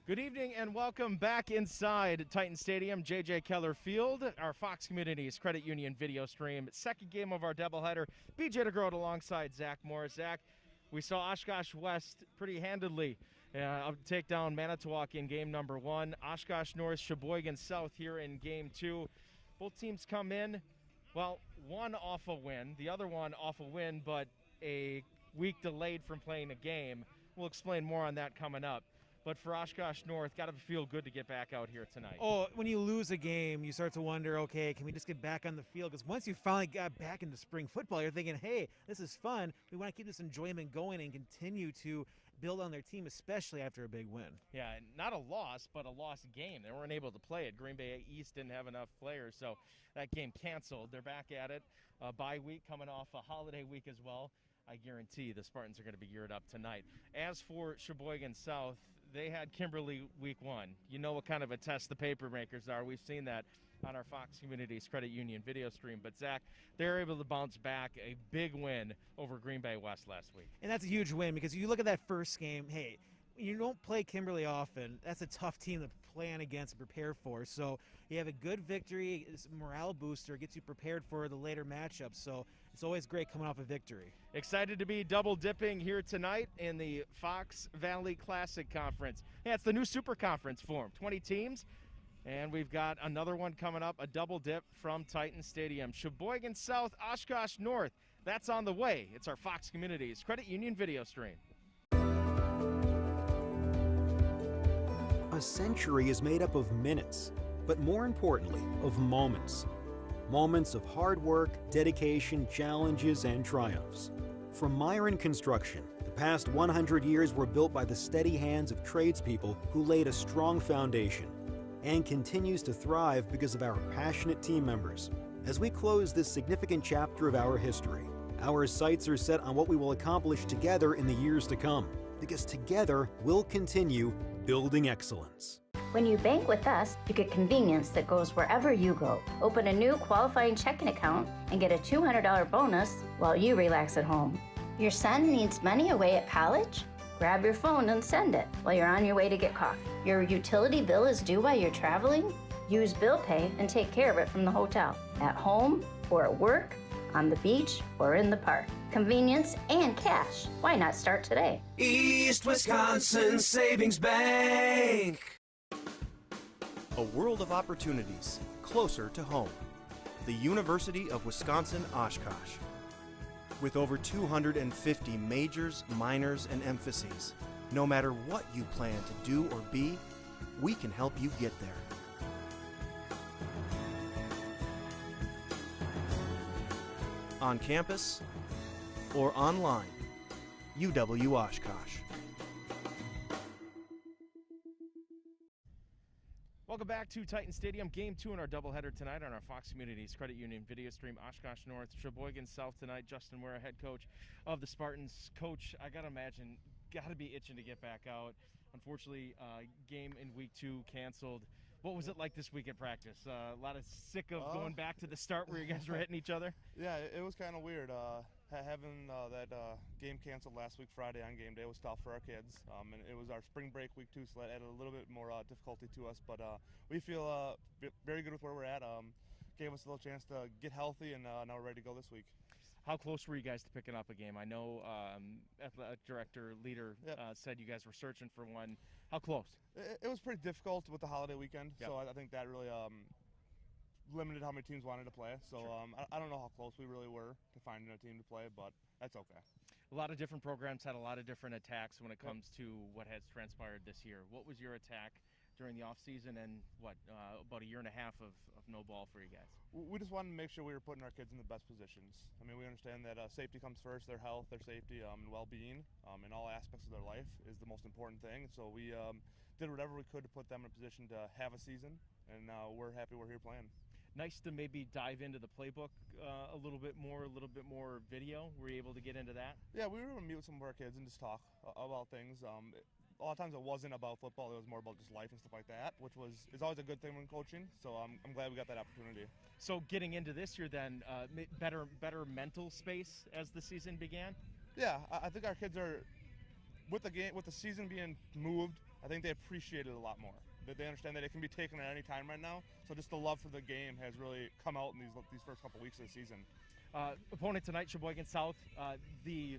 Good evening and welcome back inside Titan Stadium, JJ Keller Field, our Fox Communities Credit Union video stream. Second game of our doubleheader. BJ DeGroat alongside Zach Morris. Zach, we saw Oshkosh West pretty handedly take down Manitowoc in game number 1. Oshkosh North, Sheboygan South here in game 2. Both teams come in, well, one off a win, the other one off a win, but a week delayed from playing a game. We'll explain more on that coming up. But for Oshkosh North, got to feel good to get back out here tonight. Oh, when you lose a game, you start to wonder, okay, can we just get back on the field? Because once you finally got back into spring football, you're thinking, hey, this is fun. We want to keep this enjoyment going and continue to build on their team, especially after a big win. Yeah, not a loss, but a lost game. They weren't able to play it. Green Bay East didn't have enough players, so that game canceled. They're back at it. Bye week, coming off a holiday week as well. I guarantee the Spartans are going to be geared up tonight. As for Sheboygan South, they had Kimberly week 1. You know what kind of a test the paper makers are. We've seen that on our Fox Communities Credit Union video stream. But, Zach, they're able to bounce back a big win over Green Bay West last week. And that's a huge win because you look at that first game, hey, you don't play Kimberly often. That's a tough team to plan against and prepare for. So you have a good victory, it's a morale booster, gets you prepared for the later matchups. So it's always great coming off a victory. Excited to be double dipping here tonight in the Fox Valley Classic Conference. Yeah, it's the new super conference form, 20 teams. And we've got another one coming up, a double dip from Titan Stadium. Sheboygan South, Oshkosh North. That's on the way. It's our Fox Communities Credit Union video stream. A century is made up of minutes, but more importantly, of moments. Moments of hard work, dedication, challenges, and triumphs. From Myron Construction, the past 100 years were built by the steady hands of tradespeople who laid a strong foundation, and continues to thrive because of our passionate team members. As we close this significant chapter of our history, our sights are set on what we will accomplish together in the years to come, because together we'll continue building excellence. When you bank with us, you get convenience that goes wherever you go. Open a new qualifying checking account and get a $200 bonus while you relax at home. Your son needs money away at college? Grab your phone and send it while you're on your way to get coffee. Your utility bill is due while you're traveling? Use Bill Pay and take care of it from the hotel, at home or at work, on the beach or in the park. Convenience and cash. Why not start today? East Wisconsin Savings Bank. A world of opportunities closer to home. The University of Wisconsin-Oshkosh. With over 250 majors, minors, and emphases, no matter what you plan to do or be, we can help you get there. On campus or online, UW Oshkosh. Welcome back to Titan Stadium, Game 2 in our doubleheader tonight on our Fox Communities Credit Union video stream. Oshkosh North, Sheboygan South tonight. Justin Ware, head coach of the Spartans. Coach, I got to imagine, got to be itching to get back out. Unfortunately, game in week 2 canceled. What was it like this week at practice? A lot of sick of going back to the start where you guys were hitting each other? Yeah, it was kind of weird. Having that game canceled last week Friday on game day was tough for our kids. And it was our spring break week 2, so that added a little bit more difficulty to us. But we feel very good with where we're at. Gave us a little chance to get healthy, and now we're ready to go this week. How close were you guys to picking up a game? I know athletic director, leader said you guys were searching for one. How close? It was pretty difficult with the holiday weekend, Yep. so I think that really limited how many teams wanted to play. So Sure. I don't know how close we really were to finding a team to play, but that's okay. A lot of different programs had a lot of different attacks when it comes to what has transpired this year. What was your attack during the offseason and about a year and a half of no ball for you guys? We just wanted to make sure we were putting our kids in the best positions. I mean, we understand that safety comes first, their health, their safety, and well-being in all aspects of their life is the most important thing. So we did whatever we could to put them in a position to have a season, and we're happy we're here playing. Nice to maybe dive into the playbook a little bit more video. Were you able to get into that? Yeah, we were able to meet with some of our kids and just talk about things. A lot of times it wasn't about football, it was more about just life and stuff like that, which is always a good thing when coaching, so I'm glad we got that opportunity. So getting into this year then, better mental space as the season began? Yeah, I think our kids are, with the season being moved, I think they appreciate it a lot more. That they understand that it can be taken at any time right now. So just the love for the game has really come out in these first couple weeks of the season. Opponent tonight, Sheboygan South. The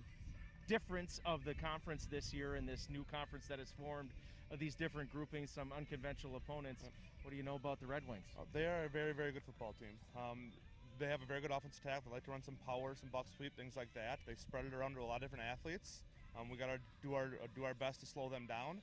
difference of the conference this year and this new conference that has formed, these different groupings, some unconventional opponents. What do you know about the Red Wings? They are a very, very good football team. They have a very good offensive attack. They like to run some power, some buck sweep, things like that. They spread it around to a lot of different athletes. We got to do our best to slow them down.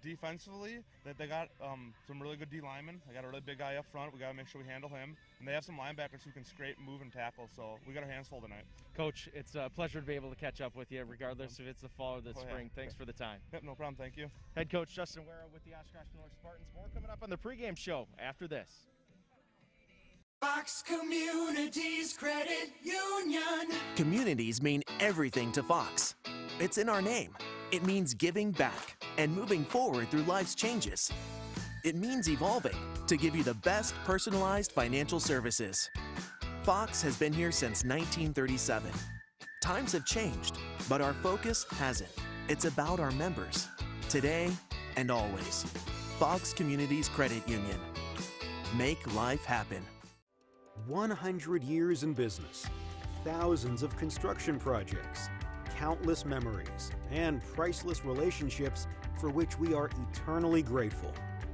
Defensively, they got some really good D linemen. They got a really big guy up front. We got to make sure we handle him. And they have some linebackers who can scrape, move, and tackle. So we got our hands full tonight. Coach, it's a pleasure to be able to catch up with you, regardless if it's the fall or the spring. Yeah. Thanks for the time. Yep, no problem. Thank you. Head coach Justin Wera with the Oshkosh Spartans. More coming up on the pregame show after this. Fox Communities Credit Union. Communities mean everything to Fox. It's in our name. It means giving back and moving forward through life's changes. It means evolving to give you the best personalized financial services. Fox has been here since 1937. Times have changed, but our focus hasn't. It's about our members, today and always. Fox Communities Credit Union. Make life happen. 100 years in business, thousands of construction projects, countless memories, and priceless relationships for which we are eternally grateful.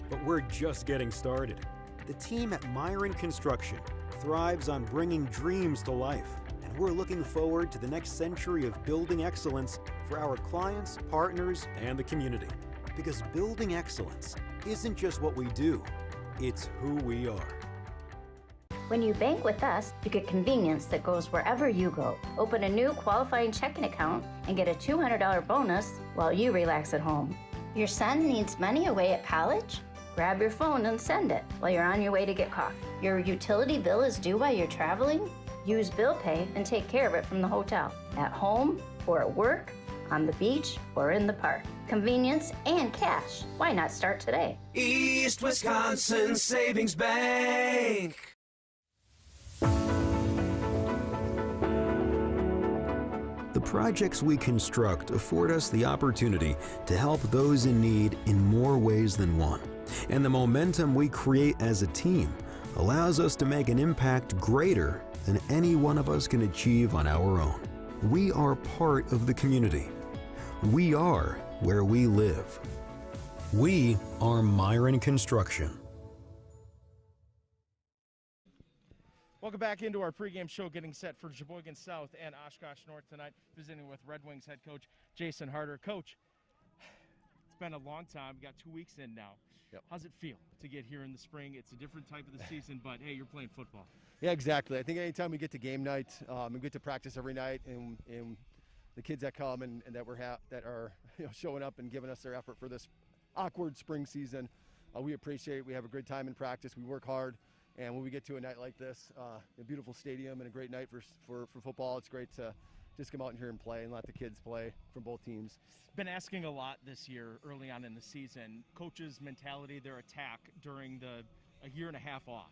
But we're just getting started. The team at Myron Construction thrives on bringing dreams to life, and we're looking forward to the next century of building excellence for our clients, partners, and the community. Because building excellence isn't just what we do, it's who we are. When you bank with us, you get convenience that goes wherever you go. Open a new qualifying checking account and get a $200 bonus while you relax at home. Your son needs money away at college? Grab your phone and send it while you're on your way to get coffee. Your utility bill is due while you're traveling? Use Bill Pay and take care of it from the hotel, at home or at work, on the beach or in the park. Convenience and cash. Why not start today? East Wisconsin Savings Bank. The projects we construct afford us the opportunity to help those in need in more ways than one. And the momentum we create as a team allows us to make an impact greater than any one of us can achieve on our own. We are part of the community. We are where we live. We are Myron Construction. Welcome back into our pregame show, getting set for Sheboygan South and Oshkosh North tonight, visiting with Red Wings head coach Jason Harder. Coach, it's been a long time. We got 2 weeks in now. Yep. How's it feel to get here in the spring? It's a different type of the season, but hey, you're playing football. Yeah, exactly. I think anytime we get to game night, we get to practice every night, and the kids that come and that that are showing up and giving us their effort for this awkward spring season, we appreciate it. We have a good time in practice. We work hard. And when we get to a night like this, a beautiful stadium and a great night for football, it's great to just come out here and play and let the kids play from both teams. Been asking a lot this year, early on in the season, coaches' mentality, their attack during a year and a half off.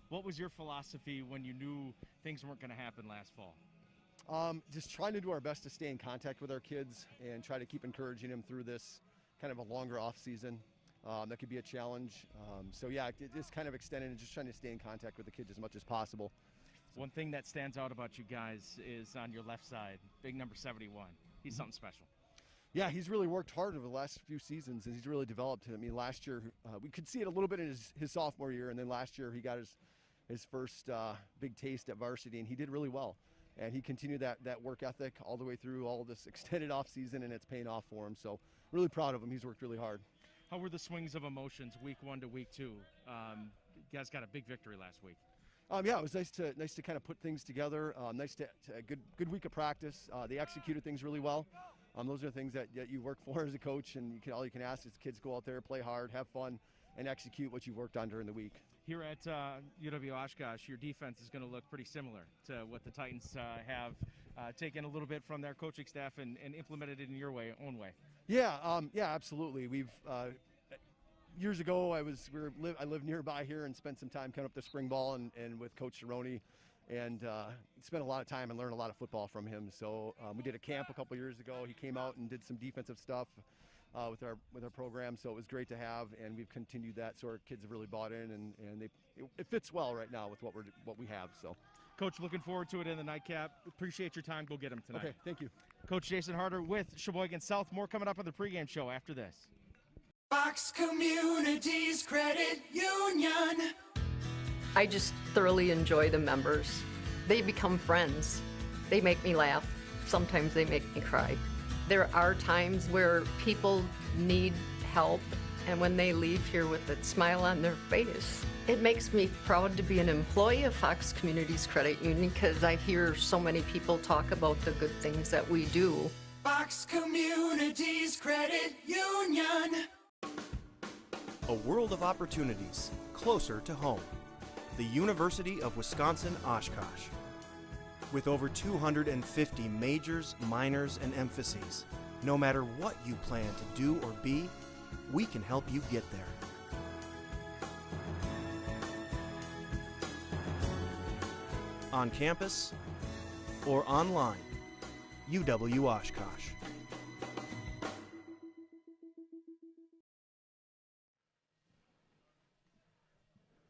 What was your philosophy when you knew things weren't going to happen last fall? Just trying to do our best to stay in contact with our kids and try to keep encouraging them through this kind of a longer off season. That could be a challenge. So yeah, it just kind of extended and just trying to stay in contact with the kids as much as possible. One thing that stands out about you guys is on your left side, big number 71. He's something special. Yeah, he's really worked hard over the last few seasons, and he's really developed. I mean, last year we could see it a little bit in his sophomore year, and then last year he got his first big taste at varsity, and he did really well. And he continued that work ethic all the way through all this extended off season, and it's paying off for him. So really proud of him. He's worked really hard. How were the swings of emotions week 1 to week 2? You guys got a big victory last week. Yeah, it was nice to kind of put things together. Nice to a good week of practice. They executed things really well. Those are things that you work for as a coach, and all you can ask is kids go out there, play hard, have fun, and execute what you've worked on during the week. Here at UW Oshkosh, your defense is going to look pretty similar to what the Titans have taken a little bit from their coaching staff and implemented it in your own way. Yeah, absolutely. We've years ago I lived nearby here and spent some time coming up to spring ball and with Coach Cerrone, and spent a lot of time and learned a lot of football from him. So we did a camp a couple years ago. He came out and did some defensive stuff. with our program. So it was great to have, and we've continued that. So our kids have really bought in, and it fits well right now with what we have. So. Coach, looking forward to it in the nightcap. Appreciate your time. Go get them tonight. Okay, thank you. Coach Jason Harder with Sheboygan South. More coming up on the pregame show after this. Fox Communities Credit Union. I just thoroughly enjoy the members. They become friends. They make me laugh. Sometimes they make me cry. There are times where people need help, and when they leave here with a smile on their face, it makes me proud to be an employee of Fox Communities Credit Union because I hear so many people talk about the good things that we do. Fox Communities Credit Union. A world of opportunities closer to home. The University of Wisconsin-Oshkosh. With over 250 majors, minors, and emphases, no matter what you plan to do or be, we can help you get there. On campus or online, UW Oshkosh.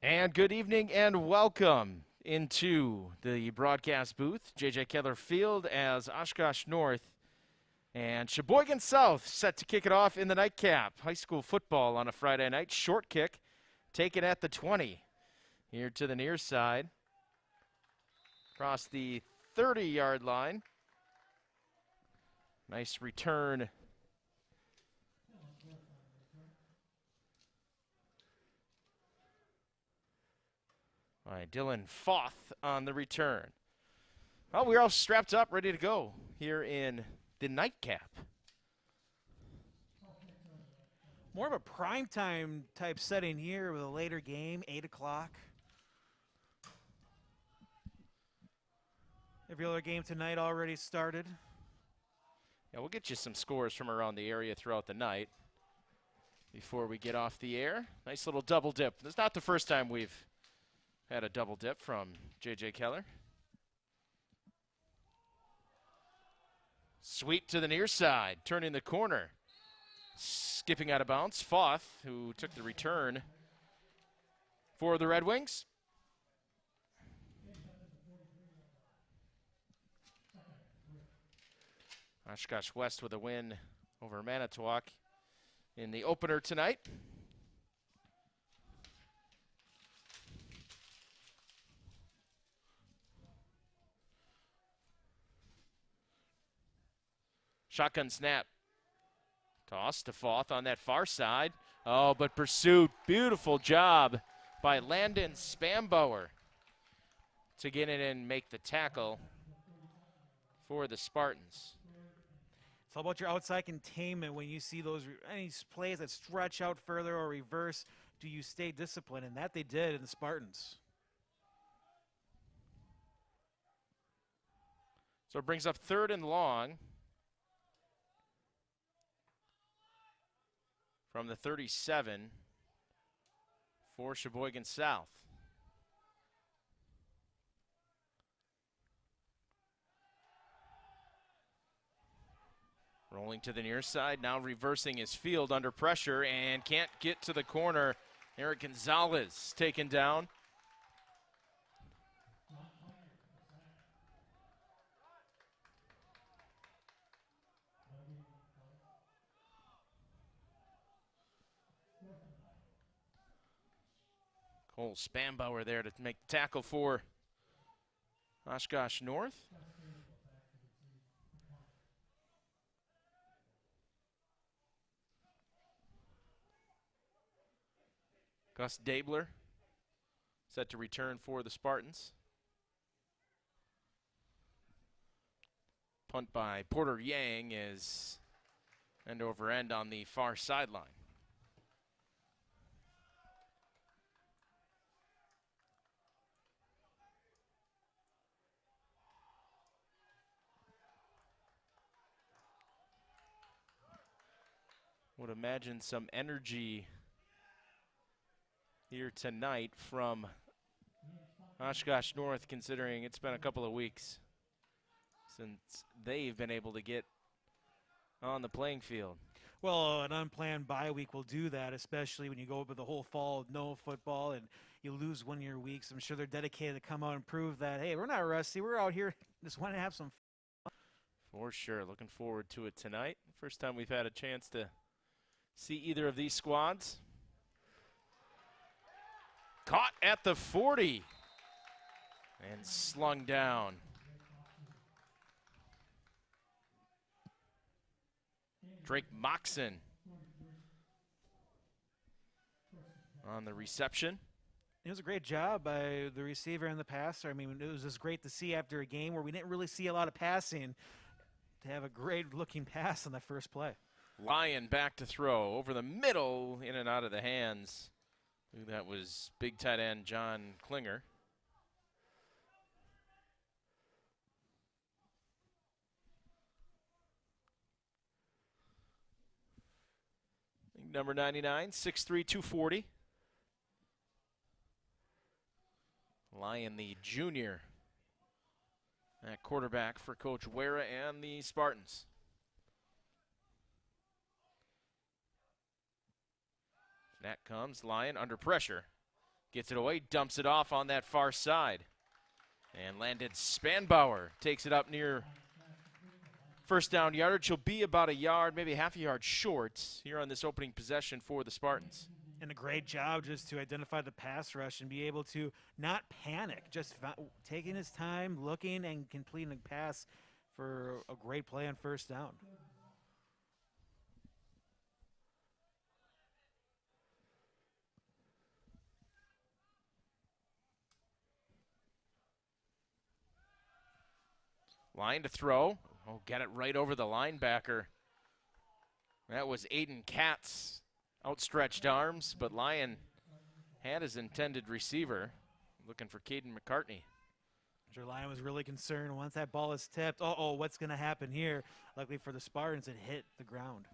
And good evening and welcome into the broadcast booth. JJ Keller Field as Oshkosh North and Sheboygan South set to kick it off in the nightcap. High school football on a Friday night. Short kick taken at the 20. Here to the near side. Across the 30-yard line. Nice return. All right, Dylan Foth on the return. Well, we're all strapped up, ready to go here in the nightcap. More of a primetime type setting here with a later game, 8 o'clock. Every other game tonight already started. Yeah, we'll get you some scores from around the area throughout the night before we get off the air. Nice little double dip. It's not the first time we've had a double dip from JJ Keller. Sweep to the near side, turning the corner. Skipping out of bounds, Foth, who took the return for the Red Wings. Oshkosh West with a win over Manitowoc in the opener tonight. Shotgun snap. Toss to Foth on that far side. Oh, but pursuit. Beautiful job by Landon Spambauer to get in and make the tackle for the Spartans. It's all about your outside containment when you see those any plays that stretch out further or reverse. Do you stay disciplined? And that they did in the Spartans. So it brings up 3rd and long from the 37 for Sheboygan South. Rolling to the near side, now reversing his field under pressure and can't get to the corner. Eric Gonzalez taken down. Cole Spambauer there to make the tackle for Oshkosh North. Gus Dabler set to return for the Spartans. Punt by Porter Yang is end over end on the far sideline. Would imagine some energy here tonight from Oshkosh North, considering it's been a couple of weeks since they've been able to get on the playing field. Well, an unplanned bye week will do that, especially when you go over the whole fall with no football and you lose one of your weeks. I'm sure they're dedicated to come out and prove that, hey, we're not rusty. We're out here just want to have some fun. For sure. Looking forward to it tonight. First time we've had a chance to see either of these squads. Caught at the 40 and slung down. Drake Moxon on the reception. It was a great job by the receiver and the passer. I mean, it was just great to see after a game where we didn't really see a lot of passing to have a great-looking pass on that first play. Lyon back to throw over the middle, in and out of the hands. I think that was big tight end John Klinger. Number 99, 6'3", 240. Lyon, the junior, at quarterback for Coach Wera and the Spartans. Snap comes, Lyon under pressure. Gets it away, dumps it off on that far side. And landed Spanbauer, takes it up near first down yardage. Will be about a yard, maybe half a yard short here on this opening possession for the Spartans. And a great job just to identify the pass rush and be able to not panic, just taking his time, looking and completing a pass for a great play on first down. Line to throw. Oh, get it right over the linebacker. That was Aiden Katz. Outstretched arms, but Lyon had his intended receiver. Looking for Caden McCartney. Sure, Lyon was really concerned once that ball is tipped. Uh-oh, what's going to happen here? Luckily for the Spartans, it hit the ground.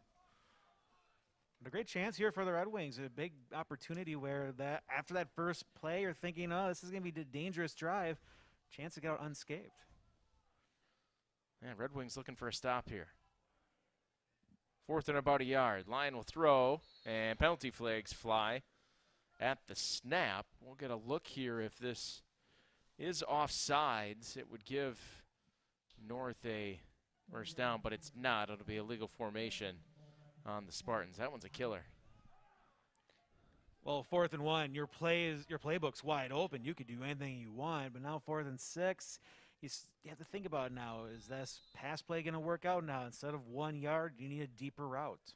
But a great chance here for the Red Wings. A big opportunity where that after that first play, you're thinking, oh, this is going to be a dangerous drive. Chance to get out unscathed. Yeah, Red Wings looking for a stop here. 4th and about a yard. Lyon will throw, and penalty flags fly at the snap. We'll get a look here if this is offsides. It would give North a first down, but it's not. It'll be a legal formation on the Spartans. That one's a killer. Well, 4th and 1, your playbook's wide open. You could do anything you want, but now 4th and 6, you have to think about it now. Is this pass play going to work out now? Instead of 1 yard, you need a deeper route.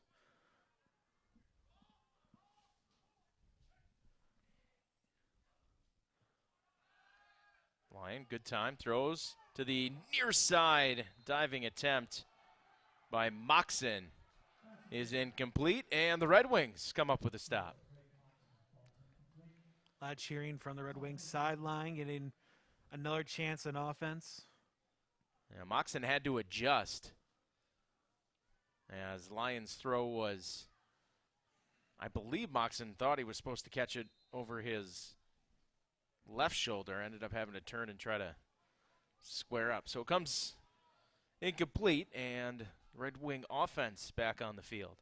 Lyon, good time, throws to the near side. Diving attempt by Moxon is incomplete, and the Red Wings come up with a stop. A lot of cheering from the Red Wings sideline, getting another chance on offense. Yeah, Moxon had to adjust as Lyon's throw was, I believe Moxon thought he was supposed to catch it over his left shoulder, ended up having to turn and try to square up. So it comes incomplete, and Red Wing offense back on the field.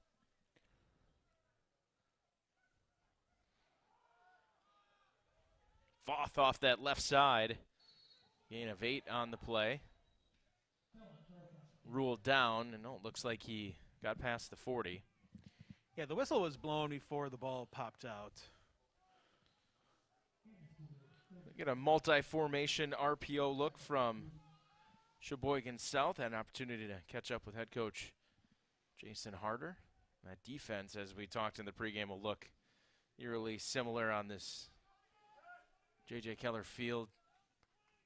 Foth off that left side. Gain of 8 on the play. Ruled down, and it looks like he got past the 40. Yeah, the whistle was blown before the ball popped out. We get a multi-formation RPO look from Sheboygan South. Had an opportunity to catch up with head coach Jason Harder. That defense, as we talked in the pregame, will look eerily similar on this JJ Keller Field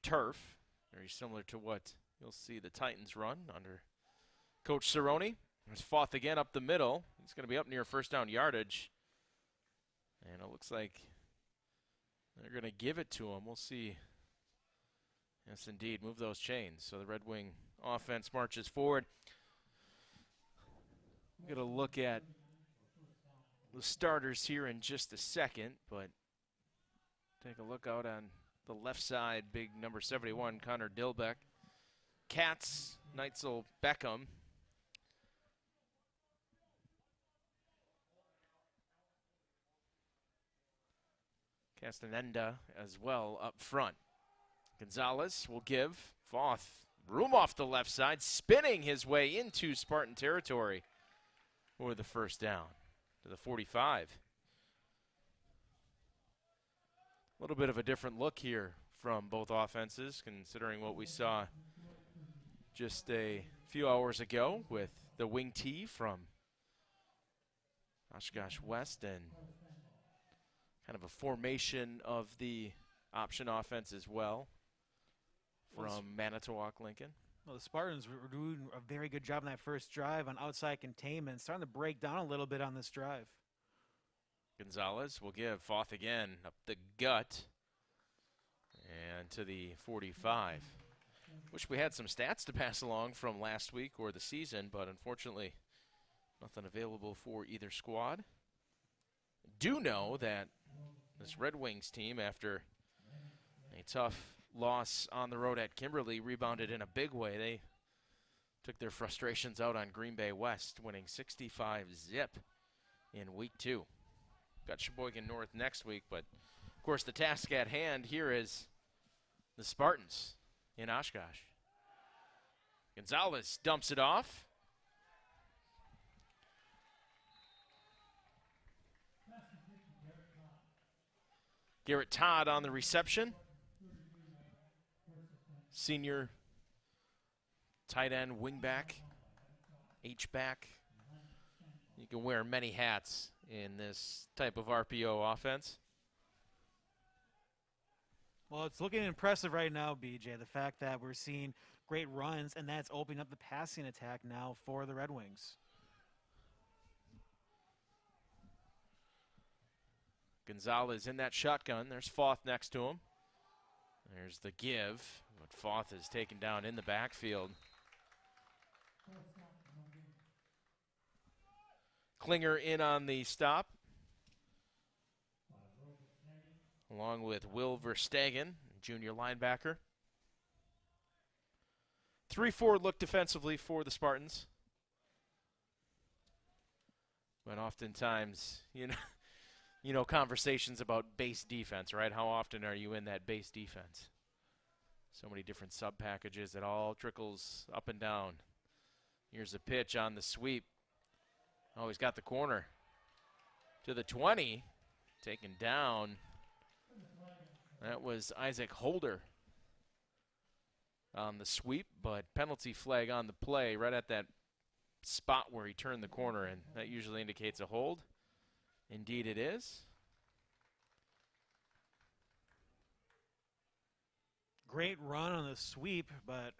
turf. Very similar to what you'll see the Titans run under Coach Cerrone. There's Foth again up the middle. He's going to be up near first down yardage. And it looks like they're going to give it to him. We'll see. Yes, indeed. Move those chains. So the Red Wing offense marches forward. We're going to look at the starters here in just a second, but take a look out on the left side. Big number 71, Connor Dilbeck. Katz, Neitzel, Beckham. Castaneda as well up front. Gonzalez will give. Foth, room off the left side, spinning his way into Spartan territory for the first down to the 45. A little bit of a different look here from both offenses, considering what we saw just a few hours ago with the wing tee from Oshkosh West and kind of a formation of the option offense as well from Manitowoc Lincoln. Well, the Spartans were doing a very good job on that first drive on outside containment, starting to break down a little bit on this drive. Gonzalez will give. Foth again up the gut and to the 45. Wish we had some stats to pass along from last week or the season, but unfortunately nothing available for either squad. Do know that this Red Wings team, after a tough loss on the road at Kimberly, rebounded in a big way. They took their frustrations out on Green Bay West, winning 65-0 in week 2. Got Sheboygan North next week, but of course the task at hand here is the Spartans in Oshkosh. Gonzalez dumps it off. Garrett Todd on the reception. Senior tight end, wingback, H-back. You can wear many hats in this type of RPO offense. Well, it's looking impressive right now, BJ, the fact that we're seeing great runs, and that's opening up the passing attack now for the Red Wings. Gonzalez in that shotgun. There's Foth next to him. There's the give, but Foth is taken down in the backfield. Klinger in on the stop, along with Will Verstegen, junior linebacker. 3-4 look defensively for the Spartans. But oftentimes, you know, conversations about base defense, right? How often are you in that base defense? So many different sub packages. It all trickles up and down. Here's a pitch on the sweep. Oh, he's got the corner to the 20. Taken down. That was Isaac Holder on the sweep, but penalty flag on the play right at that spot where he turned the corner, and that usually indicates a hold. Indeed it is. Great run on the sweep, but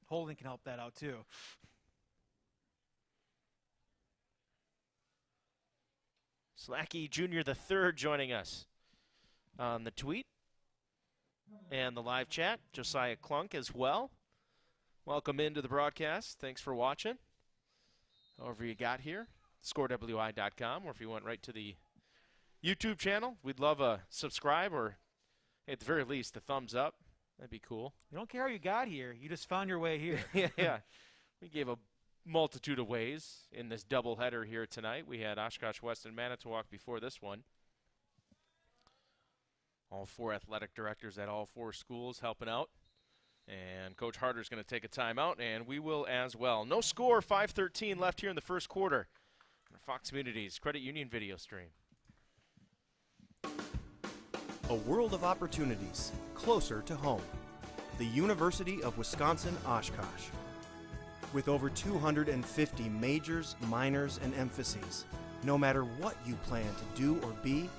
holding can help that out too. Slacky Jr. the third joining us on the tweet and the live chat. Josiah Klunk as well. Welcome into the broadcast. Thanks for watching. However you got here, scorewi.com, or if you went right to the YouTube channel, we'd love a subscribe, or at the very least a thumbs up. That'd be cool. You don't care how you got here. You just found your way here. Yeah. We gave a multitude of ways in this doubleheader here tonight. We had Oshkosh West and Manitowoc before this one. All 4 athletic directors at all 4 schools helping out. And Coach Harder's going to take a timeout, and we will as well. No score, 5:13 left here in the first quarter. Our Fox Communities Credit Union video stream. A world of opportunities closer to home. The University of Wisconsin-Oshkosh. With over 250 majors, minors, and emphases, no matter what you plan to do or be,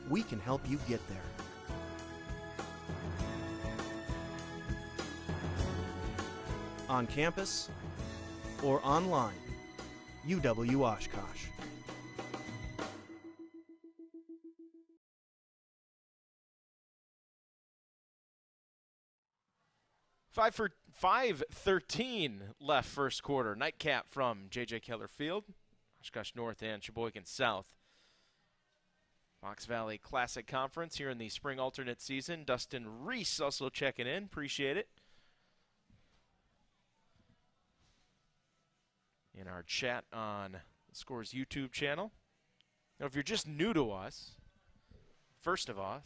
we can help you get there. On campus or online, UW Oshkosh. 5:13 left first quarter. Nightcap from JJ Keller Field, Oshkosh North and Sheboygan South. Fox Valley Classic Conference here in the spring alternate season. Dustin Reese also checking in. Appreciate it. In our chat on the Scores YouTube channel. Now, if you're just new to us, first of all,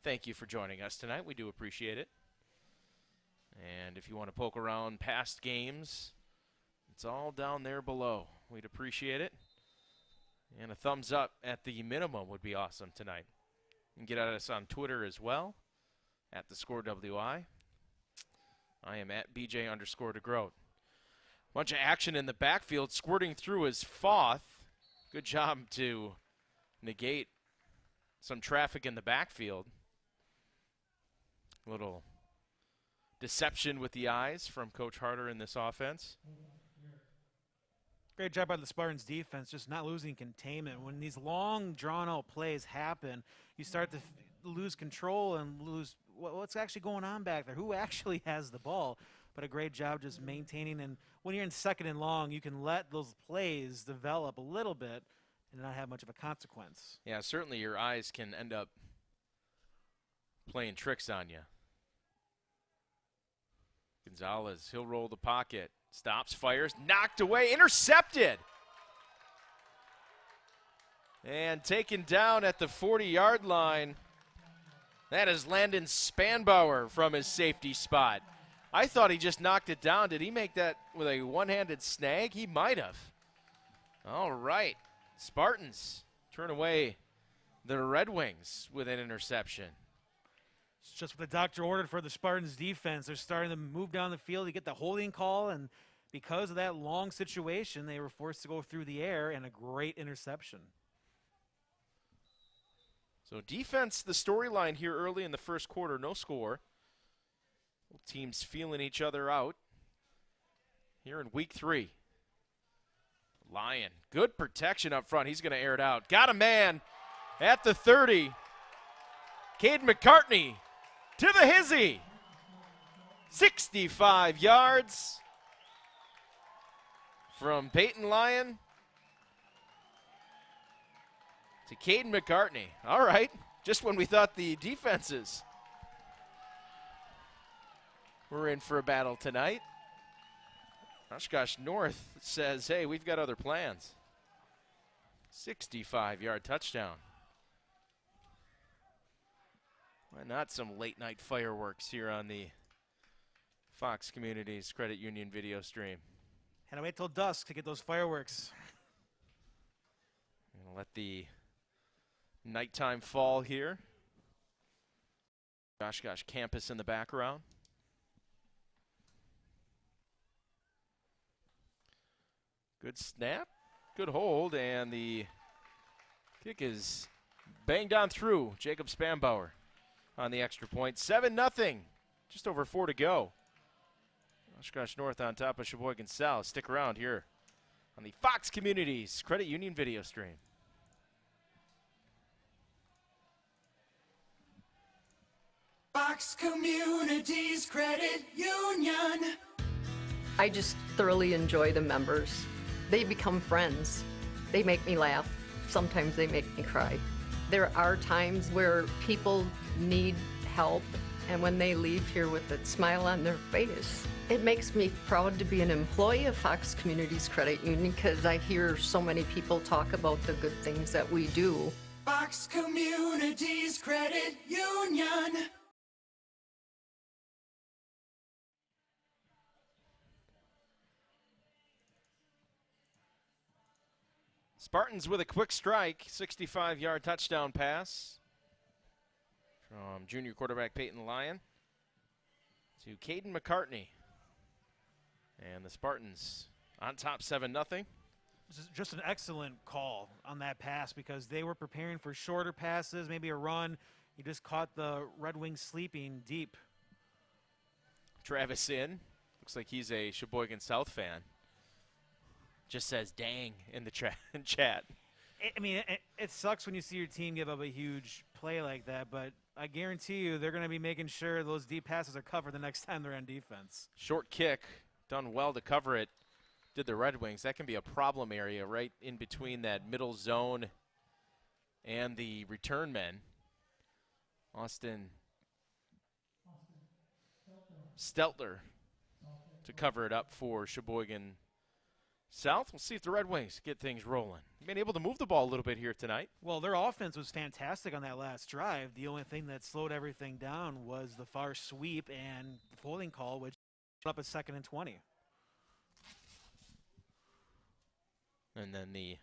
thank you for joining us tonight. We do appreciate it. And if you want to poke around past games, it's all down there below. We'd appreciate it. And a thumbs up at the minimum would be awesome tonight. You can get at us on Twitter as well, at @thescoreWI. I am at BJ_DeGroat. Bunch of action in the backfield, squirting through his Foth. Good job to negate some traffic in the backfield. Little deception with the eyes from Coach Harder in this offense. Great job by the Spartans defense, just not losing containment. When these long, drawn-out plays happen, you start to lose control and lose what's actually going on back there, who actually has the ball. But a great job just maintaining. And when you're in 2nd and long, you can let those plays develop a little bit and not have much of a consequence. Yeah, certainly your eyes can end up playing tricks on you. Gonzalez, he'll roll the pocket. Stops, fires, knocked away, intercepted. And taken down at the 40-yard line. That is Landon Spanbauer from his safety spot. I thought he just knocked it down. Did he make that with a one-handed snag? He might have. All right. Spartans turn away the Red Wings with an interception. It's just what the doctor ordered for the Spartans defense. They're starting to move down the field. You get the holding call, and because of that long situation, they were forced to go through the air, and a great interception. So defense, the storyline here early in the first quarter, no score. Both teams feeling each other out here in week 3. Lyon, good protection up front. He's going to air it out. Got a man at the 30. Caden McCartney to the hizzy. 65 yards from Peyton Lyon to Caden McCartney. All right, just when we thought the defenses were in for a battle tonight, Oshkosh North says, hey, we've got other plans. 65-yard touchdown. Why not some late-night fireworks here on the Fox Communities Credit Union video stream? Had to wait till dusk to get those fireworks. Gonna let the nighttime fall here. Oshkosh campus in the background. Good snap, good hold, and the kick is banged on through. Jacob Spanbauer on the extra point. 7-0, just over 4 to go. Oshkosh North on top of Sheboygan South. Stick around here on the Fox Communities Credit Union video stream. Fox Communities Credit Union. I just thoroughly enjoy the members. They become friends. They make me laugh. Sometimes they make me cry. There are times where people need help, and when they leave here with a smile on their face, it makes me proud to be an employee of Fox Communities Credit Union because I hear so many people talk about the good things that we do. Fox Communities Credit Union. Spartans with a quick strike, 65-yard touchdown pass from junior quarterback Peyton Lyon to Caden McCartney. And the Spartans on top 7-0. This is just an excellent call on that pass because they were preparing for shorter passes, maybe a run. You just caught the Red Wings sleeping deep. Travis in. Looks like he's a Sheboygan South fan. Just says dang in the chat. It sucks when you see your team give up a huge play like that, but I guarantee you they're going to be making sure those deep passes are covered the next time they're on defense. Short kick, done well to cover it, did the Red Wings. That can be a problem area right in between that middle zone and the return men. Austin Steltler to cover it up for Sheboygan south. We'll see if the Red Wings get things rolling. Been able to move the ball a little bit here tonight. Well, their offense was fantastic on that last drive. The only thing that slowed everything down was the far sweep and the holding call, which put up a 2nd and 20. And then the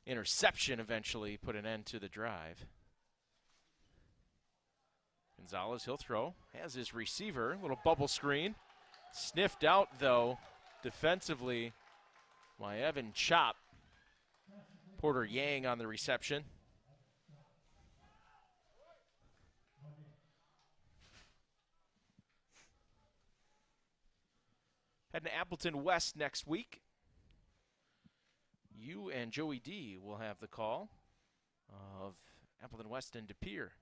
interception eventually put an end to the drive. Gonzalez, he'll throw. Has his receiver, little bubble screen. Sniffed out, though, defensively by Evan Chop. Porter Yang on the reception. Heading to Appleton West next week. You and Joey D will have the call of Appleton West and De Pere.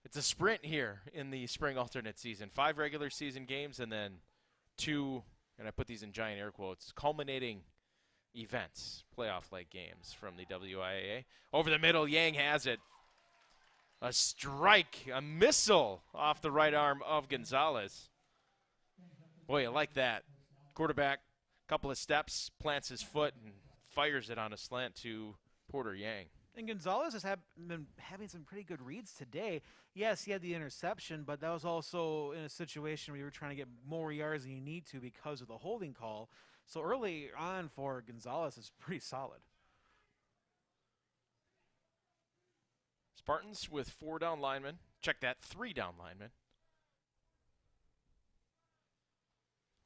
It's a sprint here in the spring alternate season. 5 regular season games and then 2, and I put these in giant air quotes, culminating events, playoff-like games from the WIAA. Over the middle, Yang has it. A strike, a missile off the right arm of Gonzalez. Boy, I like that. Quarterback, couple of steps, plants his foot, and fires it on a slant to Porter Yang. And Gonzalez has been having some pretty good reads today. Yes, he had the interception, but that was also in a situation where you were trying to get more yards than you need to because of the holding call. So early on for Gonzalez is pretty solid. Spartans with 4 down linemen. Check that, 3 down linemen.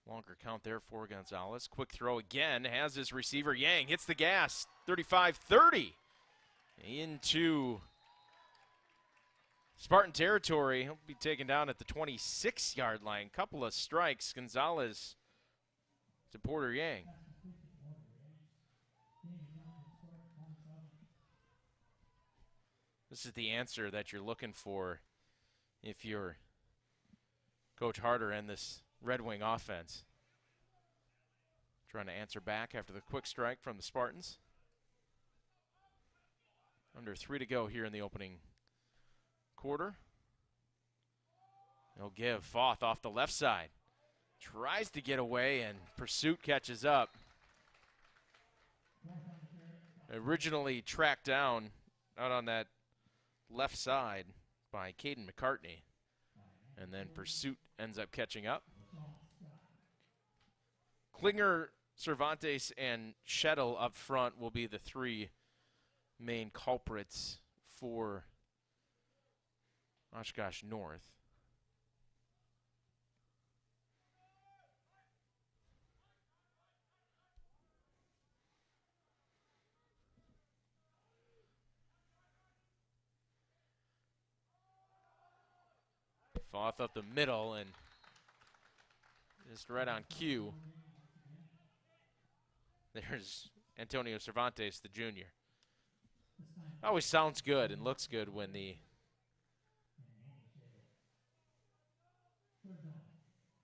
Longer count there for Gonzalez. Quick throw again. Has his receiver. Yang hits the gas. 35-30. Into Spartan territory. He'll be taken down at the 26-yard line. Couple of strikes. Gonzalez to Porter Yang. This is the answer that you're looking for if you're Coach Harder and this Red Wing offense. Trying to answer back after the quick strike from the Spartans. Under 3 to go here in the opening quarter. He'll give Foth off the left side. Tries to get away, and Pursuit catches up. Originally tracked down out on that left side by Caden McCartney. And then Pursuit ends up catching up. Klinger, Cervantes, and Shettle up front will be the 3 main culprits for Oshkosh North. Foth up the middle and just right on cue. There's Antonio Cervantes, the junior. Always sounds good and looks good when the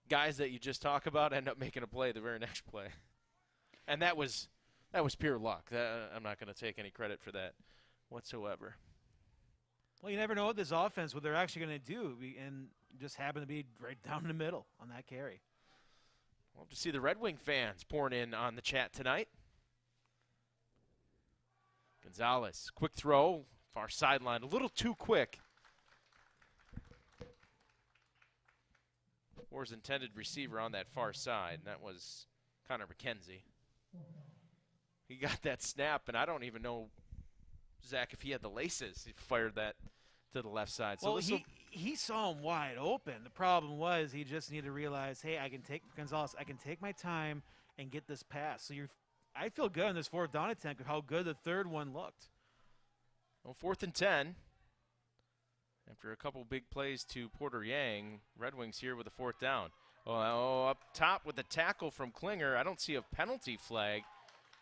guys that you just talk about end up making a play the very next play. And that was pure luck. I'm not going to take any credit for that whatsoever. Well, you never know what this offense, what they're actually going to do, and just happen to be right down in the middle on that carry. Love to see the Red Wing fans pouring in on the chat tonight. Gonzalez, quick throw, far sideline, a little too quick. Or his intended receiver on that far side, and that was Connor McKenzie. He got that snap, and I don't even know, Zach, if he had the laces. He fired that to the left side. So well, he saw him wide open. The problem was he just needed to realize, hey, I can take Gonzalez, I can take my time and get this pass. So I feel good on this 4th down attempt of how good the 3rd one looked. Well, 4th and 10. After a couple big plays to Porter Yang, Red Wings here with a 4th down. Oh, up top with the tackle from Klinger. I don't see a penalty flag.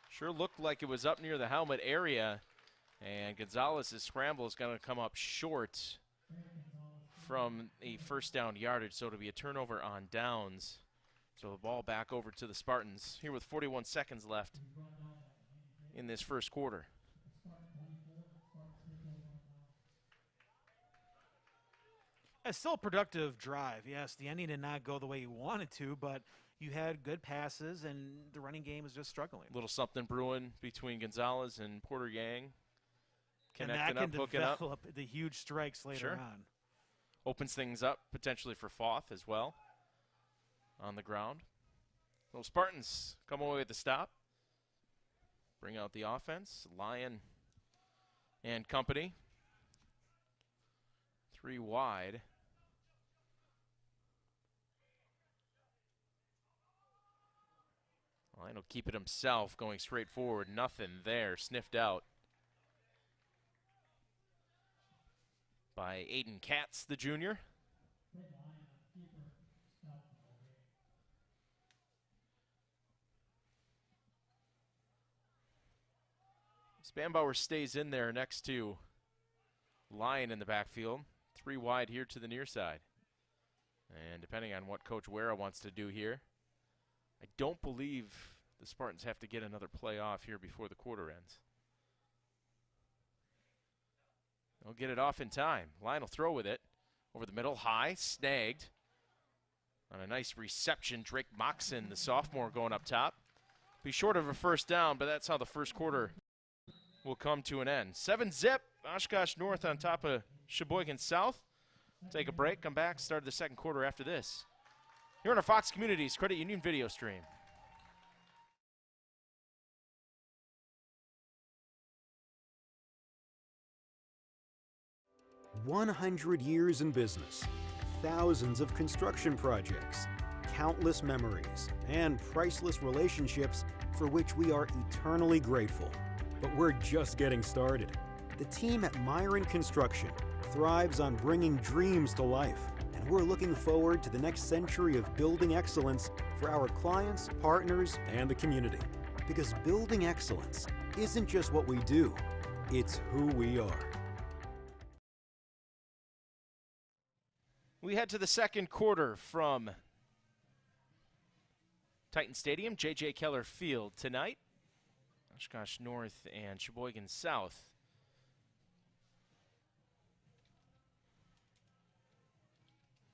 Sure looked like it was up near the helmet area. And Gonzalez's scramble is going to come up short from a 1st down yardage, so it'll be a turnover on downs. So the ball back over to the Spartans here with 41 seconds left in this 1st quarter. It's still a productive drive. Yes, the ending did not go the way you wanted to, but you had good passes, and the running game was just struggling. Little something brewing between Gonzalez and Porter Yang. And that can develop the huge strikes later on. Opens things up potentially for Foth as well on the ground. Little Spartans come away with the stop. Bring out the offense. Lyon and company. 3 wide. Lyon will keep it himself, going straight forward. Nothing there. Sniffed out by Aiden Katz, the junior. Spanbauer stays in there next to Lyon in the backfield. 3 wide here to the near side. And depending on what Coach Wera wants to do here, I don't believe the Spartans have to get another play off here before the quarter ends. They'll get it off in time. Lyon will throw with it. Over the middle, high, snagged. On a nice reception, Drake Moxon, the sophomore, going up top. Be short of a first down, but that's how the first quarter will come to an end. 7-zip, Oshkosh North on top of Sheboygan South. Take a break, come back, start the second quarter after this. Here on our Fox Communities Credit Union video stream. 100 years in business, thousands of construction projects, countless memories, and priceless relationships for which we are eternally grateful. But we're just getting started. The team at Myron Construction thrives on bringing dreams to life, and we're looking forward to the next century of building excellence for our clients, partners, and the community. Because building excellence isn't just what we do, it's who we are. We head to the second quarter from Titan Stadium, JJ Keller Field tonight. Oshkosh North and Sheboygan South.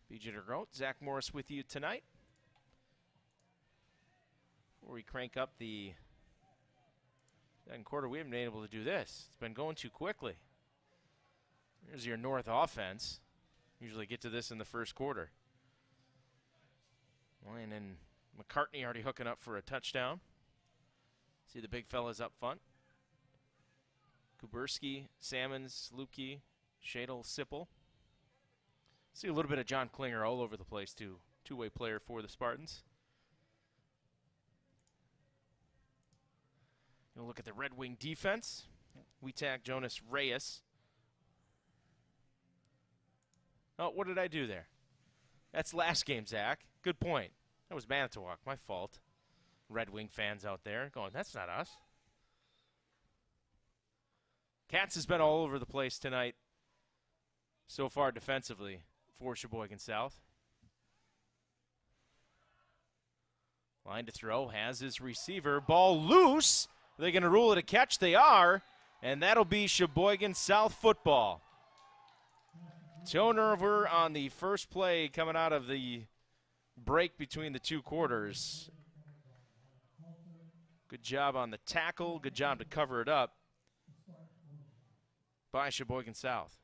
BJ DeGroat, Zach Morris with you tonight. Before we crank up the second quarter, we haven't been able to do this. It's been going too quickly. Here's your North offense. Usually get to this in the first quarter. Lyon and McCartney already hooking up for a touchdown. See the big fellas up front. Kuberski, Salmons, Lukey, Shadle, Sipple. See a little bit of John Klinger all over the place too. Two-way player for the Spartans. Gonna look at the Red Wing defense. We tag Jonas Reyes. Oh, what did I do there? That's last game, Zach. Good point. That was Manitowoc. My fault. Red Wing fans out there going, that's not us. Katz has been all over the place tonight so far defensively for Sheboygan South. Line to throw, has his receiver. Ball loose. Are they going to rule it a catch? They are. And that'll be Sheboygan South football. Turnover on the first play coming out of the break between the two quarters. Good job on the tackle. Good job to cover it up by Sheboygan South.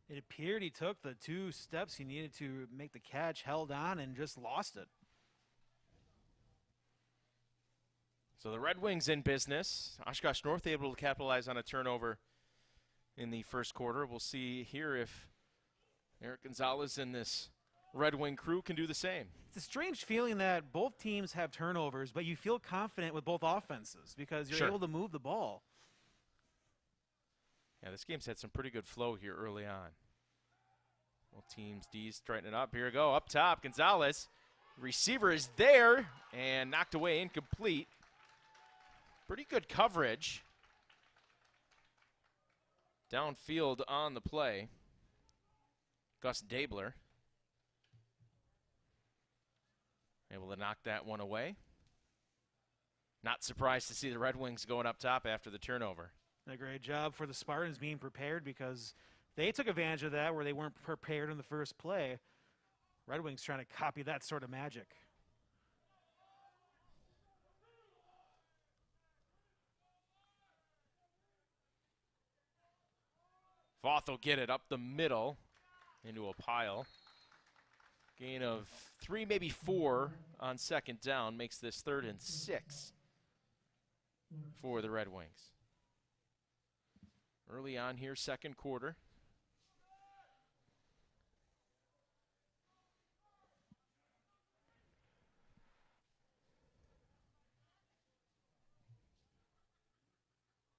It appeared he took the 2 steps he needed to make the catch, held on, and just lost it. So the Red Wings in business. Oshkosh North able to capitalize on a turnover in the first quarter. We'll see here if Eric Gonzalez and this Red Wing crew can do the same. It's a strange feeling that both teams have turnovers, but you feel confident with both offenses because you're able to move the ball. Yeah, this game's had some pretty good flow here early on. Both teams, D's straightening it up. Here we go, up top, Gonzalez. Receiver is there and knocked away, incomplete. Pretty good coverage. Downfield on the play. Gus Dabler able to knock that one away. Not surprised to see the Red Wings going up top after the turnover. A great job for the Spartans being prepared because They took advantage of that where they weren't prepared in the first play. Red Wings trying to copy that sort of magic. Voth will get it up the middle into a pile. Gain of 3, maybe 4 on second down makes this 3rd and 6 for the Red Wings. Early on here, second quarter.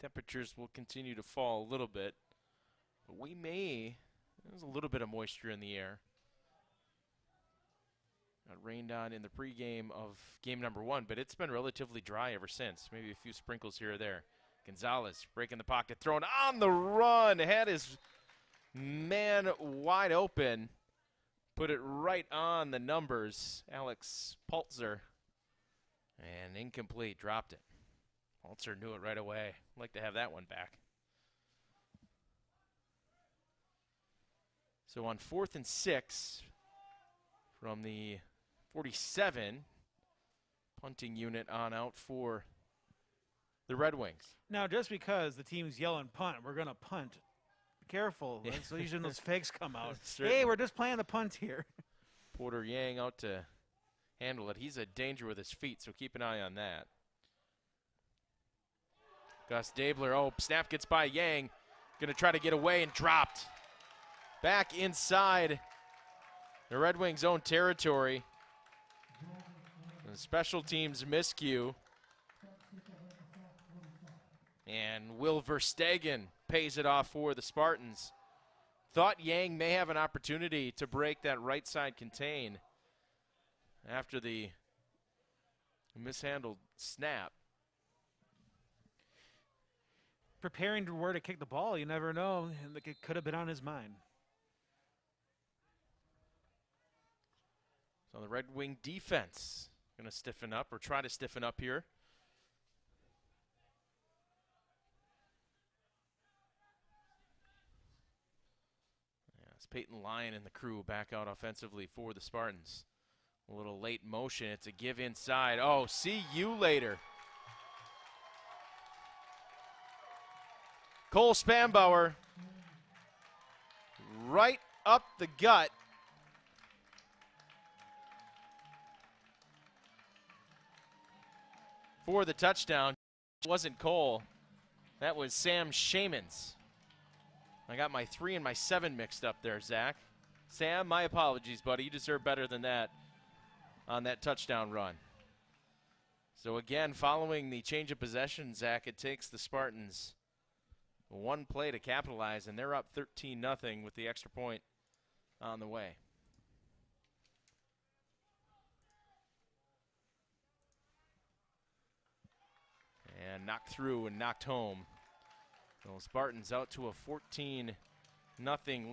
Temperatures will continue to fall a little bit, but there's a little bit of moisture in the air. Got rained on in the pregame of game number 1, but it's been relatively dry ever since. Maybe a few sprinkles here or there. Gonzalez breaking the pocket, throwing on the run. Had his man wide open. Put it right on the numbers. Alex Pultzer. And incomplete, dropped it. Pultzer knew it right away. I'd like to have that one back. So on 4th and 6 from the 47, punting unit on out for the Red Wings. Now, just because the team's yelling punt, we're going to punt. Be careful. Yeah. So usually those fakes come out. Certainly. Hey, we're just playing the punt here. Porter Yang out to handle it. He's a danger with his feet, so keep an eye on that. Gus Dabler, snap gets by Yang. Going to try to get away and dropped. Back inside the Red Wings' own territory. The special teams miscue. And Will Verstegen pays it off for the Spartans. Thought Yang may have an opportunity to break that right side contain after the mishandled snap. Preparing to where to kick the ball, you never know. It could have been on his mind. So the Red Wing defense going to stiffen up or try to stiffen up here. It's Peyton Lyon and the crew back out offensively for the Spartans. A little late motion. It's a give inside. See you later. Cole Spanbauer right up the gut. For the touchdown. It wasn't Cole. That was Sam Shamans. I got my 3 and my 7 mixed up there, Zach. Sam, my apologies, buddy. You deserve better than that on that touchdown run. So again, following the change of possession, Zach, it takes the Spartans one play to capitalize, and they're up 13-0 with the extra point on the way. And knocked through and knocked home. So Spartans out to a 14-0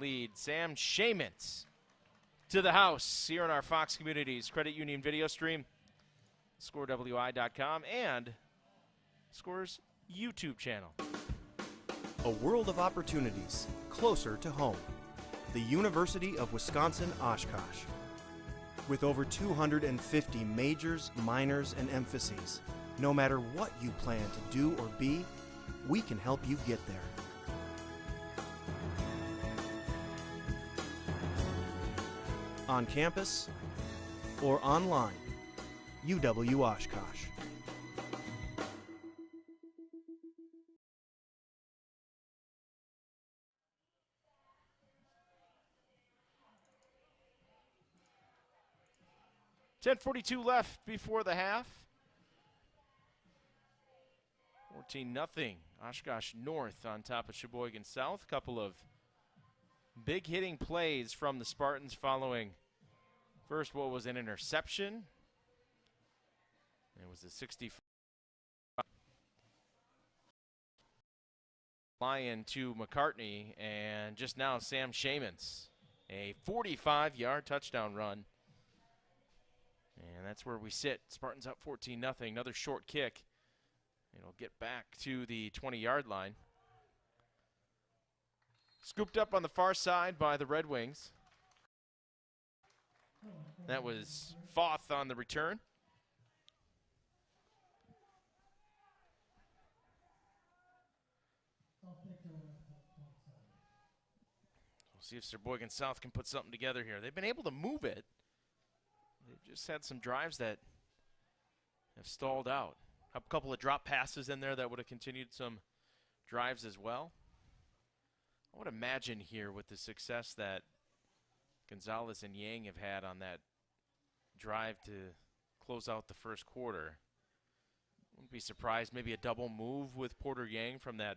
lead. Sam Shamans to the house here on our Fox Communities Credit Union video stream, ScoreWI.com, and Score's YouTube channel. A world of opportunities closer to home. The University of Wisconsin-Oshkosh. With over 250 majors, minors, and emphases, no matter what you plan to do or be, we can help you get there. On campus or online, UW Oshkosh. .42 left before the half. 14-0. Oshkosh North on top of Sheboygan South. Couple of big hitting plays from the Spartans following first what was an interception. It was a 65 Lion to McCartney, and just now Sam Shamans. A 45-yard touchdown run. And that's where we sit. Spartans up 14-0. Another short kick. It'll get back to the 20-yard line. Scooped up on the far side by the Red Wings. That was Foth on the return. We'll see if Sheboygan South can put something together here. They've been able to move it. They've just had some drives that have stalled out. A couple of drop passes in there that would have continued some drives as well. I would imagine here with the success that Gonzalez and Yang have had on that drive to close out the first quarter. Wouldn't be surprised, maybe a double move with Porter Yang from that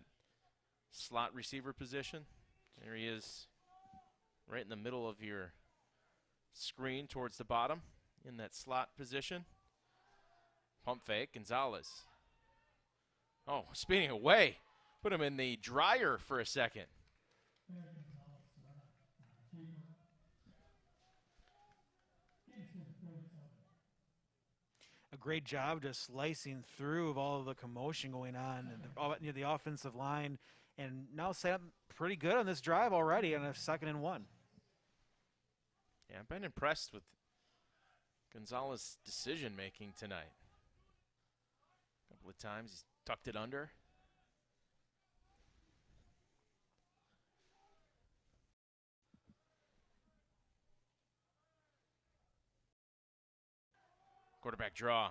slot receiver position. There he is, right in the middle of your screen towards the bottom in that slot position. Pump fake, Gonzalez. Oh, spinning away. Put him in the dryer for a second. A great job just slicing through of all of the commotion going on and the offensive line, and now set up pretty good on this drive already on a 2nd and 1. Yeah, I've been impressed with Gonzalez's decision making tonight. A couple of times he's tucked it under. Quarterback draw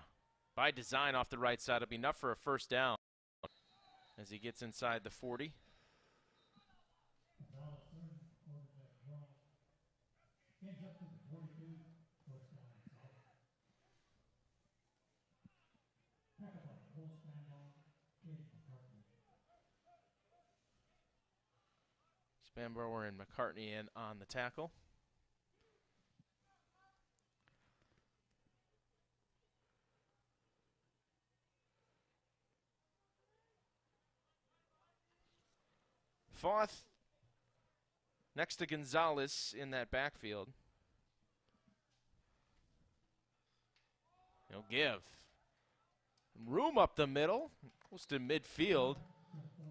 by design off the right side. It'll be enough for a first down as he gets inside the 40. Spanbauer and McCartney in on the tackle. Foth next to Gonzalez in that backfield. He'll give room up the middle, close to midfield.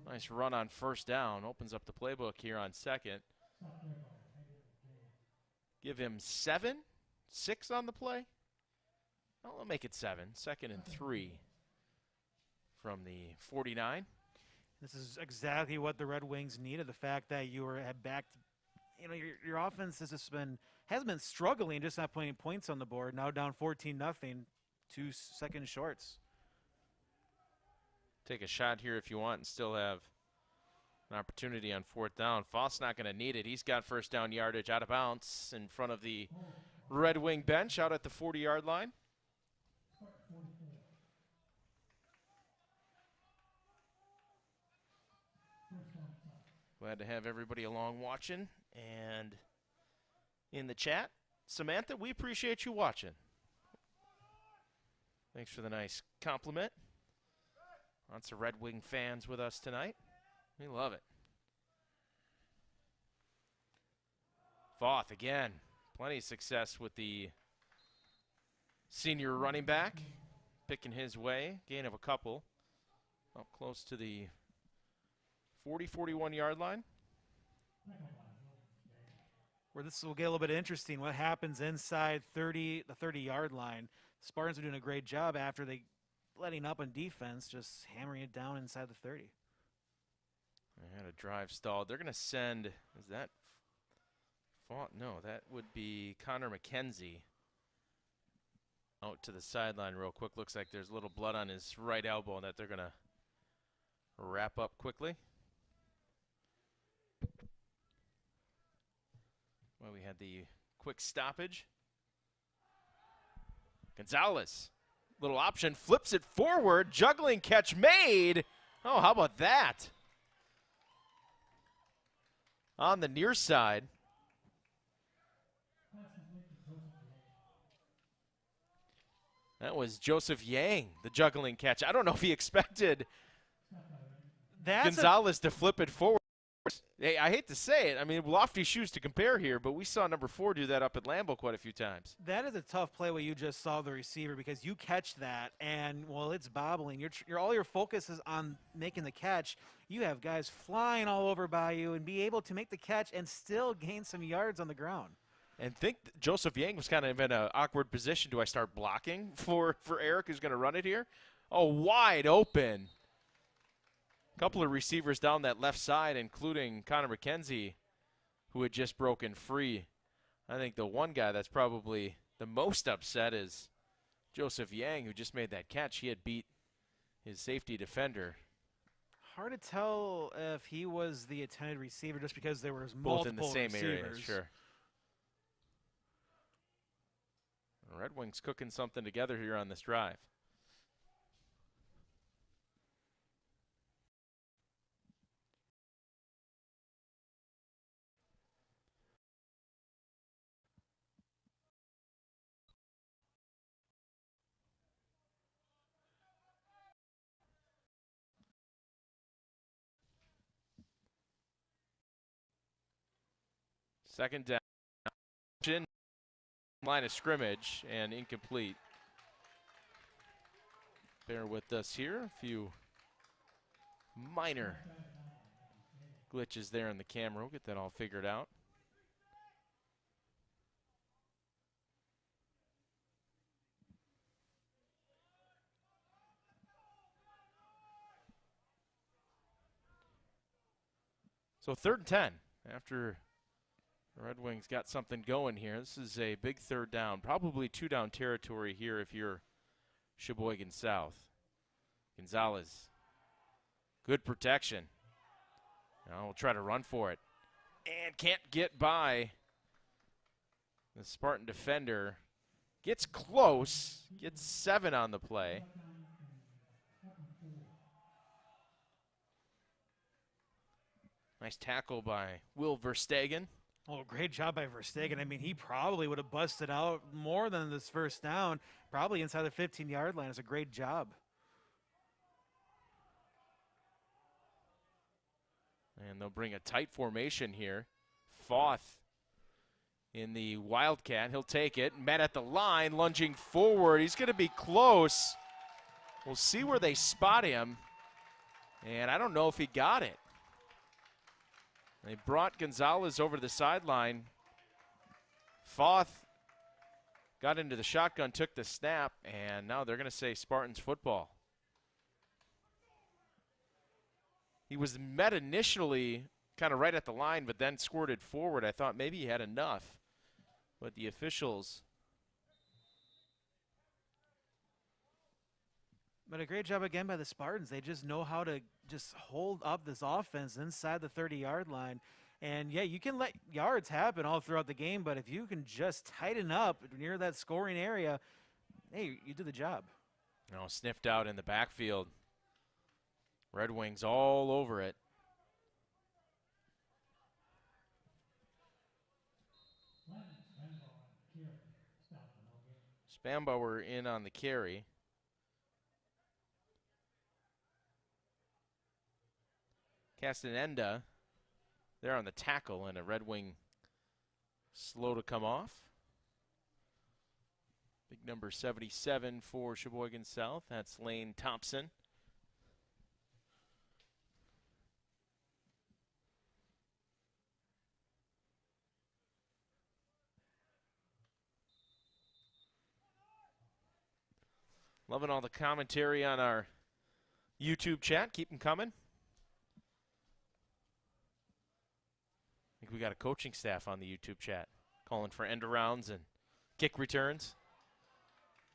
Nice run on first down. Opens up the playbook here on second. Give him 7, 6 on the play. Well, I'll make it 7. 2nd and 3 from the 49. This is exactly what the Red Wings needed. The fact that you had backed, your offense has been struggling, just not putting points on the board. Now down 14-0, 2 second shorts. Take a shot here if you want and still have an opportunity on 4th down. Foth's not going to need it. He's got first down yardage out of bounds in front of the Red Wing bench out at the 40-yard line. Glad to have everybody along watching and in the chat. Samantha, we appreciate you watching. Thanks for the nice compliment. Lots of Red Wing fans with us tonight. We love it. Foth again. Plenty of success with the senior running back. Picking his way. Gain of a couple. Up close to the 41-yard line. Where this will get a little bit interesting. What happens inside the 30-yard line? Spartans are doing a great job after they letting up on defense, just hammering it down inside the 30. They had a drive stalled. They're going to send, is that Font? No, that would be Connor McKenzie out to the sideline real quick. Looks like there's a little blood on his right elbow that they're going to wrap up quickly. Well, we had the quick stoppage. Gonzalez. Little option, flips it forward, juggling catch made. Oh, how about that? On the near side. That was Joseph Yang, the juggling catch. I don't know if he expected Gonzalez to flip it forward. Hey, I hate to say it. I mean, lofty shoes to compare here, but we saw number 4 do that up at Lambeau quite a few times. That is a tough play what you just saw the receiver, because you catch that and, well, it's bobbling. All your focus is on making the catch. You have guys flying all over by you and be able to make the catch and still gain some yards on the ground. And think Joseph Yang was kind of in an awkward position. Do I start blocking for Eric, who's going to run it here? Oh, wide open. A couple of receivers down that left side, including Connor McKenzie, who had just broken free. I think the one guy that's probably the most upset is Joseph Yang, who just made that catch. He had beat his safety defender. Hard to tell if he was the intended receiver just because there was both in the same receivers. area, sure. Red Wings cooking something together here on this drive. Second down, line of scrimmage, and incomplete. Bear with us here. A few minor glitches there in the camera. We'll get that all figured out. So 3rd and 10 after Red Wings got something going here. This is a big 3rd down, probably 2-down territory here if you're Sheboygan South. Gonzalez, good protection. Now we'll try to run for it. And can't get by the Spartan defender. Gets close, gets 7 on the play. Nice tackle by Will Verstegen. Oh, great job by Verstegen. I mean, he probably would have busted out more than this first down, probably inside the 15-yard line. It's a great job. And they'll bring a tight formation here. Foth in the Wildcat. He'll take it. Met at the line, lunging forward. He's going to be close. We'll see where they spot him. And I don't know if he got it. They brought Gonzalez over to the sideline. Foth got into the shotgun, took the snap, and now they're going to say Spartans football. He was met initially kind of right at the line, but then squirted forward. I thought maybe he had enough, but the officials. But a great job again by the Spartans. They just know how to just hold up this offense inside the 30-yard line. And, yeah, you can let yards happen all throughout the game, but if you can just tighten up near that scoring area, hey, you do the job. Oh, sniffed out in the backfield. Red Wings all over it. Spambauer in on the carry. Castaneda there on the tackle, and a Red Wing slow to come off. Big number 77 for Sheboygan South. That's Lane Thompson. Loving all the commentary on our YouTube chat. Keep them coming. I think we got a coaching staff on the YouTube chat calling for end arounds and kick returns.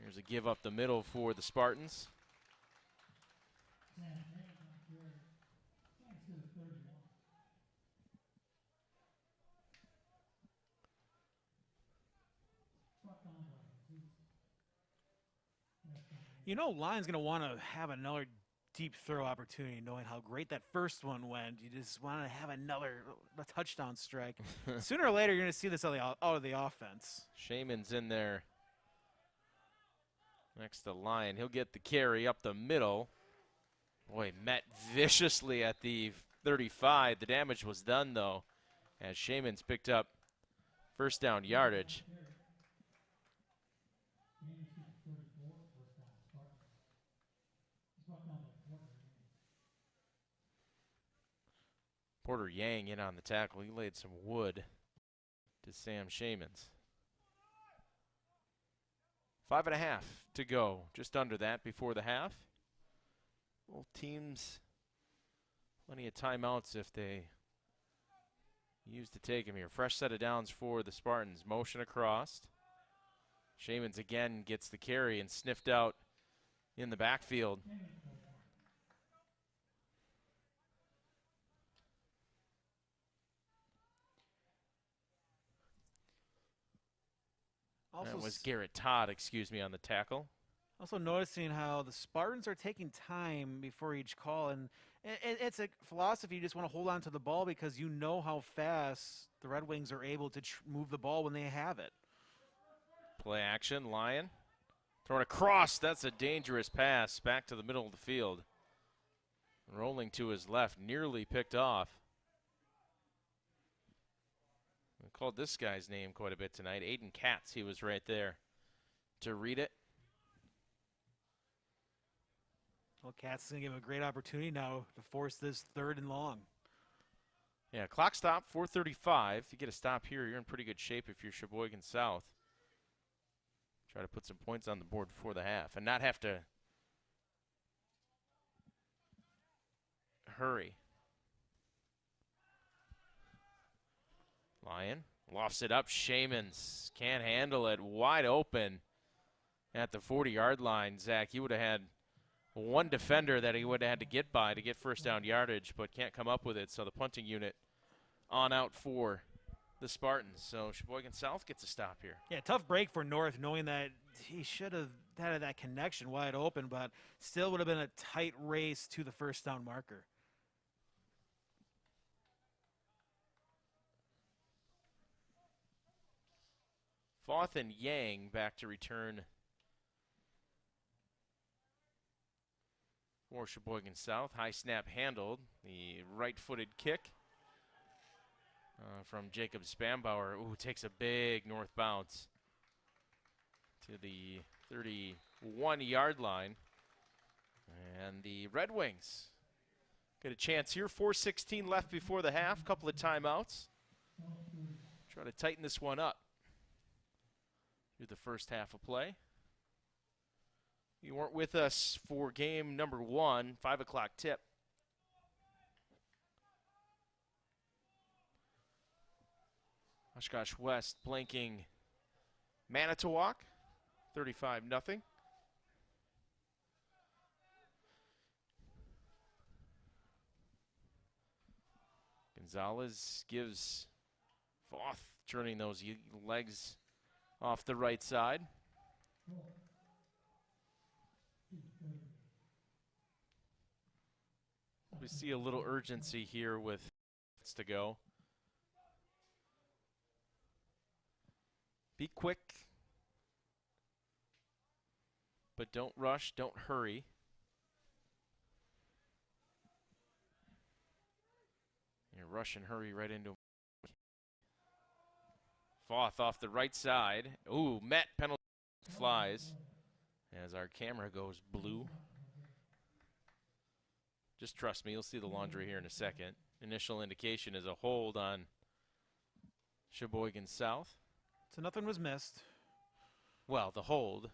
Here's a give up the middle for the Spartans. You know, line's going to want to have another deep throw opportunity, knowing how great that first one went. You just want to have another touchdown strike. Sooner or later, you're going to see this out of the offense. Shaman's in there next to Lyon. He'll get the carry up the middle. Boy, met viciously at the 35. The damage was done, though, as Shamans picked up first down yardage. Porter Yang in on the tackle. He laid some wood to Sam Shamans. 5.5 to go, just under that before the half. Both teams, plenty of timeouts if they use to take them here. Fresh set of downs for the Spartans. Motion across. Shamans again gets the carry and sniffed out in the backfield. Also, that was Garrett Todd, excuse me, on the tackle. Also noticing how the Spartans are taking time before each call, and it's a philosophy. You just want to hold on to the ball because you know how fast the Red Wings are able to move the ball when they have it. Play action, Lyon. Throwing across, that's a dangerous pass back to the middle of the field. Rolling to his left, nearly picked off. We called this guy's name quite a bit tonight. Aiden Katz, he was right there to read it. Well, Katz is going to give him a great opportunity now to force this 3rd and long. Yeah, clock stop, 4:35. If you get a stop here, you're in pretty good shape if you're Sheboygan South. Try to put some points on the board before the half and not have to hurry. Lyon lofts it up. Shamans can't handle it. Wide open at the 40-yard line. Zach, he would have had one defender that he would have had to get by to get first down yardage, but can't come up with it. So the punting unit on out for the Spartans. So Sheboygan South gets a stop here. Yeah, tough break for North, knowing that he should have had that connection wide open, but still would have been a tight race to the first down marker. Foth and Yang back to return for Sheboygan South. High snap handled. The right-footed kick from Jacob Spambauer. Ooh, takes a big north bounce to the 31-yard line. And the Red Wings get a chance here. 4:16 left before the half. Couple of timeouts. Try to tighten this one up through the first half of play. You weren't with us for game number 1, 5 o'clock tip. Oshkosh West blanking Manitowoc, 35-0. Gonzalez gives Foth, turning those legs off the right side. We see a little urgency here with to go. Be quick, but don't rush, don't hurry. You rush and hurry right into Foth off the right side. Ooh, Met penalty flies as our camera goes blue. Just trust me, you'll see the laundry here in a second. Initial indication is a hold on Sheboygan South. So nothing was missed. Well, the hold.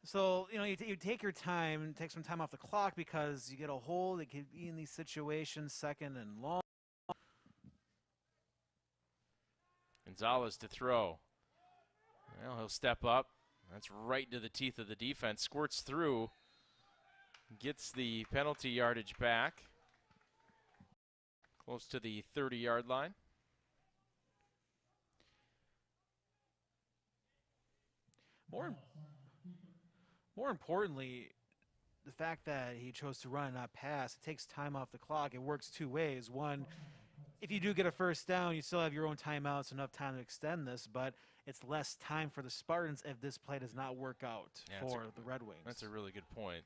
So, you know, you take your time and take some time off the clock because you get a hold. It could be in these situations, 2nd and long. Gonzalez to throw. Well, he'll step up. That's right to the teeth of the defense. Squirts through. Gets the penalty yardage back. Close to the 30-yard line. More importantly, the fact that he chose to run and not pass, it takes time off the clock. It works two ways. One, if you do get a first down, you still have your own timeouts, enough time to extend this, but it's less time for the Spartans if this play does not work out for the Red Wings. That's a really good point.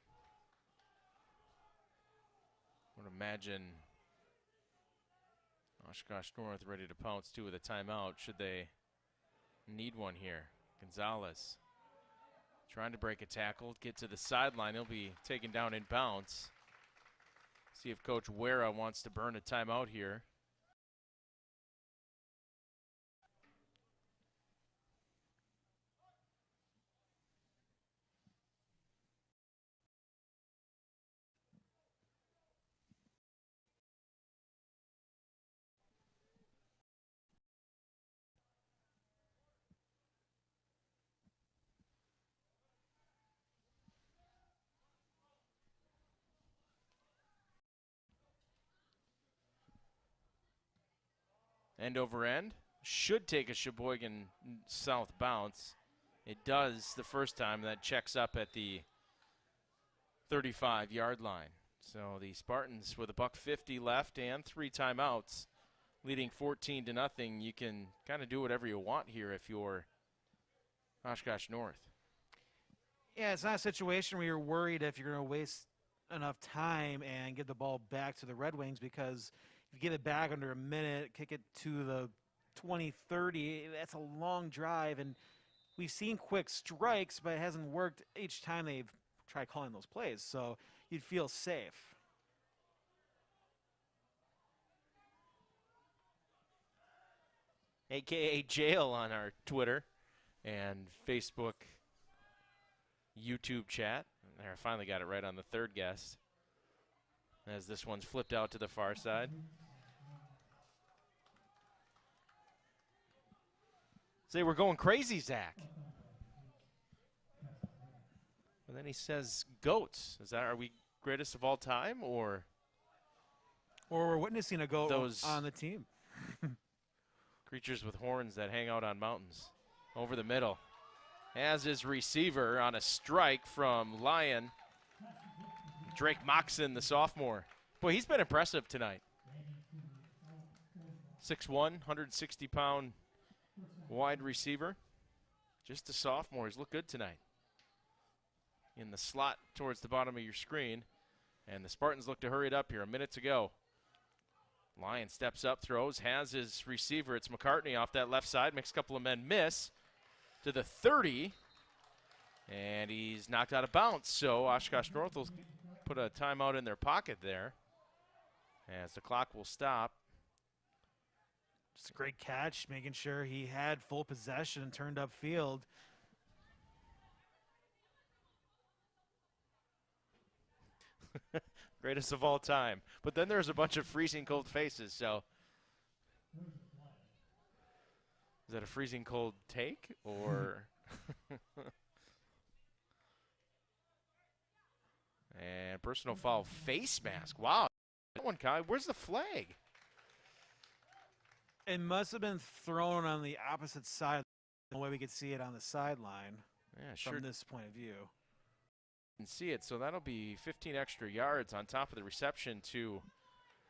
I would imagine Oshkosh North ready to pounce too with a timeout should they need one here. Gonzalez trying to break a tackle, get to the sideline. He'll be taken down in bounds. See if Coach Wera wants to burn a timeout here. End over end. Should take a Sheboygan south bounce. It does the first time. That checks up at the 35-yard line. So the Spartans with $1:50 left and 3 timeouts, leading 14-0. You can kind of do whatever you want here if you're Oshkosh North. Yeah, it's not a situation where you're worried if you're going to waste enough time and give the ball back to the Red Wings, because if you get it back under a minute, kick it to the 20, 30, that's a long drive. And we've seen quick strikes, but it hasn't worked each time they've tried calling those plays. So you'd feel safe. AKA Jail on our Twitter and Facebook, YouTube chat. There, I finally got it right on the third guess, as this one's flipped out to the far side. Say we're going crazy, Zach. And then he says goats. Is that, are we greatest of all time, or we're witnessing a goat on the team? Creatures with horns that hang out on mountains. Over the middle. As his receiver on a strike from Lyon. Drake Moxon, the sophomore. Boy, he's been impressive tonight. 6'1", 160-pound wide receiver. Just a sophomore. He's looked good tonight. In the slot towards the bottom of your screen. And the Spartans look to hurry it up here. A minute to go. Lyon steps up, throws, has his receiver. It's McCartney off that left side. Makes a couple of men miss. To the 30. And he's knocked out of bounds. So Oshkosh North will put a timeout in their pocket there, as the clock will stop. Just a great catch, making sure he had full possession and turned upfield. Greatest of all time. But then there's a bunch of freezing cold faces, so. Is that a freezing cold take, or? And personal foul, face mask. Wow. That one, Kai. Where's the flag? It must have been thrown on the opposite side. The way we could see it on the sideline. Yeah, sure. From this point of view. Can see it, so that'll be 15 extra yards on top of the reception to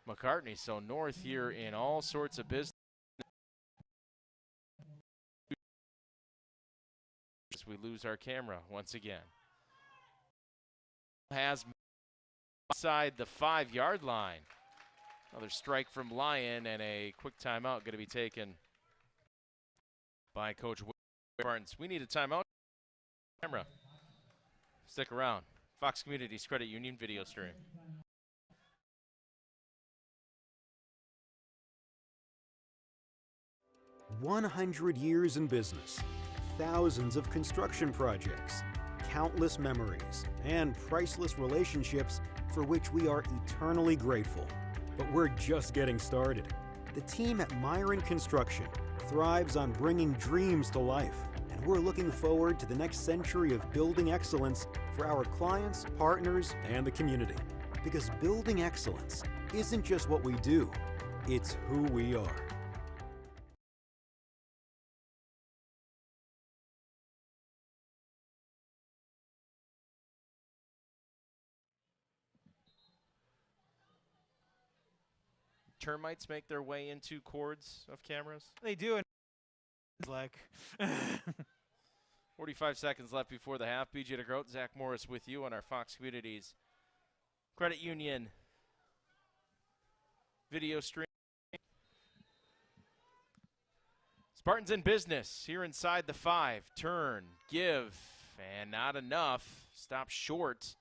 McCartney. So North here in all sorts of business. As we lose our camera once again. Has inside the 5-yard line. Another strike from Lyon, and a quick timeout going to be taken by Coach Spartans. We need a timeout. Camera. Stick around. Fox Communities Credit Union video stream. "100 years in business, thousands of construction projects, countless memories, and priceless relationships for which we are eternally grateful. But we're just getting started. The team at Myron Construction thrives on bringing dreams to life, and we're looking forward to the next century of building excellence for our clients, partners, and the community. Because building excellence isn't just what we do, it's who we are. termites make their way into cords of cameras? They do, and like 45 seconds left before the half. BJ DeGroat, Zach Morris with you on our Fox Communities Credit Union video stream. Spartans in business here inside the 5. Turn, give, and not enough. Stop short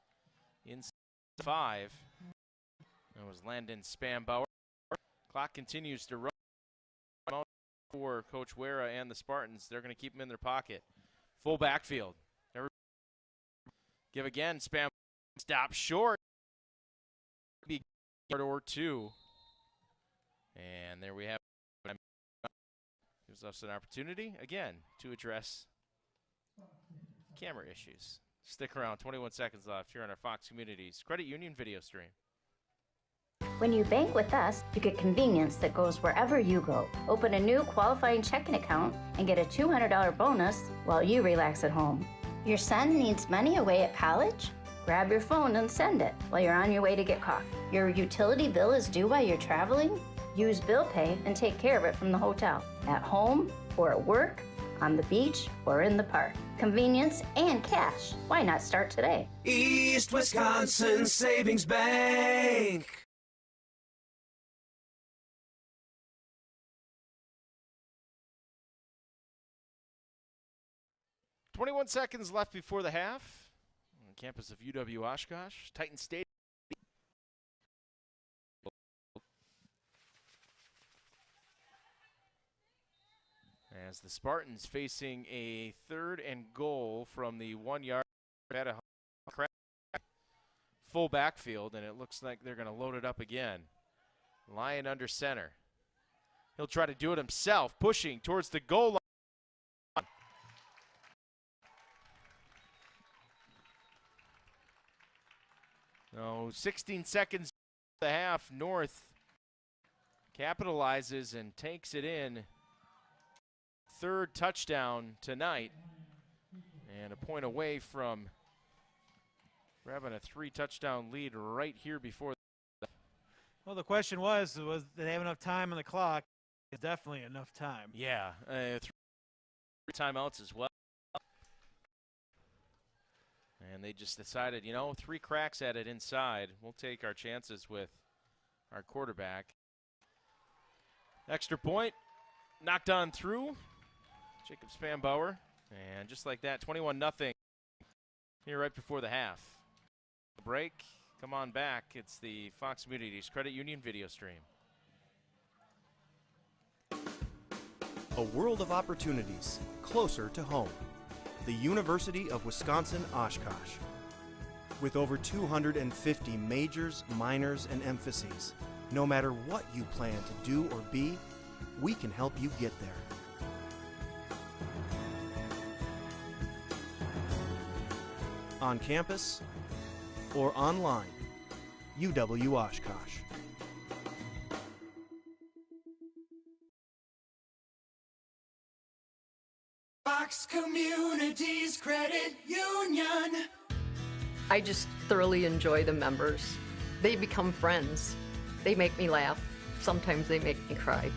inside the 5. That was Landon Spambauer. Clock continues to run for Coach Wera and the Spartans. They're going to keep him in their pocket. Full backfield. Give again. Spam stop short. Be or 2. And there we have it. Gives us an opportunity again to address camera issues. Stick around. 21 seconds left here on our Fox Communities Credit Union video stream. When you bank with us, you get convenience that goes wherever you go. Open a new qualifying checking account and get a $200 bonus while you relax at home. Your son needs money away at college? Grab your phone and send it while you're on your way to get coffee. Your utility bill is due while you're traveling? Use Bill Pay and take care of it from the hotel, at home or at work, on the beach or in the park. Convenience and cash. Why not start today? East Wisconsin Savings Bank. .21 seconds left before the half. On the campus of UW Oshkosh, Titan Stadium. As the Spartans facing a 3rd and goal from the 1-yard at a full backfield, and it looks like they're going to load it up again. Lyon under center. He'll try to do it himself, pushing towards the goal line. 16 seconds the half. North capitalizes and takes it in. 3rd touchdown tonight, and a point away from grabbing a 3-touchdown lead right here before. Well, the question was did they have enough time on the clock? It's definitely enough time. Yeah, 3 timeouts as well. And they just decided, 3 cracks at it inside. We'll take our chances with our quarterback. Extra point, knocked on through. Jacob Spambauer. And just like that, 21-0 here right before the half. Break, come on back. It's the Fox Communities Credit Union video stream. A world of opportunities closer to home. The University of Wisconsin-Oshkosh. With over 250 majors, minors, and emphases, no matter what you plan to do or be, we can help you get there. On campus or online, UW Oshkosh. Fox Communities Credit Union. I just thoroughly enjoy the members. They become friends. They make me laugh. Sometimes they make me cry.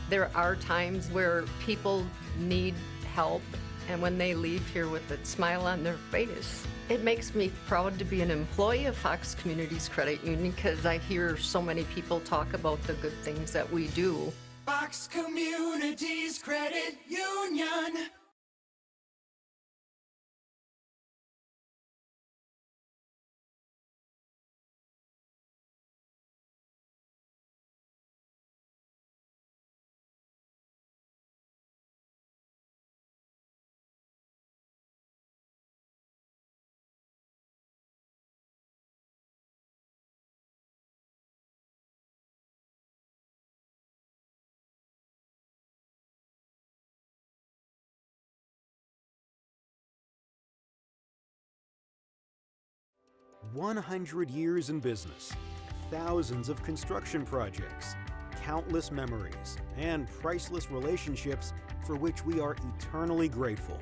There are times where people need help, and when they leave here with a smile on their face, it makes me proud to be an employee of Fox Communities Credit Union because I hear so many people talk about the good things that we do. Fox Communities Credit Union. "100 years in business, thousands of construction projects, countless memories, and priceless relationships for which we are eternally grateful.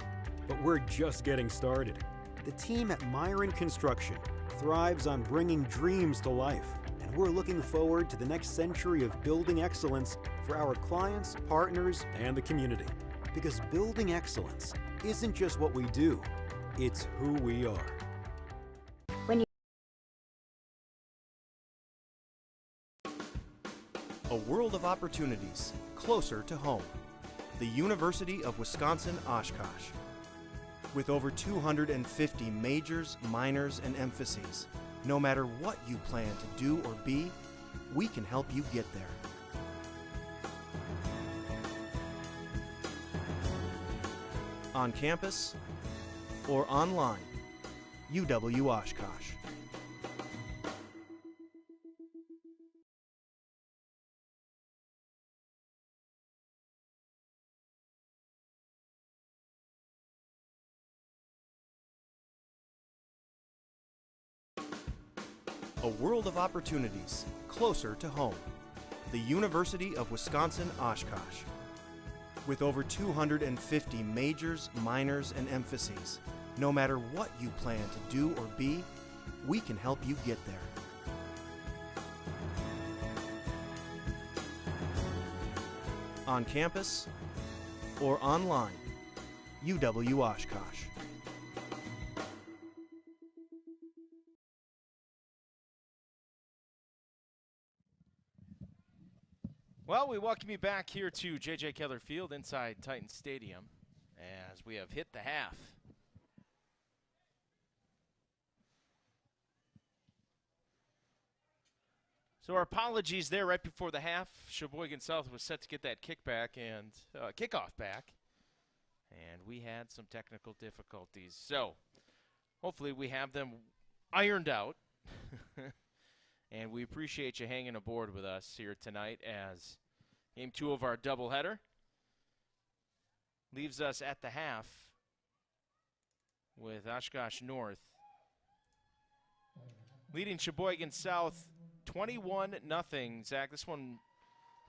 But we're just getting started. The team at Myron Construction thrives on bringing dreams to life, and and we're looking forward to the next century of building excellence for our clients, partners, and the community. Because building excellence isn't just what we do, it's who we are. A world of opportunities closer to home. The University of Wisconsin-Oshkosh. With over 250 majors, minors, and emphases, no matter what you plan to do or be, we can help you get there. On campus or online, UW-Oshkosh. A world of opportunities closer to home. The University of Wisconsin-Oshkosh. With over 250 majors, minors, and emphases, no matter what you plan to do or be, we can help you get there. On campus or online, UW-Oshkosh. Well, we welcome you back here to JJ Keller Field inside Titan Stadium as we have hit the half. So our apologies there right before the half. Sheboygan South was set to get that kickoff back, and we had some technical difficulties. So hopefully we have them ironed out. And we appreciate you hanging aboard with us here tonight as game 2 of our doubleheader leaves us at the half with Oshkosh North leading Sheboygan South 21-0. Zach, this one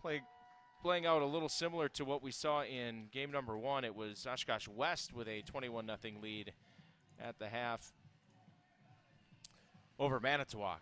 playing out a little similar to what we saw in game number 1. It was Oshkosh West with a 21-0 lead at the half over Manitowoc.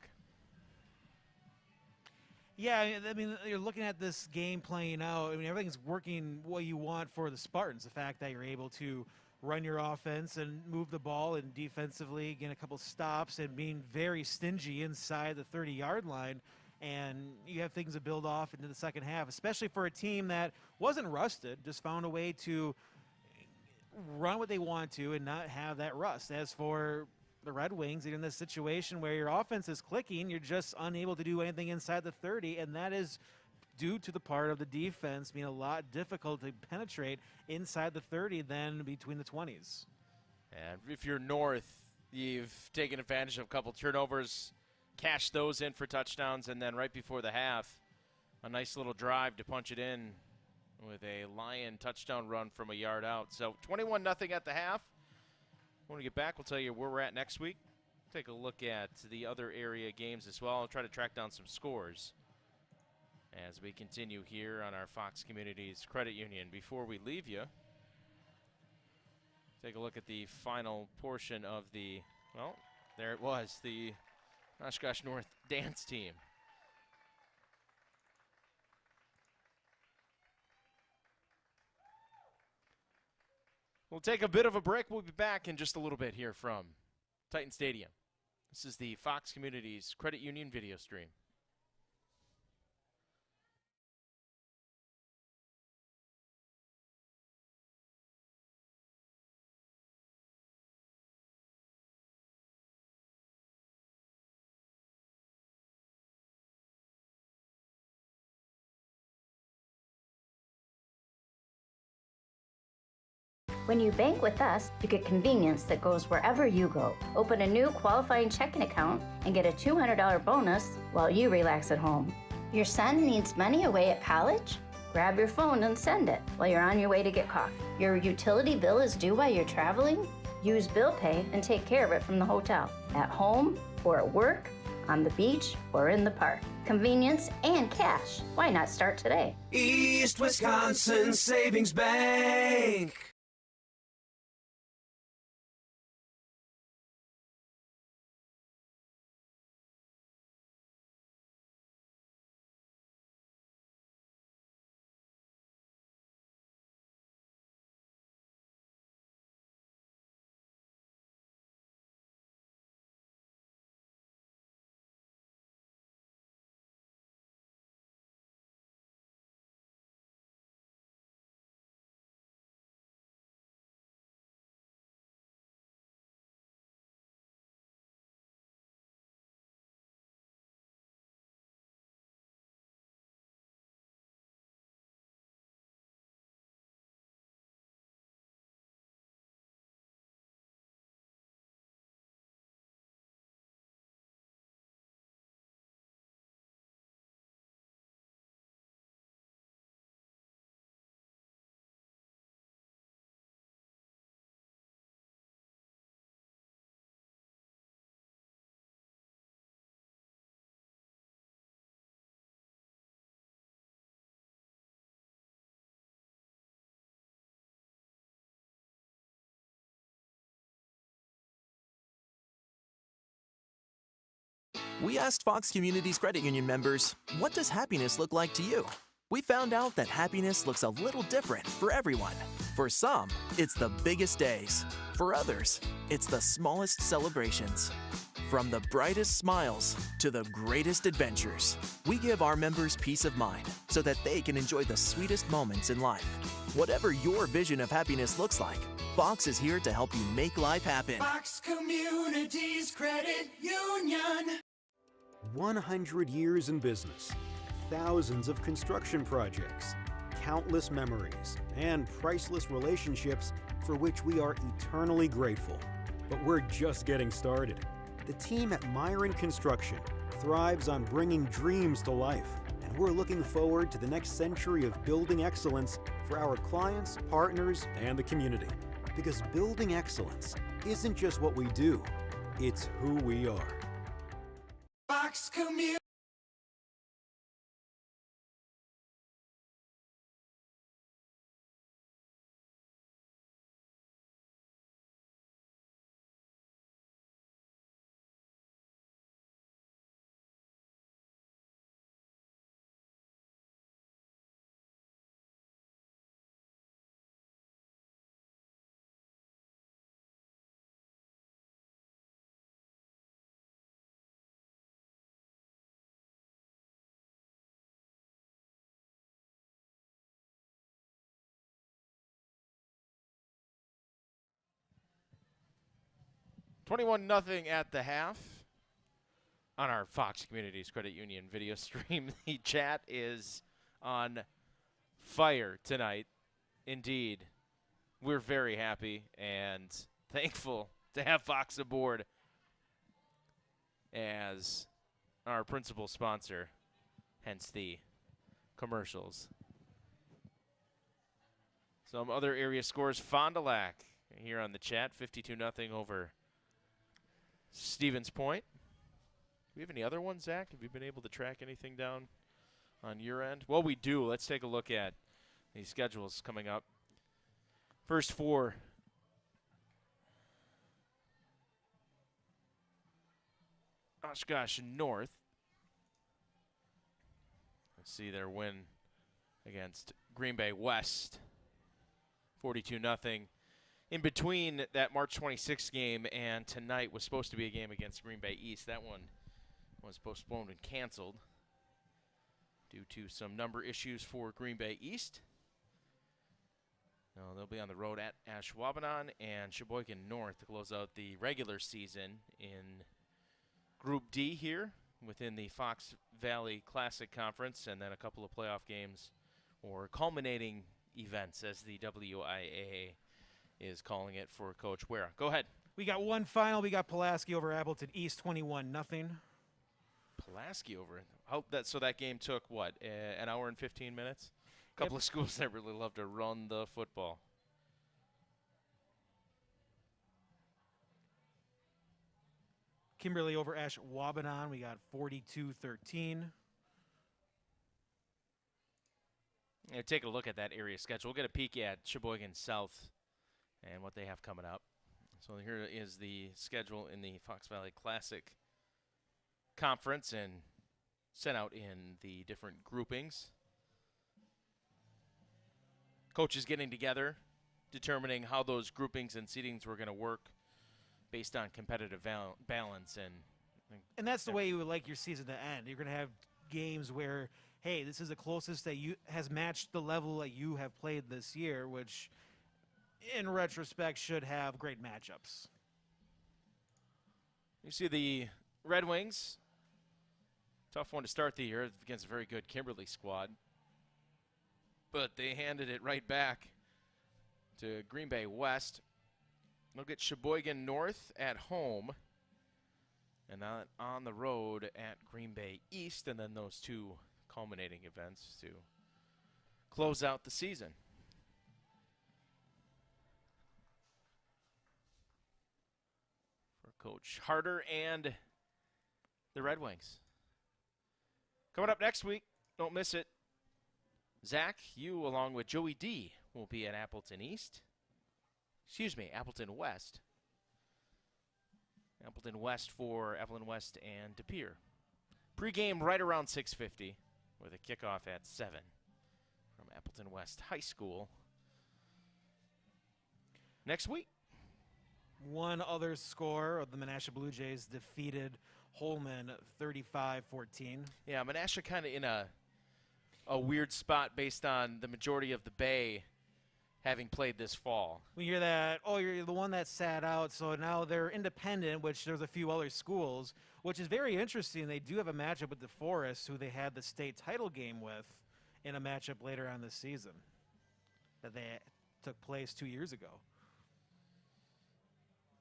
Yeah, I mean, you're looking at this game playing out. I mean, everything's working what you want for the Spartans. The fact that you're able to run your offense and move the ball and defensively get a couple stops and being very stingy inside the 30-yard line. And you have things to build off into the second half, especially for a team that wasn't rusted, just found a way to run what they want to and not have that rust. As for the Red Wings, in this situation where your offense is clicking, you're just unable to do anything inside the 30, and that is due to the part of the defense being a lot difficult to penetrate inside the 30 than between the 20s. And if you're North, you've taken advantage of a couple turnovers, cashed those in for touchdowns, and then right before the half, a nice little drive to punch it in with a Lion touchdown run from a yard out. So 21-0 at the half. When we get back, we'll tell you where we're at next week. Take a look at the other area games as well. I'll try to track down some scores as we continue here on our Fox Communities Credit Union. Before we leave you, take a look at the final portion of the, well, there it was, the Oshkosh North dance team. We'll take a bit of a break. We'll be back in just a little bit here from Titan Stadium. This is the Fox Communities Credit Union video stream. When you bank with us, you get convenience that goes wherever you go. Open a new qualifying checking account and get a $200 bonus while you relax at home. Your son needs money away at college? Grab your phone and send it while you're on your way to get coffee. Your utility bill is due while you're traveling? Use Bill Pay and take care of it from the hotel, at home or at work, on the beach or in the park. Convenience and cash. Why not start today? East Wisconsin Savings Bank. We asked Fox Communities Credit Union members, what does happiness look like to you? We found out that happiness looks a little different for everyone. For some, it's the biggest days. For others, it's the smallest celebrations. From the brightest smiles to the greatest adventures, we give our members peace of mind so that they can enjoy the sweetest moments in life. Whatever your vision of happiness looks like, Fox is here to help you make life happen. Fox Communities Credit Union. 100 years in business, thousands of construction projects, countless memories, and priceless relationships for which we are eternally grateful. But we're just getting started. The team at Myron Construction thrives on bringing dreams to life, and we're looking forward to the next century of building excellence for our clients, partners, and the community. Because building excellence isn't just what we do, it's who we are. Fox Community. $21-0 at the half on our Fox Communities Credit Union video stream. The chat is on fire tonight. Indeed, we're very happy and thankful to have Fox aboard as our principal sponsor, hence the commercials. Some other area scores. Fond du Lac here on the chat, 52-0 over Stevens Point. Do we have any other ones, Zach? Have you been able to track anything down on your end? Well, we do. Let's take a look at the schedules coming up. First for Oshkosh North. Let's see their win against Green Bay West, 42-0. In between that March 26th game and tonight was supposed to be a game against Green Bay East. That one was postponed and canceled due to some number issues for Green Bay East. No, they'll be on the road at Ashwaubenon and Sheboygan North to close out the regular season in Group D here within the Fox Valley Classic Conference, and then a couple of playoff games or culminating events as the WIAA is calling it for Coach Ware. Go ahead. We got one final. We got Pulaski over Appleton East, 21-0. Pulaski over. So that game took, what, an hour and 15 minutes? A couple of schools that really love to run the football. Kimberly over Ashwaubenon. We got 42-13. Take a look at that area schedule. We'll get a peek at Sheboygan South and what they have coming up. So here is the schedule in the Fox Valley Classic Conference and sent out in the different groupings. Coaches getting together, determining how those groupings and seedings were going to work based on competitive balance. And that's the way you would like your season to end. You're going to have games where, hey, this is the closest that you has matched the level that you have played this year, which in retrospect should have great matchups. You see the Red Wings, tough one to start the year against a very good Kimberly squad, but they handed it right back to Green Bay West. They'll get Sheboygan North at home and not on the road at Green Bay East, and then those two culminating events to close out the season. For Coach Harder and the Red Wings. Coming up next week, don't miss it. Zach, you along with Joey D will be at Appleton West. Appleton West for Appleton West and De Pere Pregame right around 6:50 with a kickoff at 7 from Appleton West High School next week. One other score of the Menasha Blue Jays defeated Holman 35-14. Yeah, Menasha kind of in a weird spot based on the majority of the Bay having played this fall. We hear that, oh, you're the one that sat out, so now they're independent, which there's a few other schools, which is very interesting. They do have a matchup with DeForest, who they had the state title game with in a matchup later on this season that they took place 2 years ago.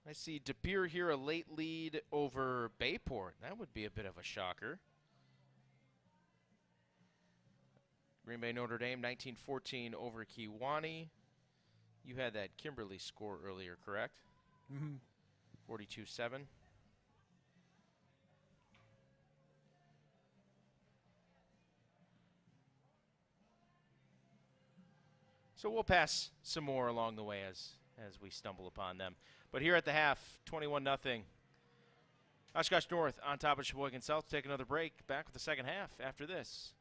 I see De Pere here, a late lead over Bayport. That would be a bit of a shocker. Green Bay Notre Dame, 19-14 over Kewanee. You had that Kimberly score earlier, correct? Mm-hmm. 42-7. So we'll pass some more along the way as we stumble upon them. But here at the half, 21-0. Oshkosh North on top of Sheboygan South. Take another break. Back with the second half after this.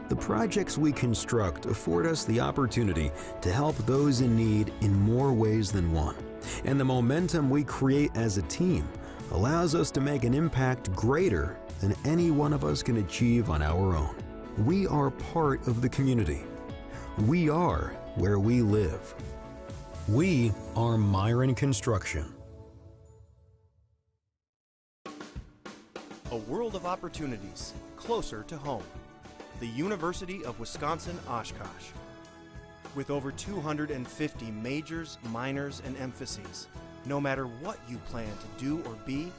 The projects we construct afford us the opportunity to help those in need in more ways than one. And the momentum we create as a team allows us to make an impact greater than any one of us can achieve on our own. We are part of the community. We are where we live. We are Myron Construction. A world of opportunities closer to home. The University of Wisconsin-Oshkosh. With over 250 majors, minors, and emphases, no matter what you plan to do or be,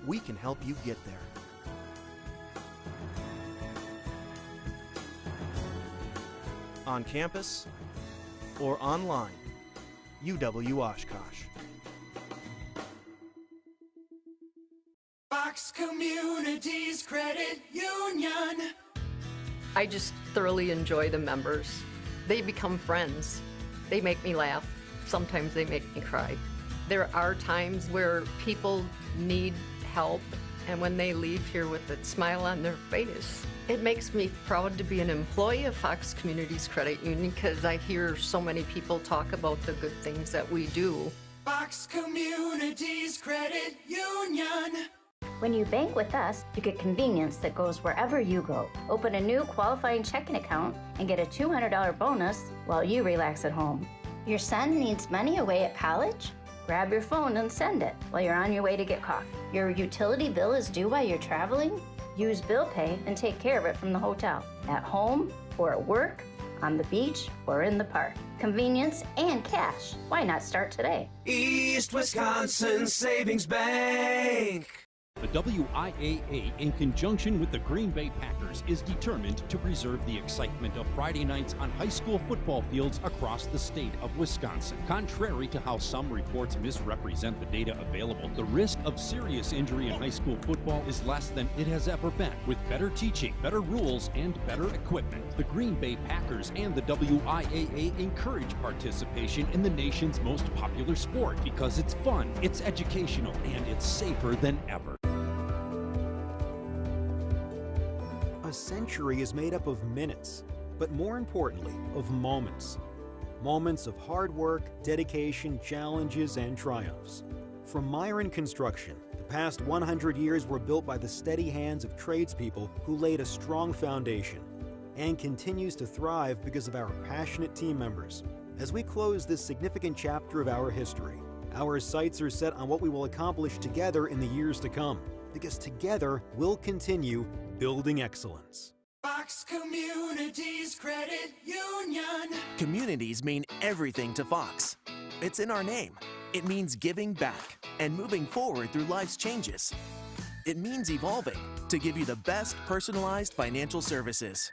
we can help you get there. On campus or online, UW-Oshkosh. Fox Communities Credit Union. I just thoroughly enjoy the members. They become friends. They make me laugh. Sometimes they make me cry. There are times where people need help, and when they leave here with a smile on their face, it makes me proud to be an employee of Fox Communities Credit Union because I hear so many people talk about the good things that we do. Fox Communities Credit Union. When you bank with us, you get convenience that goes wherever you go. Open a new qualifying checking account and get a $200 bonus while you relax at home. Your son needs money away at college? Grab your phone and send it while you're on your way to get coffee. Your utility bill is due while you're traveling? Use Bill Pay and take care of it from the hotel, at home or at work, on the beach or in the park. Convenience and cash. Why not start today? East Wisconsin Savings Bank. The WIAA, in conjunction with the Green Bay Packers, is determined to preserve the excitement of Friday nights on high school football fields across the state of Wisconsin. Contrary to how some reports misrepresent the data available, the risk of serious injury in high school football is less than it has ever been. With better teaching, better rules, and better equipment, the Green Bay Packers and the WIAA encourage participation in the nation's most popular sport because it's fun, it's educational, and it's safer than ever. A century is made up of minutes, but more importantly, of moments. Moments of hard work, dedication, challenges, and triumphs. From Myron Construction, the past 100 years were built by the steady hands of tradespeople who laid a strong foundation, and continues to thrive because of our passionate team members. As we close this significant chapter of our history, our sights are set on what we will accomplish together in the years to come, because together we'll continue building excellence. Fox Communities Credit Union. Communities mean everything to Fox. It's in our name. It means giving back and moving forward through life's changes. It means evolving to give you the best personalized financial services.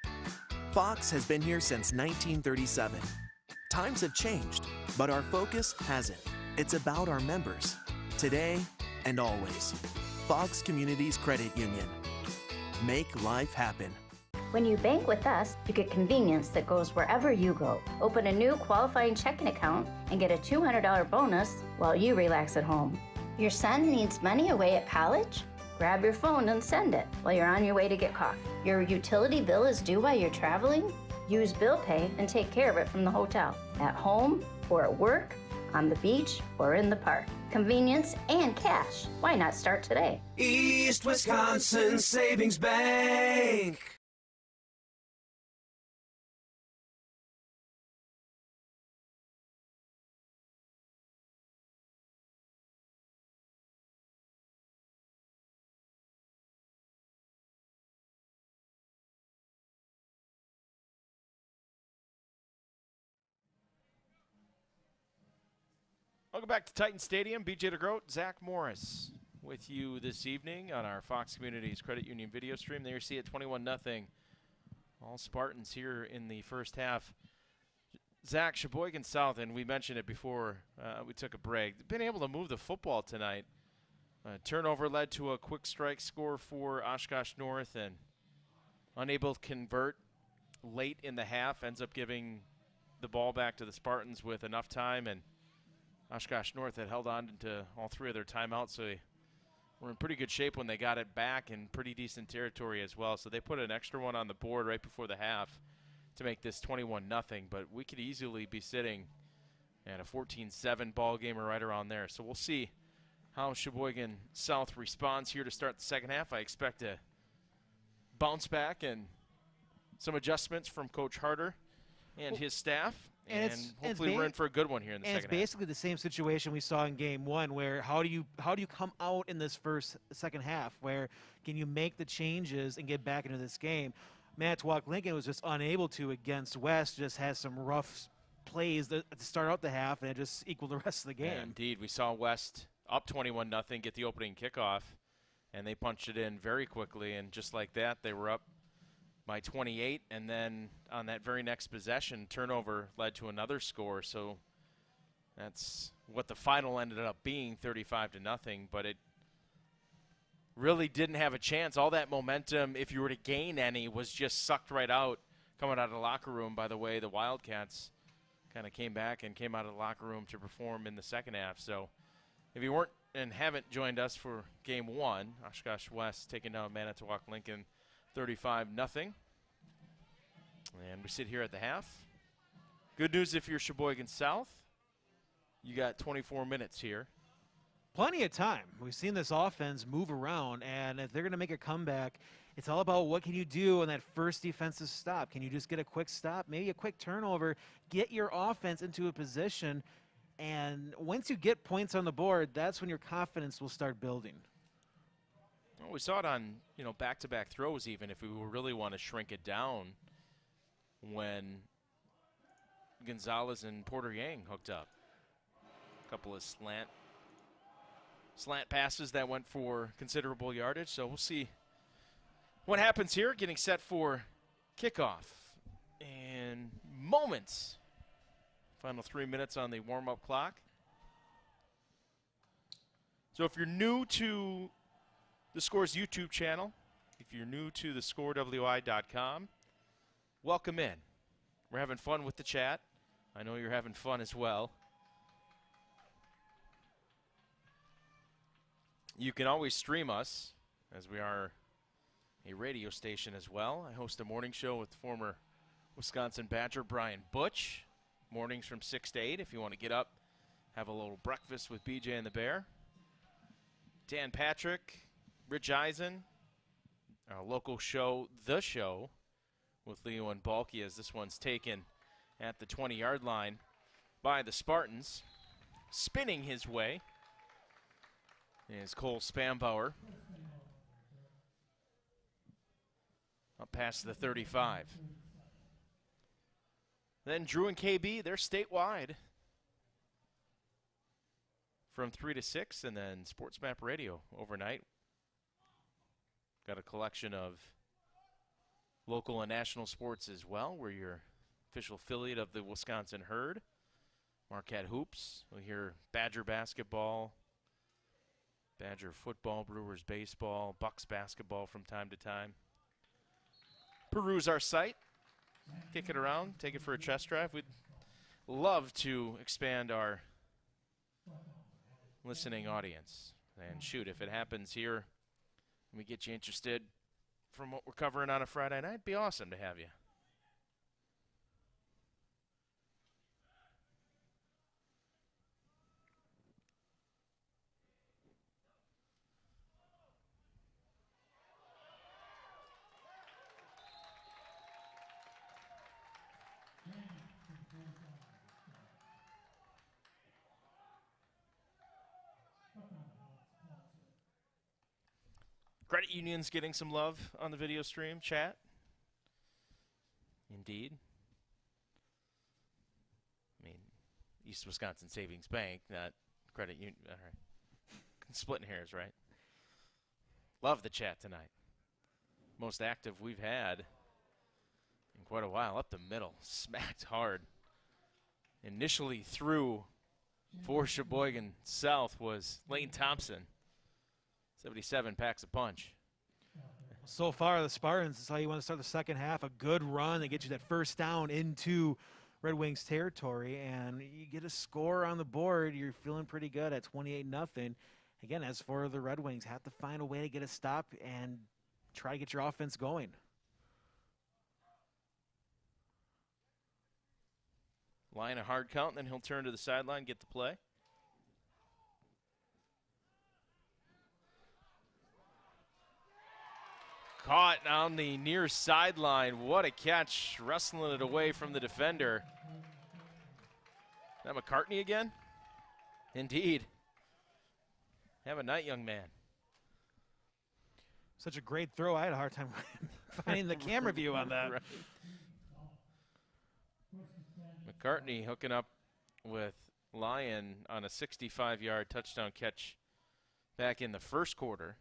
Fox has been here since 1937. Times have changed, but our focus hasn't. It's about our members, today and always. Fox Communities Credit Union. Make life happen. When you bank with us, you get convenience that goes wherever you go. Open a new qualifying checking account and get a $200 bonus while you relax at home. Your son needs money away at college? Grab your phone and send it while you're on your way to get coffee. Your utility bill is due while you're traveling? Use Bill Pay and take care of it from the hotel, at home or at work, on the beach or in the park. Convenience and cash. Why not start today? East Wisconsin Savings Bank. Welcome back to Titan Stadium. BJ DeGroat, Zach Morris with you this evening on our Fox Communities Credit Union video stream. There you see it 21-0. All Spartans here in the first half. Zach, Sheboygan South, and we mentioned it before we took a break, been able to move the football tonight. Turnover led to a quick strike score for Oshkosh North, and unable to convert late in the half, ends up giving the ball back to the Spartans with enough time, and Oshkosh North had held on to all three of their timeouts, so they were in pretty good shape when they got it back, in pretty decent territory as well. So they put an extra one on the board right before the half to make this 21-0, but we could easily be sitting at a 14-7 ball game or right around there. So we'll see how Sheboygan South responds here to start the second half. I expect a bounce back and some adjustments from Coach Harder and his staff. And hopefully we're in for a good one here in the second half. And it's basically the same situation we saw in game one, where how do you come out in this second half? Where can you make the changes and get back into this game? Manitowoc Lincoln was just unable to against West. Just has some rough plays to start out the half, and it just equaled the rest of the game. Yeah, indeed, we saw West up 21-0 get the opening kickoff, and they punched it in very quickly. And just like that, they were up by 28, and then on that very next possession, turnover led to another score. So that's what the final ended up being, 35-0, but it really didn't have a chance. All that momentum, if you were to gain any, was just sucked right out coming out of the locker room. By the way, the Wildcats kind of came back and came out of the locker room to perform in the second half. So if you weren't and haven't joined us for game one, Oshkosh West taking down Manitowoc Lincoln 35-0. And we sit here at the half. Good news if you're Sheboygan South. You got 24 minutes here. Plenty of time. We've seen this offense move around, and if they're going to make a comeback, it's all about what can you do on that first defensive stop. Can you just get a quick stop, maybe a quick turnover, get your offense into a position, and once you get points on the board, that's when your confidence will start building. Well, we saw it on, back-to-back throws even, if we really want to shrink it down, when Gonzalez and Porter Yang hooked up. A couple of slant passes that went for considerable yardage, so we'll see what happens here. Getting set for kickoff in moments. Final 3 minutes on the warm-up clock. So if you're new to the Score's YouTube channel, if you're new to the ScoreWI.com, welcome in. We're having fun with the chat. I know you're having fun as well. You can always stream us, as we are a radio station as well. I host a morning show with former Wisconsin Badger Brian Butch. Mornings from 6 to 8 if you want to get up, have a little breakfast with BJ and the Bear. Dan Patrick, Rich Eisen, our local show, The Show, with Leo and Balky, as this one's taken at the 20-yard line by the Spartans. Spinning his way is Cole Spambauer. Up past the 35. Then Drew and KB, they're statewide from 3 to 6, and then Sports Map Radio overnight. Got a collection of local and national sports as well. We're your official affiliate of the Wisconsin Herd. Marquette Hoops. We'll hear Badger basketball, Badger football, Brewers baseball, Bucks basketball from time to time. peruse our site, kick it around, take it for a test drive. We'd love to expand our listening audience. And shoot, if it happens here, we get you interested from what we're covering on a Friday night, it'd be awesome to have you. Credit Union's getting some love on the video stream chat. Indeed. I mean, East Wisconsin Savings Bank, not Credit Union. All right. Splitting hairs, right? Love the chat tonight. Most active we've had in quite a while. Up the middle. Smacked hard. Initially through for Sheboygan South was Lane Thompson. 77 packs a punch. So far, the Spartans, is how you want to start the second half. A good run that gets you that first down into Red Wings territory, and you get a score on the board. You're feeling pretty good at 28-0. Again, as for the Red Wings, have to find a way to get a stop and try to get your offense going. Line a hard count, and then he'll turn to the sideline, get the play. Caught on the near sideline. What a catch, wrestling it away from the defender. Is that McCartney again? Indeed. Have a night, young man. Such a great throw. I had a hard time finding the camera view on that. Right. McCartney hooking up with Lyon on a 65-yard touchdown catch back in the first quarter.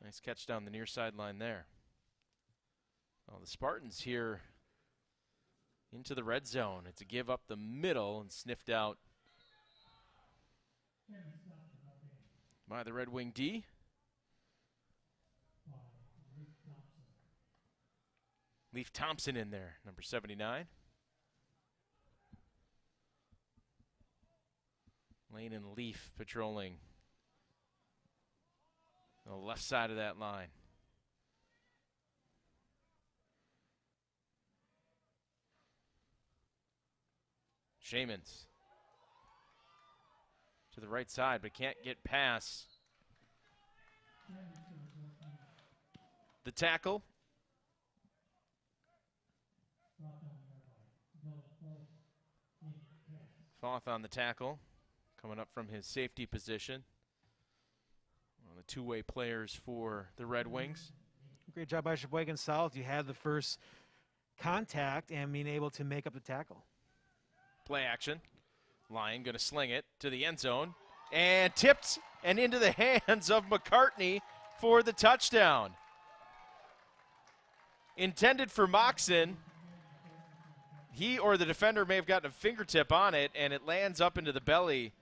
Nice catch down the near sideline there. Well, the Spartans here into the red zone. It's a give up the middle and sniffed out by the Red Wing D. Leaf Thompson in there, number 79. Lane and Leaf patrolling on the left side of that line. Shamans to the right side, but can't get past the tackle. Foth on the tackle, coming up from his safety position. One of the two-way players for the Red Wings. Great job by Sheboygan South. You had the first contact and being able to make up the tackle. Play action. Lyon going to sling it to the end zone. And tipped and into the hands of McCartney for the touchdown. Intended for Moxon. He or the defender may have gotten a fingertip on it, and it lands up into the belly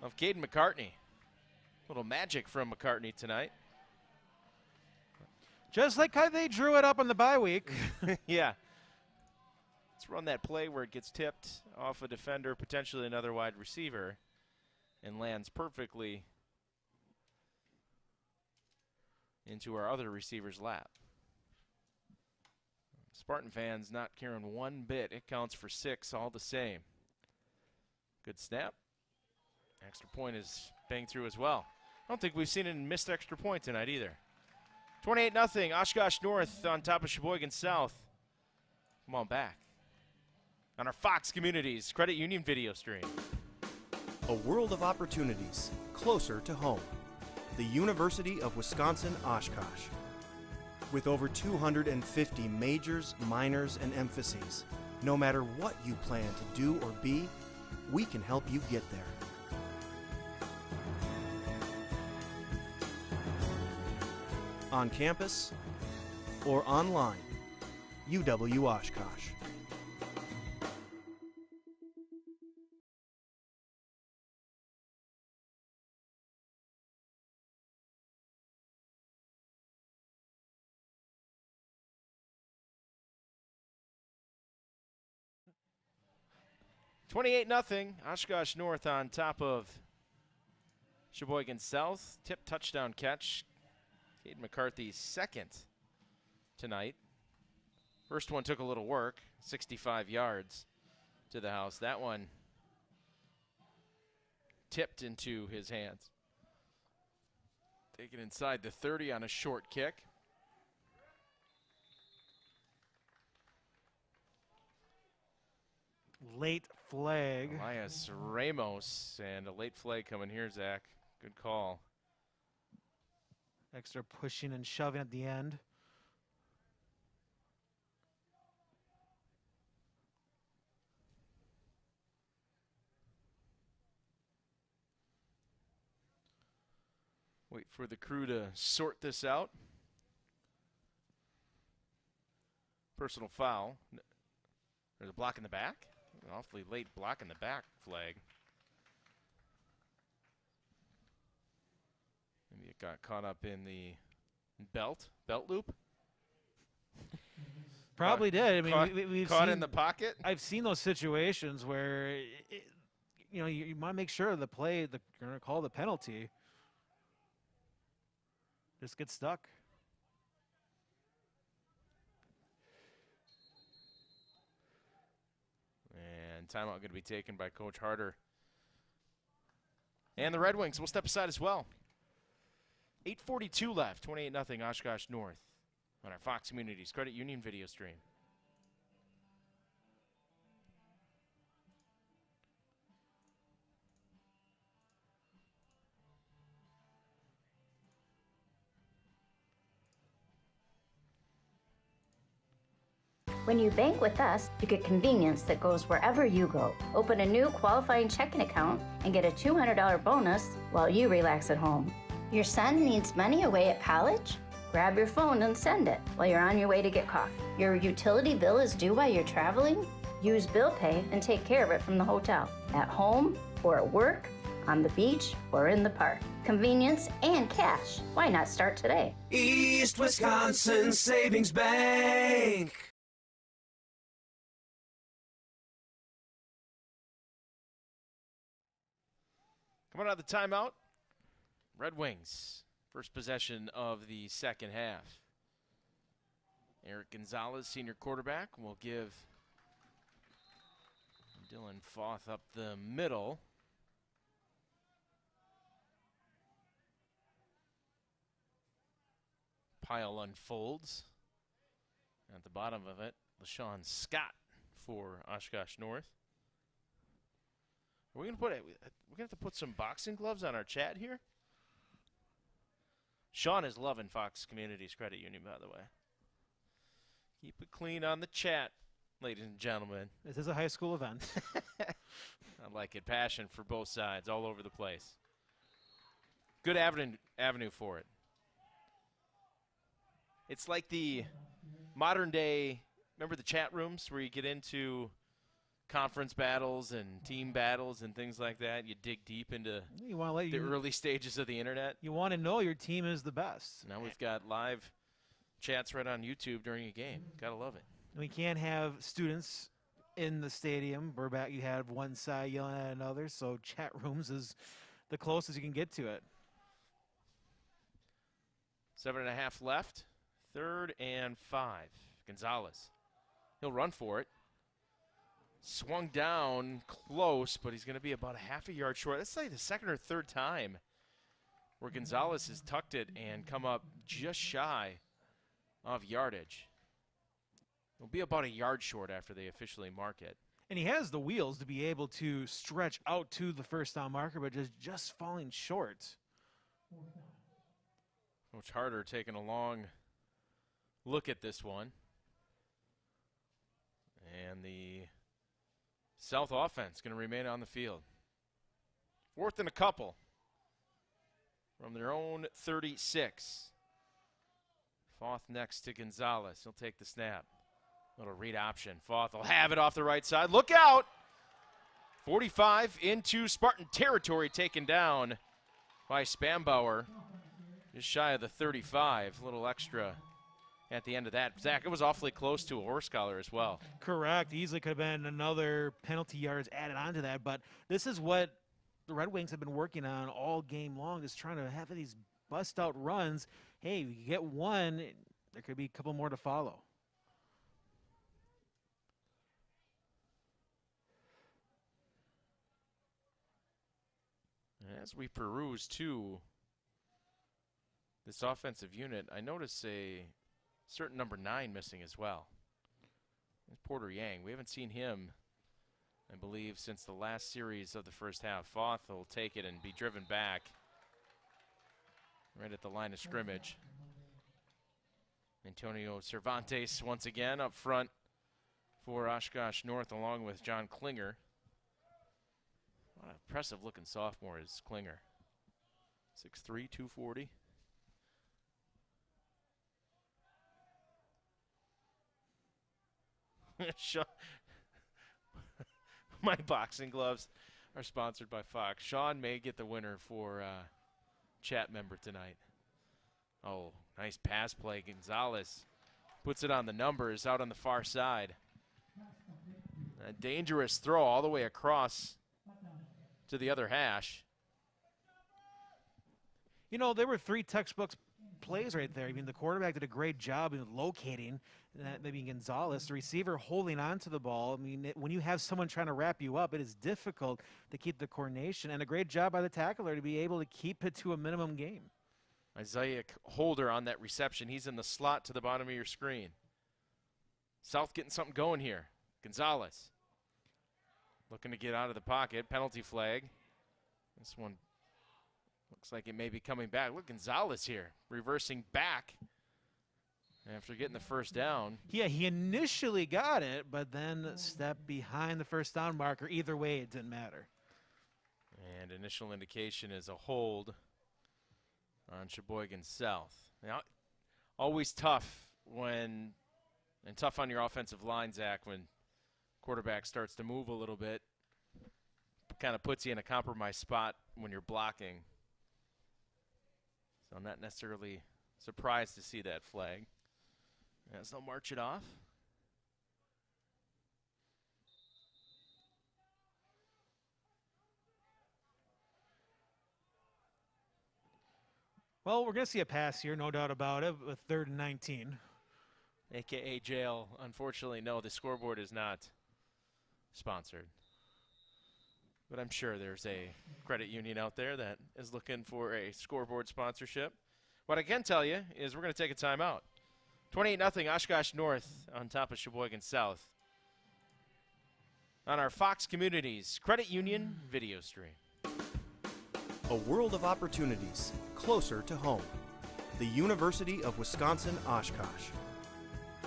of Caden McCartney. A little magic from McCartney tonight. Just like how they drew it up on the bye week. Yeah. Let's run that play where it gets tipped off a defender, potentially another wide receiver, and lands perfectly into our other receiver's lap. Spartan fans not caring one bit. It counts for 6 all the same. Good snap. Extra point is banged through as well. I don't think we've seen a missed extra point tonight either. 28-0, Oshkosh North on top of Sheboygan South. Come on back on our Fox Communities Credit Union video stream. A world of opportunities closer to home. The University of Wisconsin Oshkosh. With over 250 majors, minors, and emphases, no matter what you plan to do or be, we can help you get there. On campus or online, UW Oshkosh. 28-0, Oshkosh North on top of Sheboygan South. Tip touchdown catch. Cade McCarthy's second tonight. First one took a little work, 65 yards to the house. That one tipped into his hands. Taken inside the 30 on a short kick. Late flag. Elias Ramos, and a late flag coming here, Zach. Good call. Extra pushing and shoving at the end. Wait for the crew to sort this out. Personal foul. There's a block in the back. An awfully late block in the back flag. Maybe it got caught up in the belt loop. Probably did. I mean, we've caught seen, in the pocket. I've seen those situations where, you want to make sure the play, you're going to call the penalty. Just get stuck. And timeout going to be taken by Coach Harder. And the Red Wings will step aside as well. 8:42 left, 28-0 Oshkosh North on our Fox Communities Credit Union video stream. When you bank with us, you get convenience that goes wherever you go. Open a new qualifying checking account and get a $200 bonus while you relax at home. Your son needs money away at college? Grab your phone and send it while you're on your way to get coffee. Your utility bill is due while you're traveling? Use Bill Pay and take care of it from the hotel, at home or at work, on the beach or in the park. Convenience and cash. Why not start today? East Wisconsin Savings Bank. Coming out of the timeout, Red Wings, first possession of the second half. Eric Gonzalez, senior quarterback, will give Dylan Foth up the middle. Pile unfolds. At the bottom of it, LaShawn Scott for Oshkosh North. We're gonna have to put some boxing gloves on our chat here. Sean is loving Fox Communities Credit Union, by the way. Keep it clean on the chat, ladies and gentlemen. This is a high school event. I like it. Passion for both sides, all over the place. Good avenue for it. It's like the modern day, remember the chat rooms where you get into conference battles and team battles and things like that? You dig deep into the early stages of the internet. You want to know your team is the best. Now we've got live chats right on YouTube during a game. Gotta love it. We can't have students in the stadium. You have one side yelling at another, so chat rooms is the closest you can get to it. 7.5 left. 3rd and 5. Gonzalez. He'll run for it. Swung down close, but he's going to be about a half a yard short. That's like the second or third time where Gonzalez has tucked it and come up just shy of yardage. It'll be about a yard short after they officially mark it. And he has the wheels to be able to stretch out to the first down marker, but just falling short. Coach Harder taking a long look at this one. And the South offense going to remain on the field. 4th and a couple from their own 36. Foth next to Gonzalez. He'll take the snap. Little read option. Foth will have it off the right side. Look out! 45 into Spartan territory, taken down by Spambauer. Just shy of the 35. A little extra at the end of that. Zach, it was awfully close to a horse collar as well. Correct. Easily could have been another penalty yards added onto that, but this is what the Red Wings have been working on all game long, just trying to have these bust-out runs. Hey, you get one, there could be a couple more to follow. As we peruse, too, this offensive unit, I notice a certain number 9 missing as well. It's Porter Yang. We haven't seen him, I believe, since the last series of the first half. Foth will take it and be driven back right at the line of scrimmage. Antonio Cervantes once again up front for Oshkosh North, along with John Klinger. What an impressive-looking sophomore is Klinger. 6'3", 240. My boxing gloves are sponsored by Fox. Sean may get the winner for chat member tonight. Oh, nice pass play. Gonzalez puts it on the numbers out on the far side. A dangerous throw all the way across to the other hash. You know, there were 3 textbook plays right there. I mean, the quarterback did a great job in locating that, maybe Gonzalez, the receiver holding on to the ball. I mean, when you have someone trying to wrap you up, it is difficult to keep the coordination, and a great job by the tackler to be able to keep it to a minimum game. Isaiah Holder on that reception. He's in the slot to the bottom of your screen. South getting something going here. Gonzalez looking to get out of the pocket. Penalty flag. This one looks like it may be coming back. Look, Gonzalez here reversing back after getting the first down. Yeah, he initially got it, but then stepped behind the first down marker. Either way, it didn't matter. And initial indication is a hold on Sheboygan South. Now, always tough when, and tough on your offensive line, Zach, when quarterback starts to move a little bit. Kind of puts you in a compromised spot when you're blocking. So I'm not necessarily surprised to see that flag. As they'll march it off. Well, we're going to see a pass here, no doubt about it, with 3rd and 19. AKA jail. Unfortunately, no, the scoreboard is not sponsored. But I'm sure there's a credit union out there that is looking for a scoreboard sponsorship. What I can tell you is we're going to take a timeout. 28-0 Oshkosh North on top of Sheboygan South on our Fox Communities Credit Union video stream. A world of opportunities closer to home. The University of Wisconsin-Oshkosh.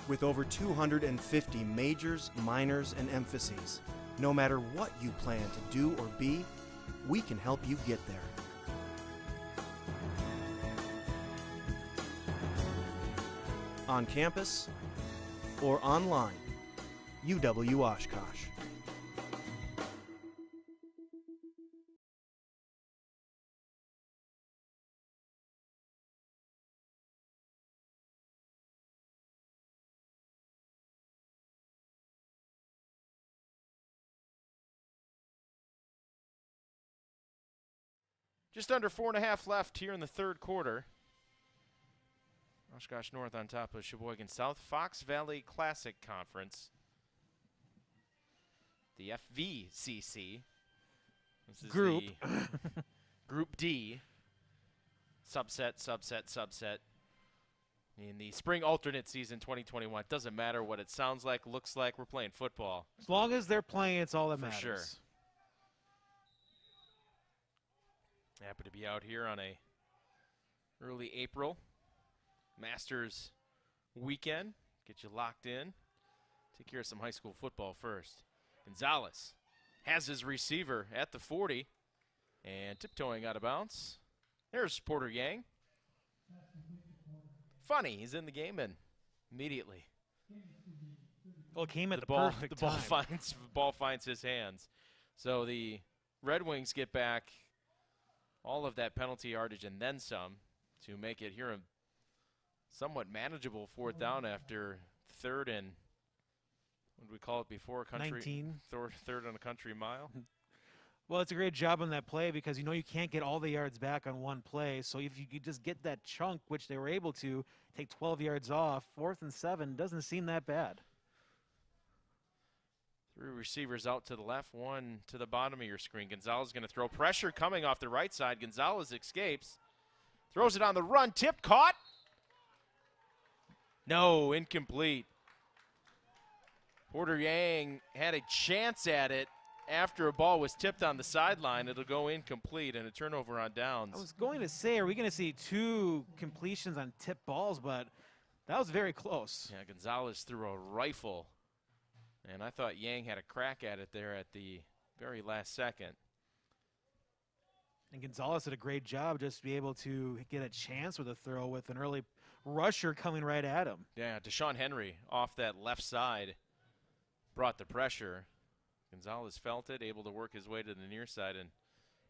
With over 250 majors, minors, and emphases, no matter what you plan to do or be, we can help you get there. On campus or online, UW Oshkosh. Just under 4.5 left here in the third quarter. Oshkosh North on top of Sheboygan South. Fox Valley Classic Conference. The FVCC. This is Group. the Group D. Subset. In the spring alternate season 2021. It doesn't matter what it sounds like, looks like. We're playing football. As long as they're playing, it's all that For matters. sure. Happy to be out here on a early April Masters weekend. Get you locked in. Take care of some high school football first. Gonzalez has his receiver at the 40 and tiptoeing out of bounds. There's Porter Yang. Funny, he's in the game and immediately Well, it came at the ball, perfect the ball time. ball finds his hands. So the Red Wings get back all of that penalty yardage and then some to make it here in somewhat manageable fourth down after third and, what did we call it before? 19. Third on a country mile. Well, it's a great job on that play because you can't get all the yards back on one play. So if you could just get that chunk, which they were able to, take 12 yards off, 4th and 7, doesn't seem that bad. 3 receivers out to the left, 1 to the bottom of your screen. Gonzalez going to throw pressure coming off the right side. Gonzalez escapes. Throws it on the run. Tip caught. No, incomplete. Porter Yang had a chance at it after a ball was tipped on the sideline. It'll go incomplete and a turnover on downs. I was going to say, are we going to see 2 completions on tip balls? But that was very close. Yeah, Gonzalez threw a rifle. And I thought Yang had a crack at it there at the very last second. And Gonzalez did a great job just to be able to get a chance with a throw with an early rusher coming right at him. Yeah, Deshaun Henry off that left side brought the pressure. Gonzalez felt it, able to work his way to the near side and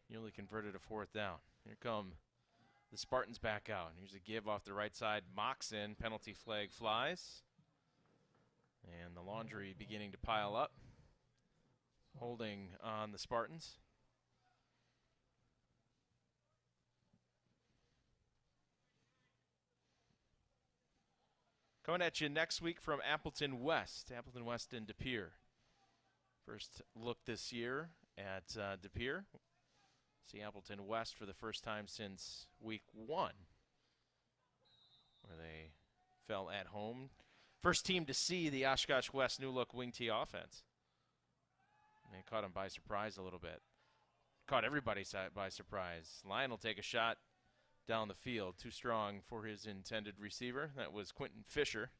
nearly converted a 4th down. Here come the Spartans back out. Here's a give off the right side. Mocks in, penalty flag flies. And the laundry beginning to pile up. Holding on the Spartans. Coming at you next week from Appleton West in De Pere. First look this year at De Pere. See Appleton West for the first time since week 1, where they fell at home. First team to see the Oshkosh West new look wing tee offense. And they caught them by surprise a little bit. Caught everybody by surprise. Lyon will take a shot down the field. Too strong for his intended receiver. That was Quentin Fisher.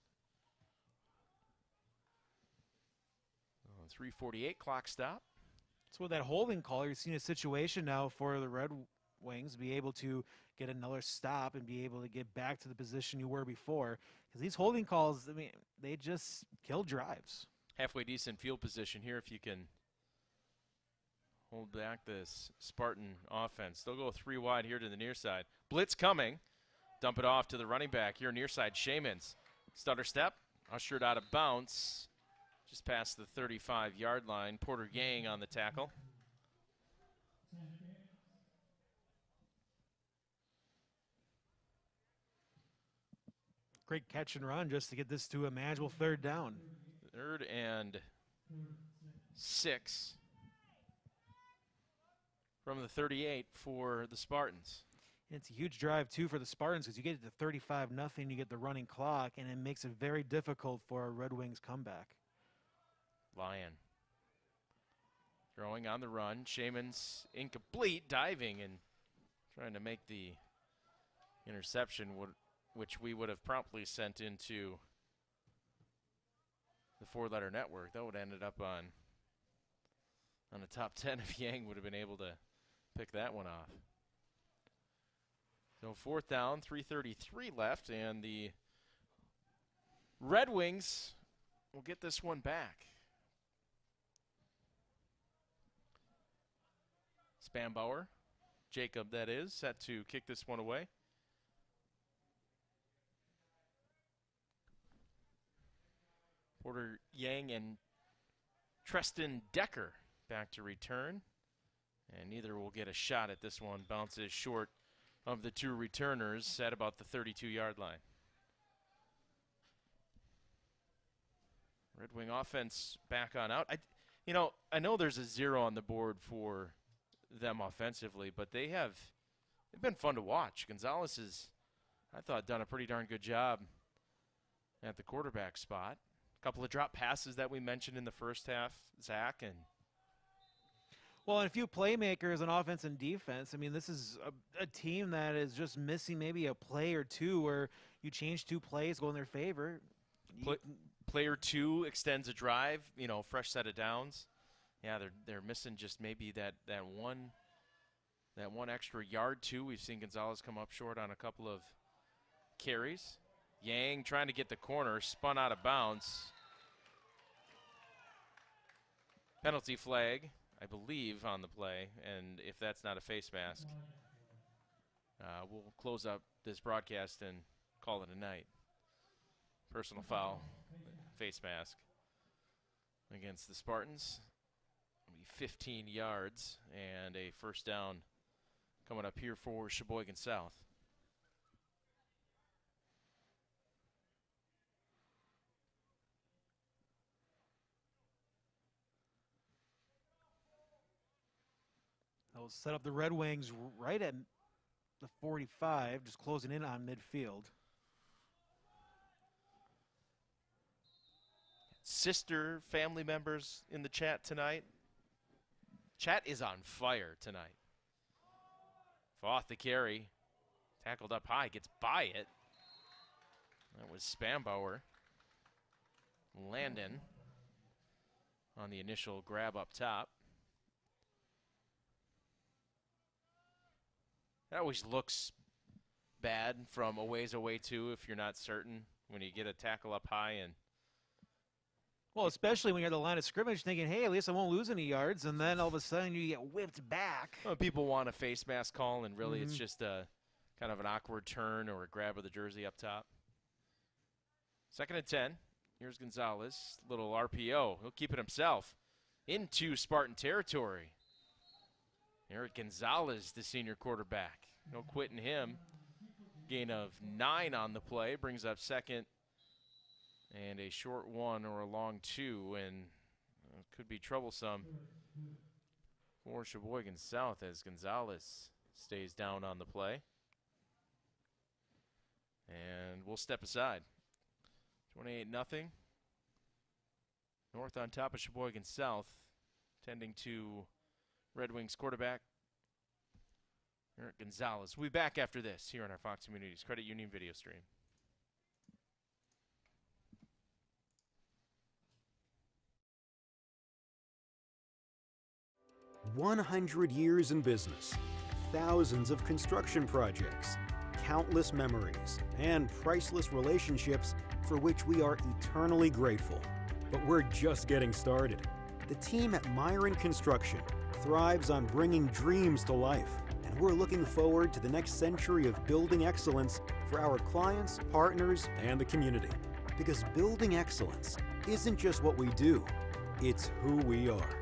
3:48 clock stop. So with that holding call, you're seeing a situation now for the Red Wings be able to get another stop and be able to get back to the position you were before. Because these holding calls, I mean, they just kill drives. Halfway decent field position here if you can hold back this Spartan offense. They'll go 3 wide here to the near side. Blitz coming. Dump it off to the running back here near side. Shamans. Stutter step. Ushered out of bounds. Just past the 35-yard line. Porter Yang on the tackle. Great catch and run just to get this to a manageable 3rd down. 3rd and 6 from the 38 for the Spartans. And it's a huge drive, too, for the Spartans because you get it to 35-0, you get the running clock, and it makes it very difficult for a Red Wings comeback. Lyon throwing on the run. Shaman's incomplete, diving and trying to make the interception, which we would have promptly sent into the 4-letter network. That would have ended up on the top 10 if Yang would have been able to pick that one off. So 4th down, 3:33 left, and the Red Wings will get this one back. Spanbauer, Jacob that is, set to kick this one away. Porter Yang and Treston Decker back to return. And neither will get a shot at this one. Bounces short of the 2 returners at about the 32-yard line. Red Wing offense back on out. I know there's a 0 on the board for them offensively, but they've been fun to watch. Gonzalez has, I thought, done a pretty darn good job at the quarterback spot. A couple of drop passes that we mentioned in the first half, Zach, and a few playmakers on offense and defense. I mean, this is a team that is just missing maybe a play or two where you change 2 plays, go in their favor. Player 2 extends a drive, fresh set of downs. Yeah, they're missing just maybe that one extra yard too. We've seen Gonzalez come up short on a couple of carries. Yang trying to get the corner, spun out of bounds. Penalty flag, I believe, on the play, and if that's not a face mask, we'll close up this broadcast and call it a night. personal foul, face mask against the Spartans. It'll be 15 yards and a first down coming up here for Sheboygan South. They'll set up the Red Wings right at the 45, just closing in on midfield. Sister family members in the chat tonight. Chat is on fire tonight. Foth the carry. Tackled up high, gets by it. That was Spambauer. Landon on the initial grab up top. That always looks bad from a ways away too if you're not certain when you get a tackle up high. And well, especially when you're at the line of scrimmage thinking, hey, at least I won't lose any yards, and then all of a sudden you get whipped back. well, people want a face mask call, and really it's just a kind of an awkward turn or a grab of the jersey up top. 2nd and 10. Here's Gonzalez. Little RPO. He'll keep it himself into Spartan territory. Eric Gonzalez, the senior quarterback. No quitting him. Gain of 9 on the play. Brings up 2nd and a short 1 or a long 2. And it could be troublesome for Sheboygan South as Gonzalez stays down on the play. And we'll step aside. 28-0. North on top of Sheboygan South. Tending to Red Wings quarterback Eric Gonzalez. We'll be back after this here on our Fox Communities Credit Union video stream. 100 years in business, thousands of construction projects, countless memories, and priceless relationships for which we are eternally grateful. But we're just getting started. The team at Myron Construction thrives on bringing dreams to life, and we're looking forward to the next century of building excellence for our clients, partners, and the community. Because building excellence isn't just what we do, it's who we are.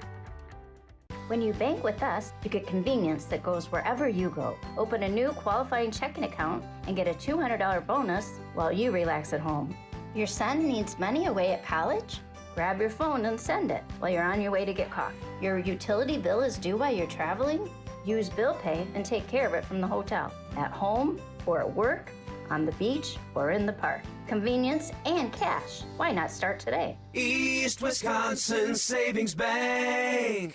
When you bank with us, you get convenience that goes wherever you go. Open a new qualifying checking account and get a $200 bonus while you relax at home. Your son needs money away at college? Grab your phone and send it while you're on your way to get coffee. Your utility bill is due while you're traveling? Use Bill Pay and take care of it from the hotel, at home or at work, on the beach or in the park. Convenience and cash. Why not start today? East Wisconsin Savings Bank.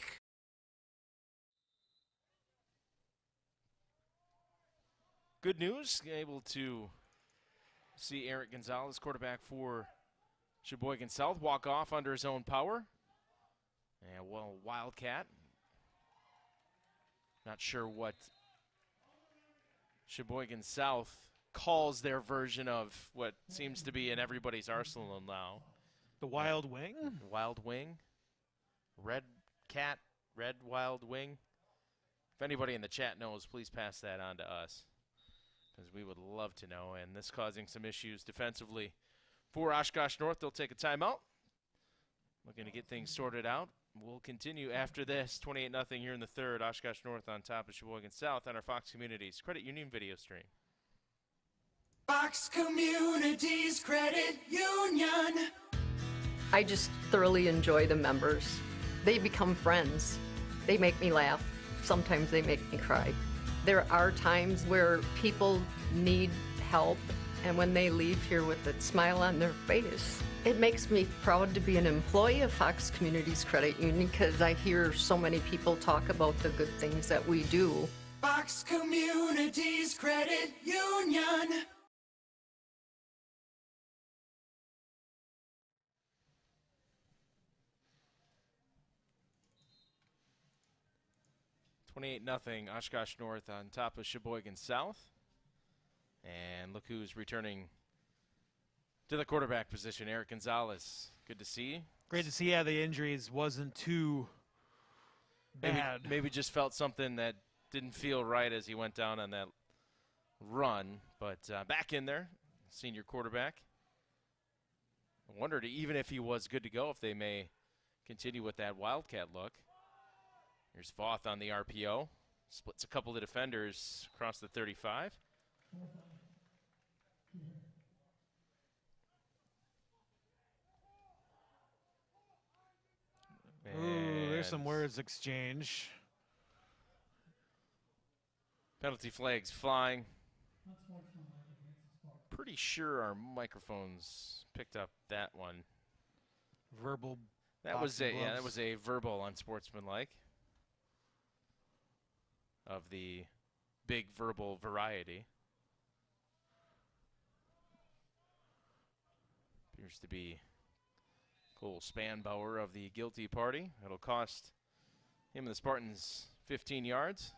Good news, able to see Eric Gonzalez, quarterback for Sheboygan South, walk off under his own power. And well, Wildcat. Not sure what Sheboygan South calls their version of what seems to be in everybody's arsenal now. The Wild Wing? Wild Wing. Red Cat, Red Wild Wing. If anybody in the chat knows, please pass that on to us, because we would love to know. And this causing some issues defensively for Oshkosh North. They'll take a timeout. Looking to get things sorted out. We'll continue after this. 28-0 here in the third. Oshkosh North on top of Sheboygan South on our Fox Communities Credit Union video stream. Fox Communities Credit Union. I just thoroughly enjoy the members. They become friends. They make me laugh. Sometimes they make me cry. There are times where people need help, and when they leave here with a smile on their face, it makes me proud to be an employee of Fox Communities Credit Union, because I hear so many people talk about the good things that we do. Fox Communities Credit Union. $28-0 Oshkosh North on top of Sheboygan South. And look who's returning to the quarterback position, Eric Gonzalez. Good to see. Great to see. Yeah, the injuries wasn't too bad. Maybe just felt something that didn't feel right as he went down on that run. But back in there, senior quarterback. I wondered even if he was good to go, if they may continue with that Wildcat look. Here's Voth on the RPO. Splits a couple of defenders across the 35. Ooh, there's some words exchange. Penalty flags flying. Pretty sure our microphones picked up that one. Verbal. That was boxing a gloves. that was a verbal unsportsmanlike of the big verbal variety. Appears to be Cole Spanbauer of the guilty party. It'll cost him and the Spartans 15 yards.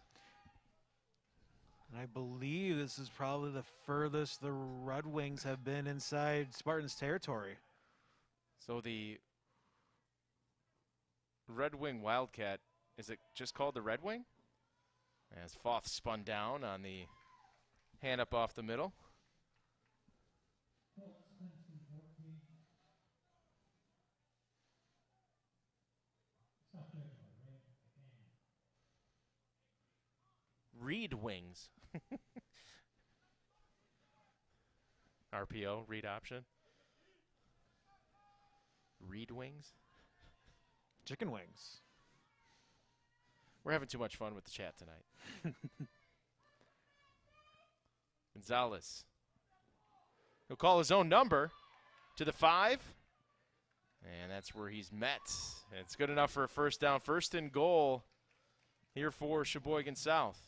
And I believe this is probably the furthest the Red Wings have been inside Spartans territory. So the Red Wing Wildcat, is it just called the Red Wing? As Foth spun down on the hand up off the middle. Reed Wings. RPO, read option. Reed Wings. Chicken wings. We're having too much fun with the chat tonight. Gonzalez. He'll call his own number to the 5. And that's where he's met. It's good enough for a first down. First and goal here for Sheboygan South.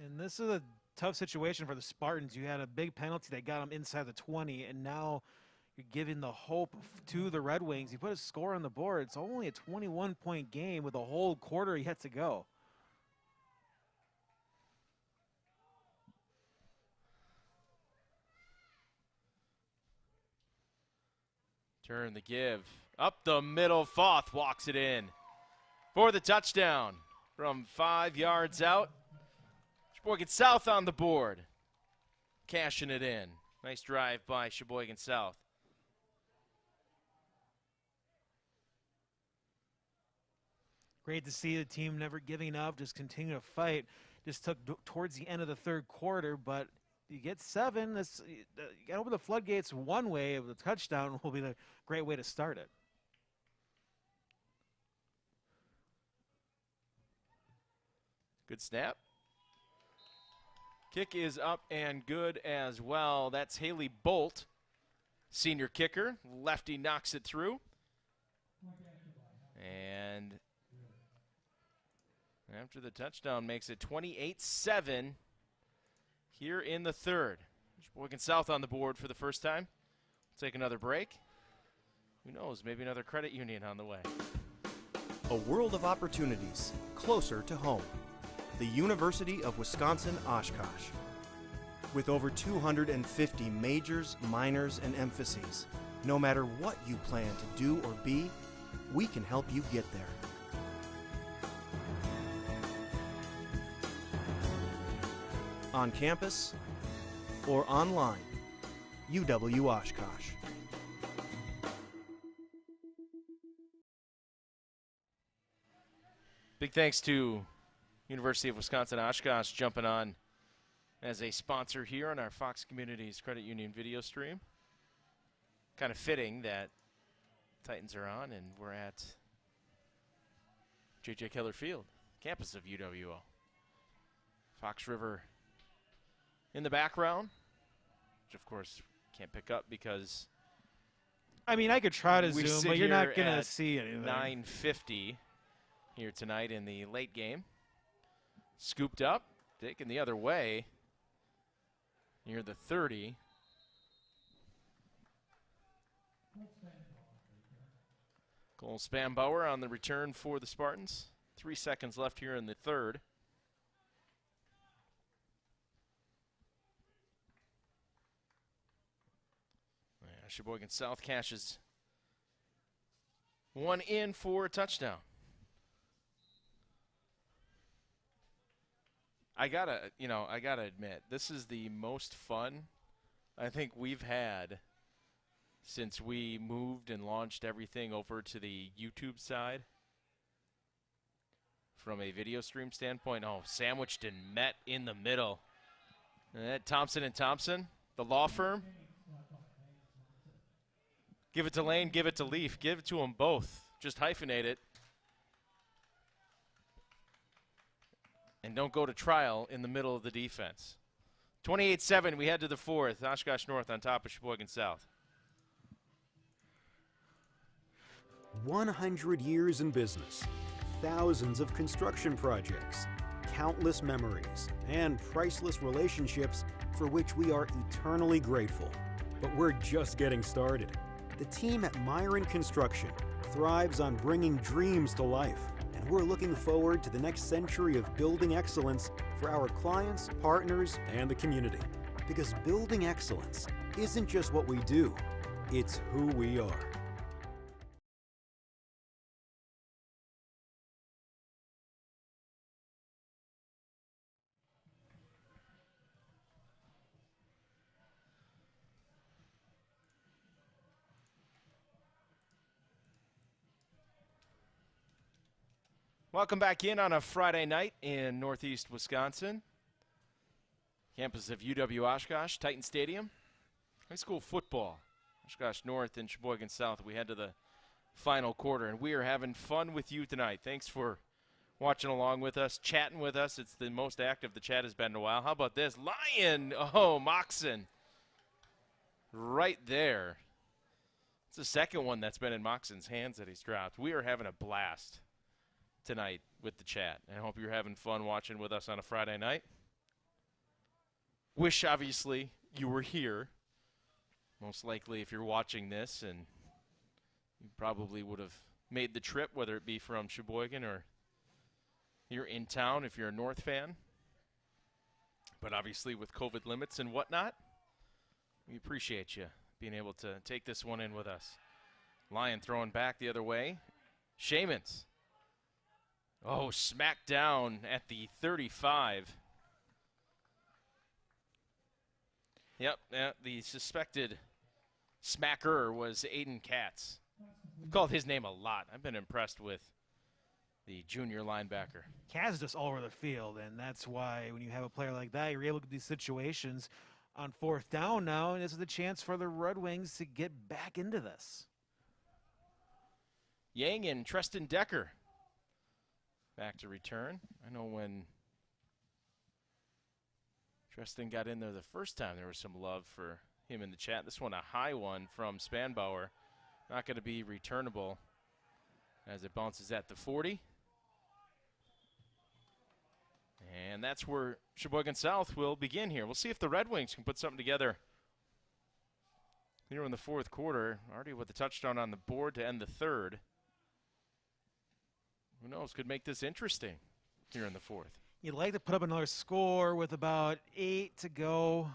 And this is a tough situation for the Spartans. You had a big penalty that got them inside the 20, and now you're giving the hope to the Red Wings. You put a score on the board. It's only a 21-point game with a whole quarter yet to go. Turn the give. Up the middle, Foth walks it in for the touchdown from 5 yards out. Sheboygan South on the board. Cashing it in. Nice drive by Sheboygan South. Great to see the team never giving up, just continue to fight. Just took towards the end of the third quarter, but you get 7. You got to open the floodgates one way. Of the touchdown will be the great way to start it. Good snap. Kick is up and good as well. That's Haley Bolt, senior kicker. Lefty knocks it through. And after the touchdown makes it 28-7 here in the third. Sheboygan South on the board for the first time. We'll take another break. Who knows, maybe another credit union on the way. A world of opportunities closer to home. The University of Wisconsin-Oshkosh. With over 250 majors, minors, and emphases, no matter what you plan to do or be, we can help you get there. On campus or online, UW Oshkosh. Big thanks to University of Wisconsin-Oshkosh jumping on as a sponsor here on our Fox Communities Credit Union video stream. Kind of fitting that Titans are on and we're at JJ Keller Field, campus of UWO. Fox River in the background, which of course can't pick up because I mean, I could try to we zoom, sit but you're not here going to at see anything. 9:50 here tonight in the late game. Scooped up, taken the other way near the 30. Cole Spanbauer on the return for the Spartans. 3 seconds left here in the third. Sheboygan South cashes one in for a touchdown. I gotta admit, this is the most fun I think we've had since we moved and launched everything over to the YouTube side. From a video stream standpoint, sandwiched and met in the middle. Thompson & Thompson, the law firm. Give it to Lane, give it to Leaf. Give it to them both. Just hyphenate it. And don't go to trial in the middle of the defense. 28-7, we head to the fourth. Oshkosh North on top of Sheboygan South. 100 years in business, thousands of construction projects, countless memories, and priceless relationships for which we are eternally grateful. But we're just getting started. The team at Myron Construction thrives on bringing dreams to life, and we're looking forward to the next century of building excellence for our clients, partners, and the community. Because building excellence isn't just what we do, it's who we are. Welcome back in on a Friday night in Northeast Wisconsin. Campus of UW Oshkosh, Titan Stadium. High school football. Oshkosh North and Sheboygan South. We head to the final quarter, and we are having fun with you tonight. Thanks for watching along with us, chatting with us. It's the most active the chat has been in a while. How about this? Lion! Oh, Moxon. Right there. It's the second one that's been in Moxon's hands that he's dropped. We are having a blast tonight with the chat. I hope you're having fun watching with us on a Friday night. Wish, obviously, you were here. Most likely, if you're watching this, and you probably would have made the trip, whether it be from Sheboygan or you're in town if you're a North fan. But obviously, with COVID limits and whatnot, we appreciate you being able to take this one in with us. Lion throwing back the other way. Shamans. Oh, smacked down at the 35. Yep, the suspected smacker was Aiden Katz. We've called his name a lot. I've been impressed with the junior linebacker. Kaz is just all over the field, and that's why when you have a player like that, you're able to get these situations on fourth down now, and this is the chance for the Red Wings to get back into this. Yang and Treston Decker back to return. I know when Treston got in there the first time, there was some love for him in the chat. This one, a high one from Spanbauer. Not going to be returnable as it bounces at the 40. And that's where Sheboygan South will begin here. We'll see if the Red Wings can put something together here in the fourth quarter. Already with the touchdown on the board to end the third. Who knows, could make this interesting here in the fourth. You'd like to put up another score with about 8 to go.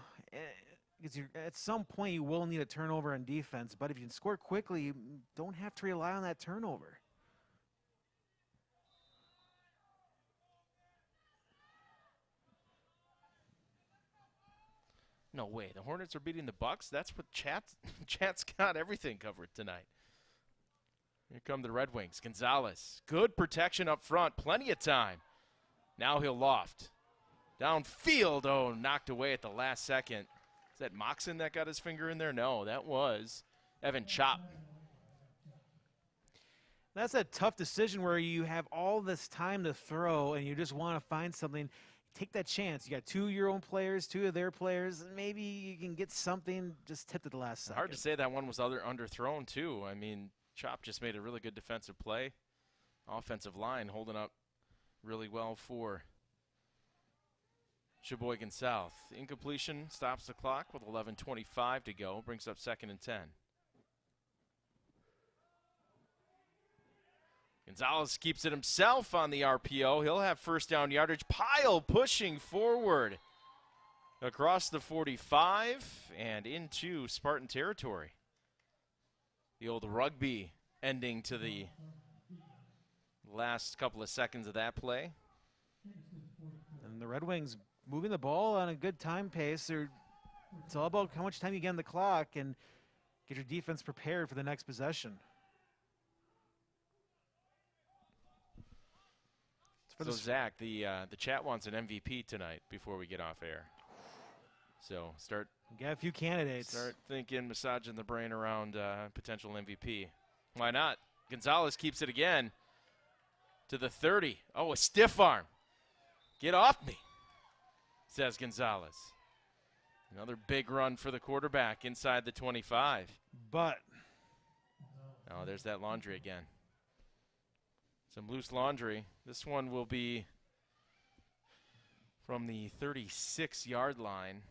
Because at some point you will need a turnover on defense, but if you can score quickly, you don't have to rely on that turnover. No way, the Hornets are beating the Bucks? That's what Chat's got everything covered tonight. Here come the Red Wings. Gonzalez, good protection up front, plenty of time. Now he'll loft. Downfield, oh, knocked away at the last second. Is that Moxon that got his finger in there? No, that was Evan Chop. That's a tough decision where you have all this time to throw and you just want to find something. Take that chance. You got 2 of your own players, 2 of their players, and maybe you can get something just tipped at the last second. Hard to say that one was underthrown, too. I mean, Chop just made a really good defensive play. Offensive line holding up really well for Sheboygan South. Incompletion stops the clock with 11:25 to go. Brings up 2nd and 10. Gonzalez keeps it himself on the RPO. He'll have first down yardage. Pyle pushing forward across the 45 and into Spartan territory. The old rugby ending to the last couple of seconds of that play. And the Red Wings moving the ball on a good time pace. They're It's all about how much time you get on the clock and get your defense prepared for the next possession. So Zach, the chat wants an MVP tonight before we get off air. So get a few candidates. Start thinking, massaging the brain around potential MVP. Why not? Gonzalez keeps it again to the 30. Oh, a stiff arm. Get off me, says Gonzalez. Another big run for the quarterback inside the 25. But. Oh, there's that laundry again. Some loose laundry. This one will be from the 36-yard line.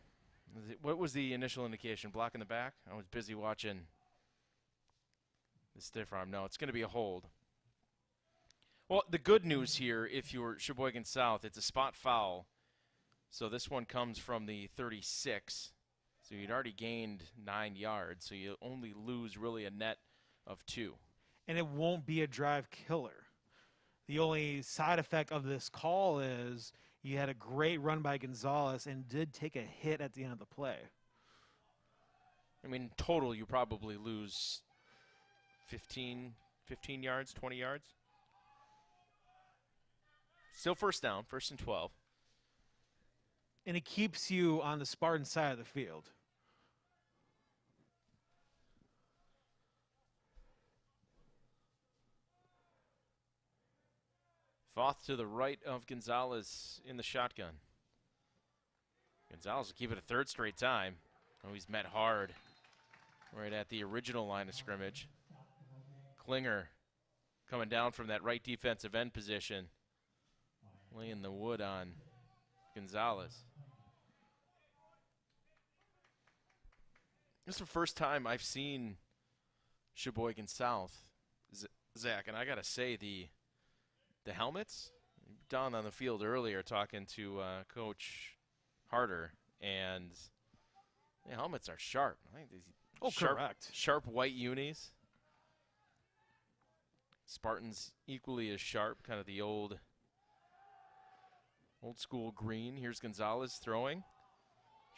What was the initial indication? Block in the back? I was busy watching the stiff arm. No, it's going to be a hold. Well, the good news here, if you're Sheboygan South, it's a spot foul. So this one comes from the 36. So you'd already gained 9 yards. So you only lose really a net of 2. And it won't be a drive killer. The only side effect of this call is you had a great run by Gonzalez and did take a hit at the end of the play. I mean, total, you probably lose 15 yards, 20 yards. Still first down, 1st and 12. And it keeps you on the Spartan side of the field. Foth to the right of Gonzalez in the shotgun. Gonzalez will keep it a third straight time. Oh, he's met hard right at the original line of scrimmage. Klinger coming down from that right defensive end position, laying the wood on Gonzalez. This is the first time I've seen Sheboygan South, Zach, and I got to say the helmets, down on the field earlier talking to Coach Harder, and the helmets are sharp. I think these correct. Sharp white unis. Spartans equally as sharp, kind of the old school green. Here's Gonzalez throwing,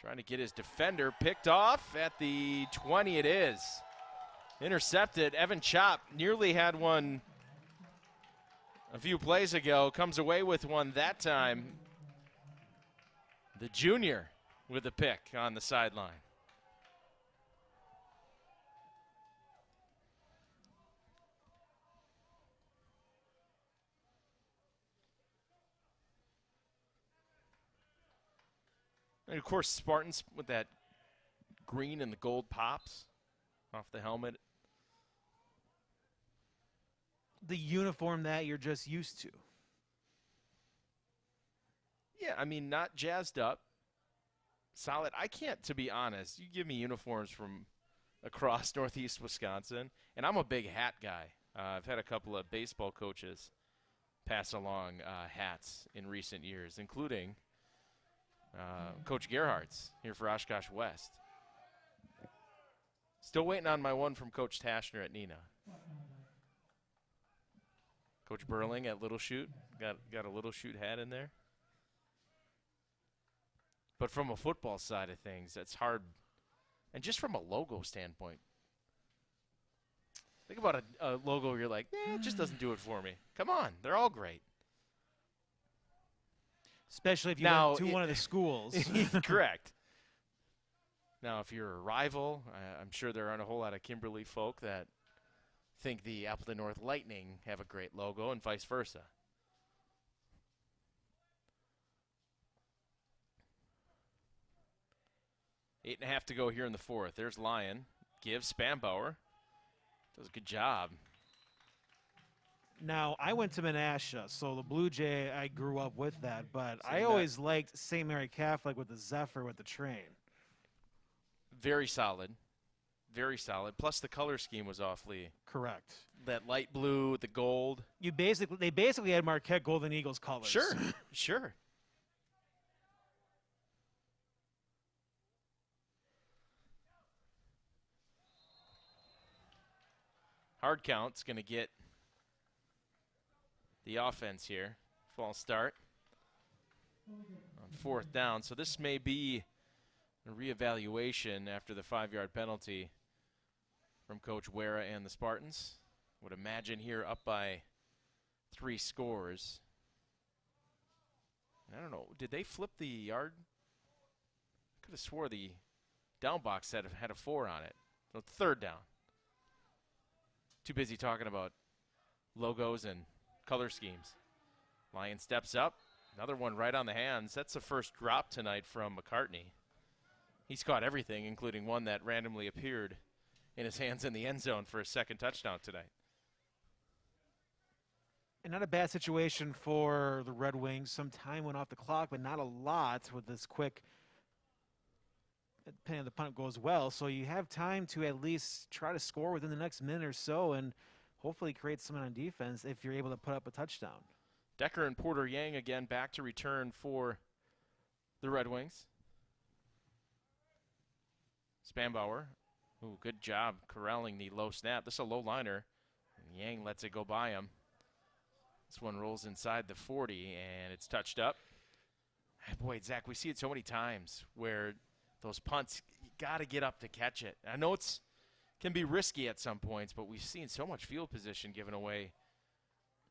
trying to get his defender picked off at the 20. It is intercepted. Evan Chop nearly had one a few plays ago, comes away with one that time. The junior with a pick on the sideline. And of course, Spartans with that green and the gold pops off the helmet. The uniform that you're just used to. Yeah, I mean, not jazzed up. Solid. I can't, to be honest, you give me uniforms from across Northeast Wisconsin, and I'm a big hat guy. I've had a couple of baseball coaches pass along hats in recent years, including Coach Gerhardt's here for Oshkosh West. Still waiting on my one from Coach Tashner at Neenah. Coach Burling at Little Chute, got a Little Chute hat in there. But from a football side of things, that's hard. And just from a logo standpoint, think about a logo where you're like, it just doesn't do it for me. Come on, they're all great. Especially if you went to one of the schools. Correct. Now, if you're a rival, I'm sure there aren't a whole lot of Kimberly folk that think the Appleton North Lightning have a great logo and vice versa. Eight and a half to go here in the fourth. There's Lyon. Gives Spanbauer. Does a good job. Now, I went to Menasha, so the Blue Jay, I grew up with that, but I always liked St. Mary Catholic with the Zephyr with the train. Very solid. Very solid. Plus the color scheme was awfully correct. That light blue with the gold. They basically had Marquette Golden Eagles colors. Sure, sure. Hard count's going to get the offense here. False start on fourth down. So this may be a reevaluation after the 5-yard penalty from Coach Wera and the Spartans. Would imagine here up by 3 scores. I don't know, did they flip the yard? Could have swore the down box had a 4 on it. So 3rd down. Too busy talking about logos and color schemes. Lion steps up. Another one right on the hands. That's the first drop tonight from McCartney. He's caught everything, including one that randomly appeared in his hands in the end zone for a 2nd touchdown tonight. And not a bad situation for the Red Wings. Some time went off the clock, but not a lot with this quick, depending on the punt goes well. So you have time to at least try to score within the next minute or so and hopefully create something on defense if you're able to put up a touchdown. Decker and Porter Yang again back to return for the Red Wings. Spanbauer, ooh, good job corralling the low snap. This is a low liner, and Yang lets it go by him. This one rolls inside the 40, and it's touched up. Boy, Zach, we see it so many times where those punts, you got to get up to catch it. I know it's can be risky at some points, but we've seen so much field position given away.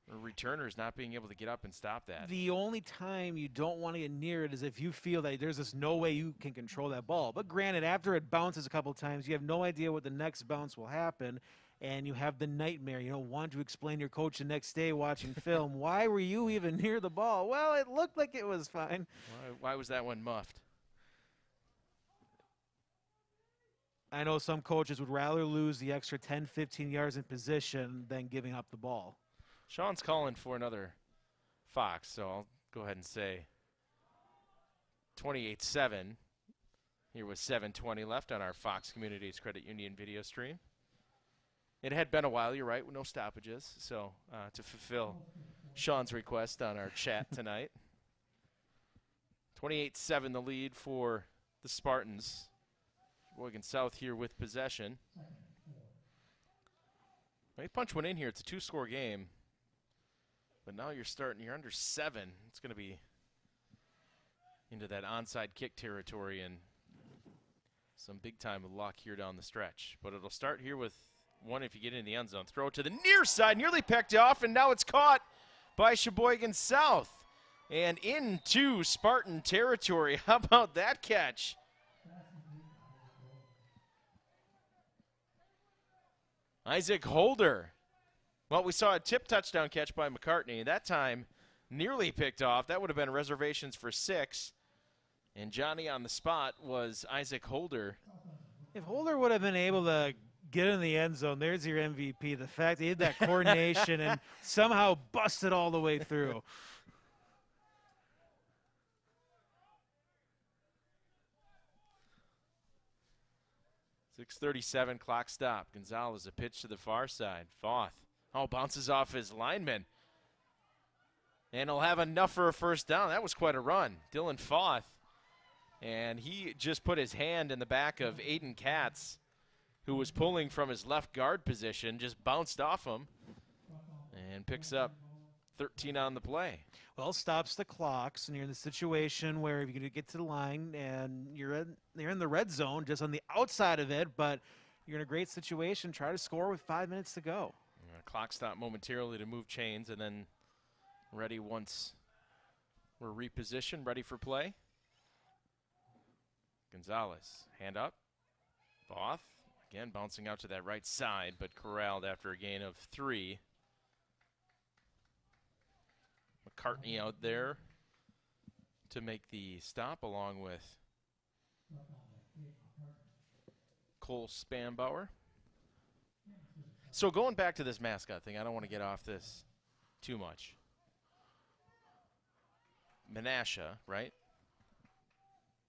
Returners not being able to get up and stop that. The only time you don't want to get near it is if you feel that there's just no way you can control that ball. But granted, after it bounces a couple times, you have no idea what the next bounce will happen, and you have the nightmare. You don't want to explain to your coach the next day watching film, why were you even near the ball? Well, it looked like it was fine. Why was that one muffed? I know some coaches would rather lose the extra 10, 15 yards in position than giving up the ball. Sean's calling for another Fox, so I'll go ahead and say 28-7. Here with 7:20 left on our Fox Communities Credit Union video stream. It had been a while, you're right, with no stoppages, so to fulfill Sean's request on our chat tonight. 28-7 the lead for the Spartans. Sheboygan South here with possession. They punch one in here. It's a 2-score game. But now you're under 7. It's going to be into that onside kick territory and some big-time luck here down the stretch. But it'll start here with one if you get in the end zone. Throw it to the near side, nearly picked off, and now it's caught by Sheboygan South. And into Spartan territory. How about that catch? Isaac Holder. Well, we saw a tip touchdown catch by McCartney. That time, nearly picked off. That would have been reservations for 6. And Johnny on the spot was Isaac Holder. If Holder would have been able to get in the end zone, there's your MVP. The fact he had that coordination and somehow busted all the way through. .6:37 clock stop. Gonzalez a pitch to the far side. Foth. Oh, bounces off his lineman. And he'll have enough for a first down. That was quite a run. Dylan Foth. And he just put his hand in the back of Aiden Katz, who was pulling from his left guard position, just bounced off him and picks up 13 on the play. Well, stops the clocks, and you're in the situation where if you can get to the line and you're in the red zone, just on the outside of it, but you're in a great situation. Try to score with 5 minutes to go. Clock stop momentarily to move chains, and then ready once we're repositioned, ready for play. Gonzalez, hand up. Foth, again bouncing out to that right side, but corralled after a gain of 3. McCartney out there to make the stop along with Cole Spanbauer. So going back to this mascot thing, I don't want to get off this too much. Menasha, right?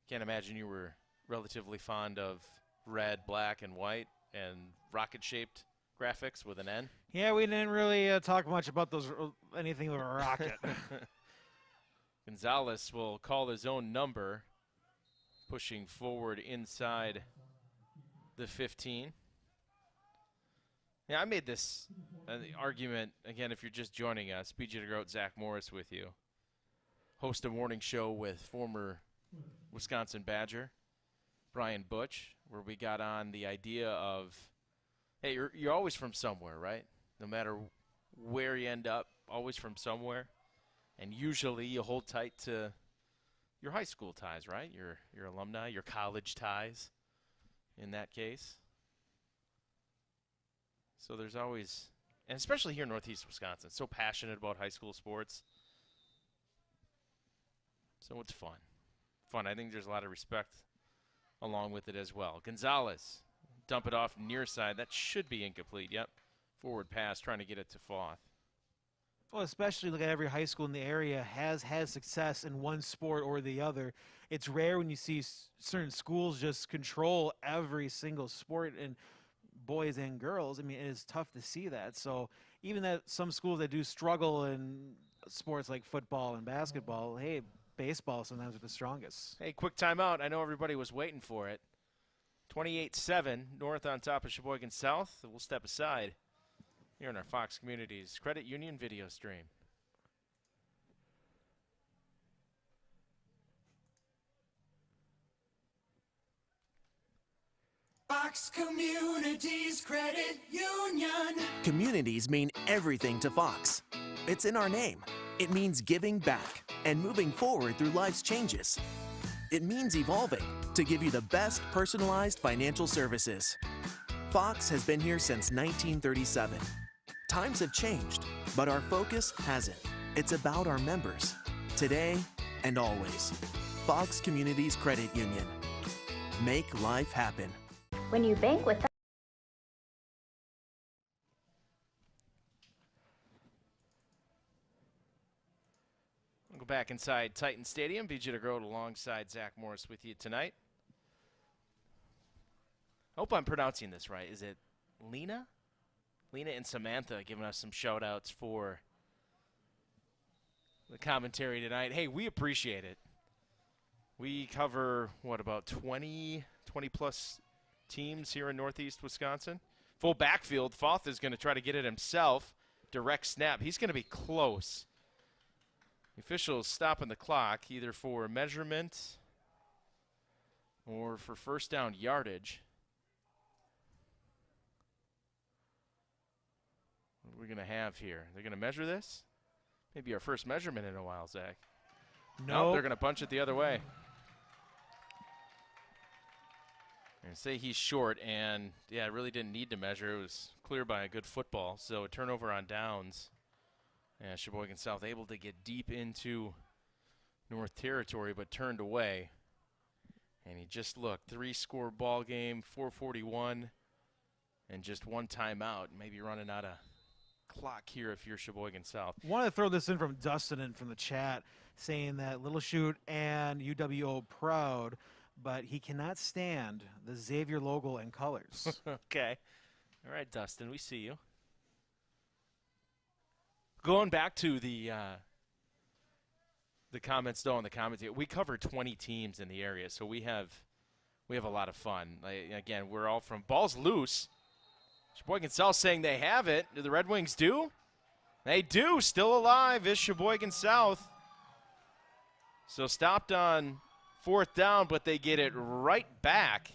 Can't imagine you were relatively fond of red, black, and white and rocket-shaped graphics with an N. Yeah, we didn't really talk much about those anything with a rocket. Gonzalez will call his own number, pushing forward inside the 15. Yeah, I made this argument, again, if you're just joining us, BJ DeGroat, Zach Morris with you. Host a morning show with former Wisconsin Badger Brian Butch, where we got on the idea of, hey, you're always from somewhere, right? No matter where you end up, always from somewhere. And usually you hold tight to your high school ties, right? Your alumni, your college ties in that case. So there's always, and especially here in Northeast Wisconsin, so passionate about high school sports. So it's fun. I think there's a lot of respect along with it as well. Gonzalez, dump it off near side. That should be incomplete. Yep. Forward pass, trying to get it to Foth. Well, especially look at every high school in the area has had success in one sport or the other. It's rare when you see certain schools just control every single sport, and boys and girls. I mean, it is tough to see that. So even that some schools that do struggle in sports like football and basketball, hey, baseball sometimes are the strongest. Hey, quick timeout. I know everybody was waiting for it. 28-7, North on top of Sheboygan South. We'll step aside here in our Fox Communities Credit Union video stream. Fox Communities Credit Union. Communities mean everything to Fox. It's in our name. It means giving back and moving forward through life's changes. It means evolving to give you the best personalized financial services. Fox has been here since 1937. Times have changed, but our focus hasn't. It's about our members, today and always. Fox Communities Credit Union. Make life happen. When you bank with us, We'll go back inside Titan Stadium. BJ DeGroat alongside Zach Morris with you tonight. Hope I'm pronouncing this right. Is it Lena? Lena and Samantha giving us some shout-outs for the commentary tonight. Hey, we appreciate it. We cover, what, about 20-plus teams here in Northeast Wisconsin. Full backfield. Foth is going to try to get it himself. Direct snap. He's going to be close. The officials stopping the clock either for measurement or for first down yardage. What are we going to have here? They're going to measure this? Maybe our first measurement in a while, Zach. No, they're going to punch it the other way. And say he's short, and yeah, really didn't need to measure. It was clear by a good football. So a turnover on downs. And Sheboygan South able to get deep into North territory, but turned away. And he just looked, 3-score ball game, 4:41, and just one timeout. Maybe running out of clock here if you're Sheboygan South. Want to throw this in from Dustin and from the chat, saying that Little Chute and UWO proud, but he cannot stand the Xavier logo and colors. Okay. All right, Dustin, we see you. Going back to the comments, though, on the commentary, we cover 20 teams in the area, so we have a lot of fun. Again, we're all from balls loose. Sheboygan South saying they have it. Do the Red Wings do? They do. Still alive is Sheboygan South. So stopped on fourth down, but they get it right back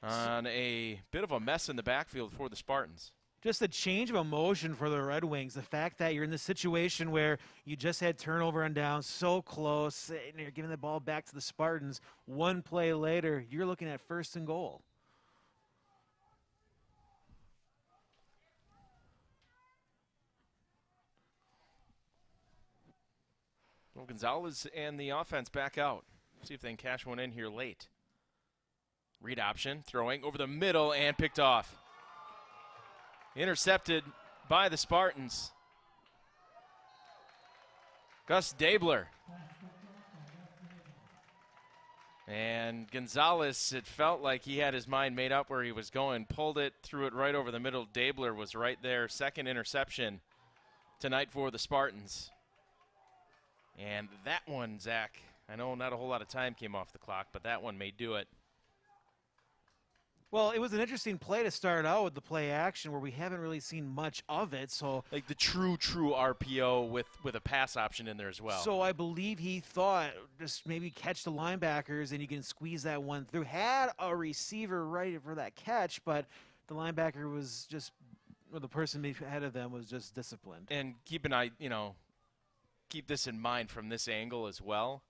on a bit of a mess in the backfield for the Spartans. Just a change of emotion for the Red Wings. The fact that you're in this situation where you just had turnover on down, so close, and you're giving the ball back to the Spartans. One play later, you're looking at 1st and goal. Well, Gonzalez and the offense back out. See if they can cash one in here late. Read option, throwing over the middle and picked off. Intercepted by the Spartans. Gus Dabler. And Gonzalez, it felt like he had his mind made up where he was going. Pulled it, threw it right over the middle. Dabler was right there. Second interception tonight for the Spartans. And that one, Zach, I know not a whole lot of time came off the clock, but that one may do it. Well, it was an interesting play to start out with the play action where we haven't really seen much of it. So Like the true RPO with a pass option in there as well. So I believe he thought just maybe catch the linebackers and you can squeeze that one through. Had a receiver ready for that catch, but the linebacker was just, or the person ahead of them was just disciplined. And keep an eye, keep this in mind from this angle as well.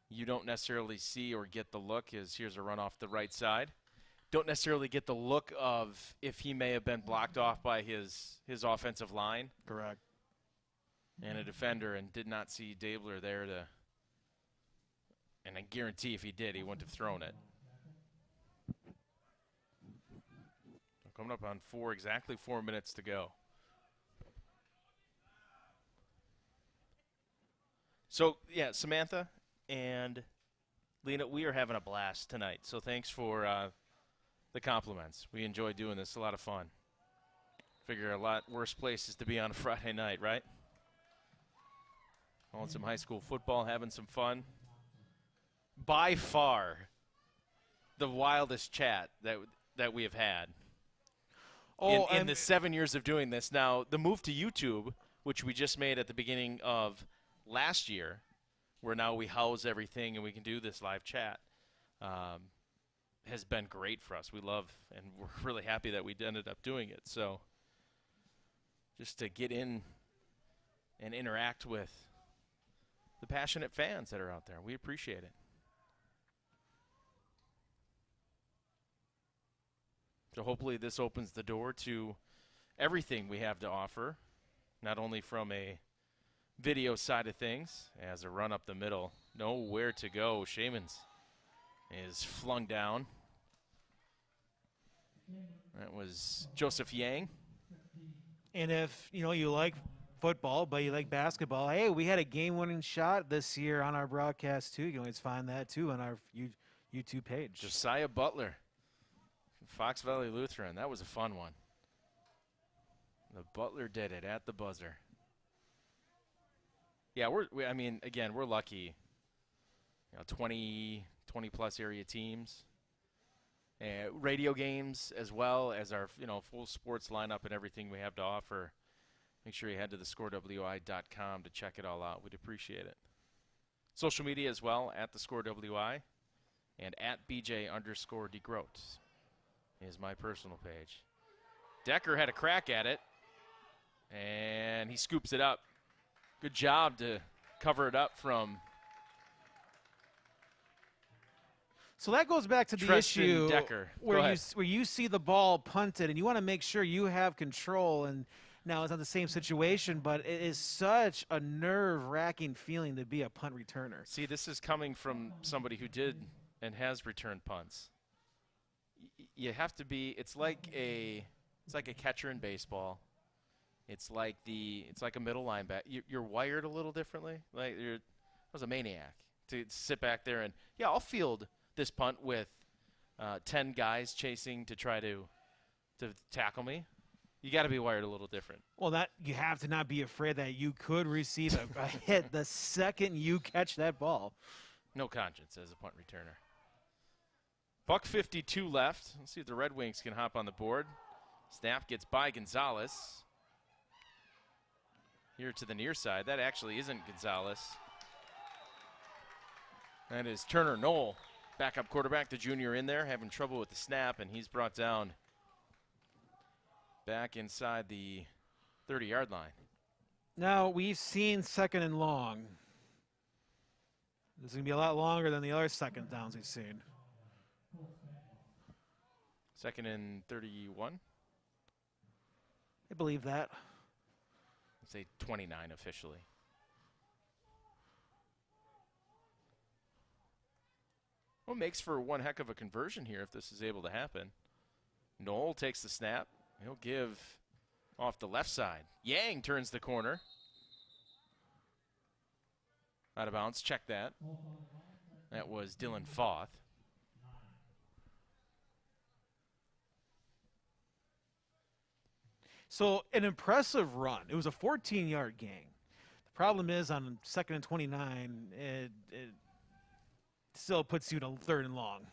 You don't necessarily see or get the look as here's a run off the right side. Don't necessarily get the look of if he may have been blocked off by his offensive line. Correct. And a defender, and did not see Dabler there to, and I guarantee if he did, he wouldn't have thrown it. Coming up on exactly 4 minutes to go. So, yeah, Samantha and Lena, we are having a blast tonight. So thanks for the compliments. We enjoy doing this. A lot of fun. Figure a lot worse places to be on a Friday night, right? On some high school football, having some fun. By far, the wildest chat that we have had. In the 7 years of doing this. Now, the move to YouTube, which we just made at the beginning of last year, where now we house everything and we can do this live chat, has been great for us. We love, and we're really happy that we ended up doing it. So just to get in and interact with the passionate fans that are out there, we appreciate it. So hopefully this opens the door to everything we have to offer, not only from a video side of things, as a run up the middle, nowhere to go. Shamans is flung down. That was Joseph Yang. And if, you like football, but you like basketball, hey, we had a game-winning shot this year on our broadcast, too. You can always find that, too, on our YouTube page. Josiah Butler. Fox Valley Lutheran. That was a fun one. The Butler did it at the buzzer. Yeah, we're lucky. 20 plus area teams. Radio games as well as our full sports lineup and everything we have to offer. Make sure you head to thescorewi.com to check it all out. We'd appreciate it. Social media as well, at thescorewi and at BJ_DeGroat. Is my personal page. Decker had a crack at it, and he scoops it up. Good job to cover it up from. So that goes back to the Tristan issue Decker. where you see the ball punted, and you want to make sure you have control. And now it's not the same situation, but it is such a nerve-wracking feeling to be a punt returner. See, this is coming from somebody who did and has returned punts. You have to be. It's like a catcher in baseball. It's like a middle linebacker. You're wired a little differently. Like I was a maniac to sit back there and I'll field this punt with 10 guys chasing to try to tackle me. You got to be wired a little different. Well, you have to not be afraid that you could receive a hit the second you catch that ball. No conscience as a punt returner. $1:52 left. Let's see if the Red Wings can hop on the board. Snap gets by Gonzalez. Here to the near side. That actually isn't Gonzalez. That is Turner Knoll, backup quarterback, the junior in there, having trouble with the snap, and he's brought down back inside the 30-yard line. Now, we've seen second and long. This is going to be a lot longer than the other second downs we've seen. Second and 31. I believe that. I'd say 29 officially. Well, makes for one heck of a conversion here if this is able to happen. Knoll takes the snap. He'll give off the left side. Yang turns the corner. Out of bounds. Check that. That was Dylan Foth. So an impressive run. It was a 14-yard gain. The problem is on second and 29, it still puts you to third and long.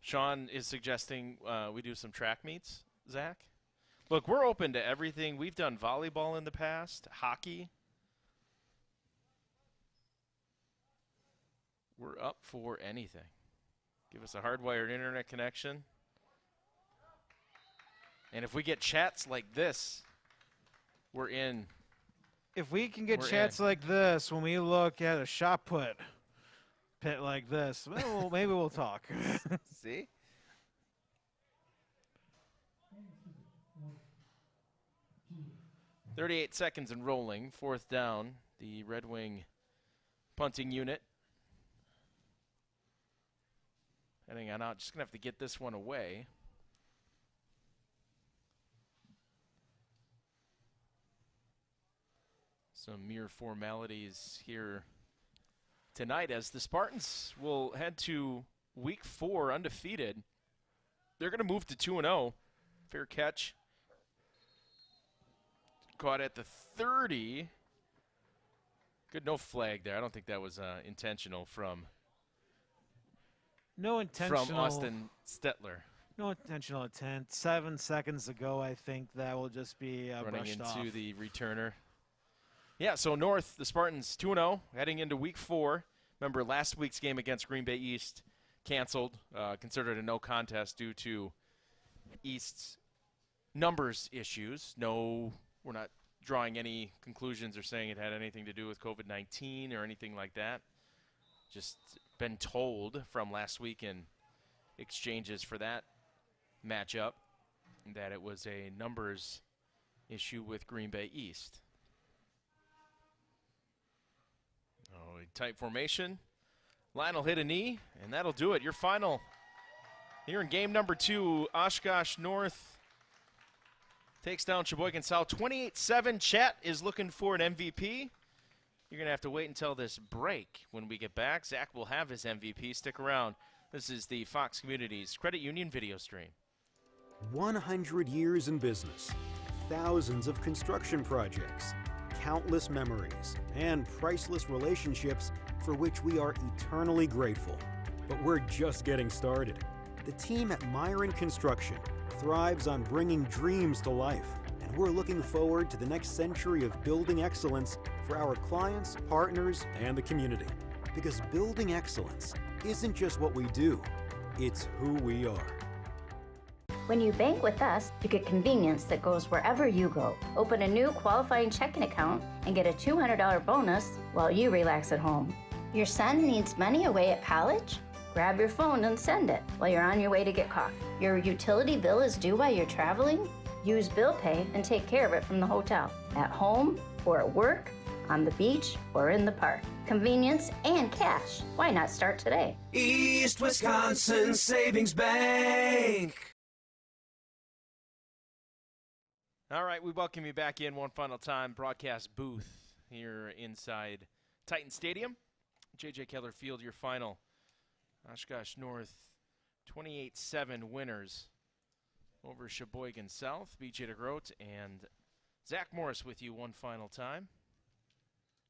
Sean is suggesting we do some track meets, Zach. Look, we're open to everything. We've done volleyball in the past, hockey. We're up for anything. Give us a hardwired internet connection. And if we get chats like this, we're in. If we can get chats like this when we look at a shot put like this, well, maybe we'll talk. See? .38 seconds and rolling. 4th down. The Red Wing punting unit. Heading on out. Just going to have to get this one away. Some mere formalities here tonight as the Spartans will head to week 4 undefeated. They're going to move to 2-0. Fair catch. Caught at the 30. Good, no flag there. I don't think that was intentional from Austin Stetler. No intentional intent. 7 seconds ago, I think that will just be running brushed into off. the returner. Yeah, so North, the Spartans 2-0, heading into week 4. Remember, last week's game against Green Bay East canceled, considered a no contest due to East's numbers issues. No, we're not drawing any conclusions or saying it had anything to do with COVID-19 or anything like that. Just been told from last week in exchanges for that matchup that it was a numbers issue with Green Bay East. Oh, tight formation. Lionel hit a knee, and that'll do it. Your final here in game number 2, Oshkosh North takes down Sheboygan South 28-7. Chat is looking for an MVP. You're going to have to wait until this break. When we get back, Zach will have his MVP. Stick around. This is the Fox Communities Credit Union video stream. 100 years in business, thousands of construction projects, countless memories, and priceless relationships for which we are eternally grateful. But we're just getting started. The team at Myron Construction thrives on bringing dreams to life, and we're looking forward to the next century of building excellence for our clients, partners, and the community. Because building excellence isn't just what we do, it's who we are. When you bank with us, you get convenience that goes wherever you go. Open a new qualifying checking account and get a $200 bonus while you relax at home. Your son needs money away at college? Grab your phone and send it while you're on your way to get coffee. Your utility bill is due while you're traveling? Use Bill Pay and take care of it from the hotel, at home or at work, on the beach or in the park. Convenience and cash. Why not start today? East Wisconsin Savings Bank. All right, we welcome you back in one final time. Broadcast booth here inside Titan Stadium. JJ Keller Field, your final. Oshkosh North 28-7 winners over Sheboygan South. BJ DeGroat and Zach Morris with you one final time.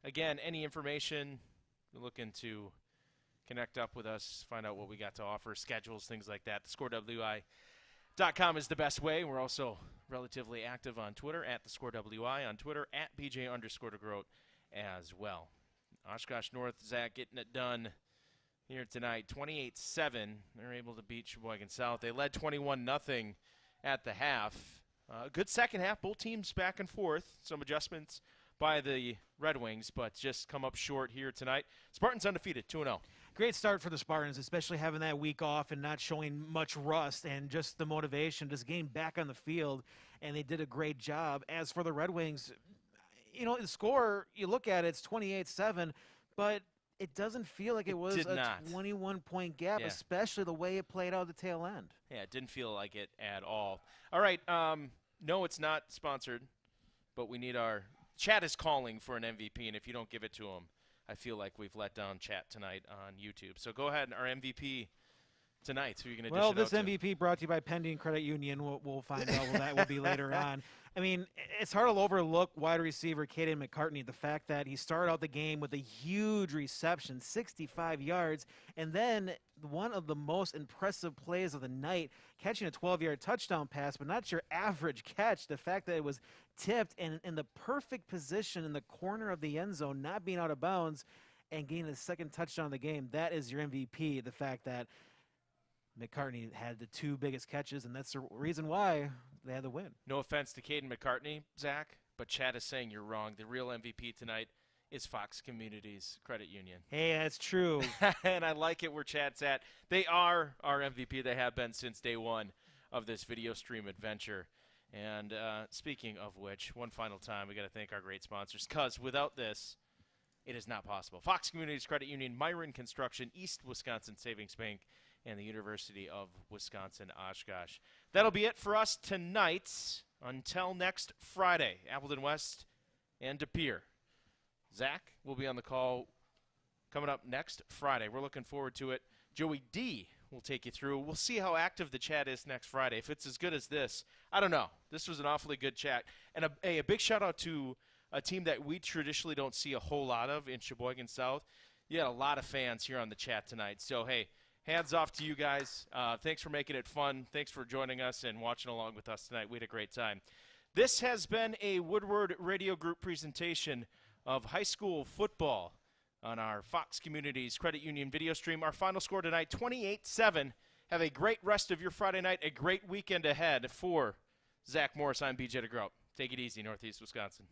Again, any information, you're looking to connect up with us, find out what we got to offer, schedules, things like that. TheScoreWI.com is the best way. We're also relatively active on Twitter, at TheScoreWI, on Twitter, at BJ_DeGroat as well. Oshkosh North, Zach, getting it done here tonight, 28-7. They're able to beat Sheboygan South. They led 21-0 at the half. Good second half, both teams back and forth. Some adjustments by the Red Wings, but just come up short here tonight. Spartans undefeated, 2-0. Great start for the Spartans, especially having that week off and not showing much rust and just the motivation, just getting back on the field, and they did a great job. As for the Red Wings, you know, the score, you look at it, it's 28-7, but it doesn't feel like it was a 21-point gap, especially the way it played out at the tail end. Yeah, it didn't feel like it at all. All right, no, it's not sponsored, but we need our – Chat is calling for an MVP, and if you don't give it to him, I feel like we've let down Chat tonight on YouTube. So go ahead, our MVP tonight? Who are you going to Well, dish it this out to? MVP brought to you by Pending Credit Union. We'll find out what that will be later on. I mean, it's hard to overlook wide receiver Caden McCartney. The fact that he started out the game with a huge reception, 65 yards, and then one of the most impressive plays of the night, catching a 12-yard touchdown pass, but not your average catch. The fact that it was tipped and in the perfect position in the corner of the end zone, not being out of bounds, and getting the second touchdown of the game, that is your MVP. The fact that McCartney had the two biggest catches, and that's the reason why they had the win. No offense to Caden McCartney, Zach, but Chad is saying you're wrong. The real MVP tonight is Fox Communities Credit Union. Hey, that's true. And I like it where Chad's at. They are our MVP. They have been since day one of this video stream adventure. And speaking of which, one final time, we got to thank our great sponsors, because without this, it is not possible. Fox Communities Credit Union, Myron Construction, East Wisconsin Savings Bank, and the University of Wisconsin-Oshkosh. That'll be it for us tonight. Until next Friday, Appleton West and De Pere. Zach will be on the call coming up next Friday. We're looking forward to it. Joey D will take you through. We'll see how active the chat is next Friday. If it's as good as this, I don't know. This was an awfully good chat. And a big shout-out to a team that we traditionally don't see a whole lot of in Sheboygan South. You had a lot of fans here on the chat tonight. So, hey, hands off to you guys. Thanks for making it fun. Thanks for joining us and watching along with us tonight. We had a great time. This has been a Woodward Radio Group presentation of high school football on our Fox Communities Credit Union video stream. Our final score tonight, 28-7. Have a great rest of your Friday night, a great weekend ahead. For Zach Morris, I'm BJ DeGroat. Take it easy, Northeast Wisconsin.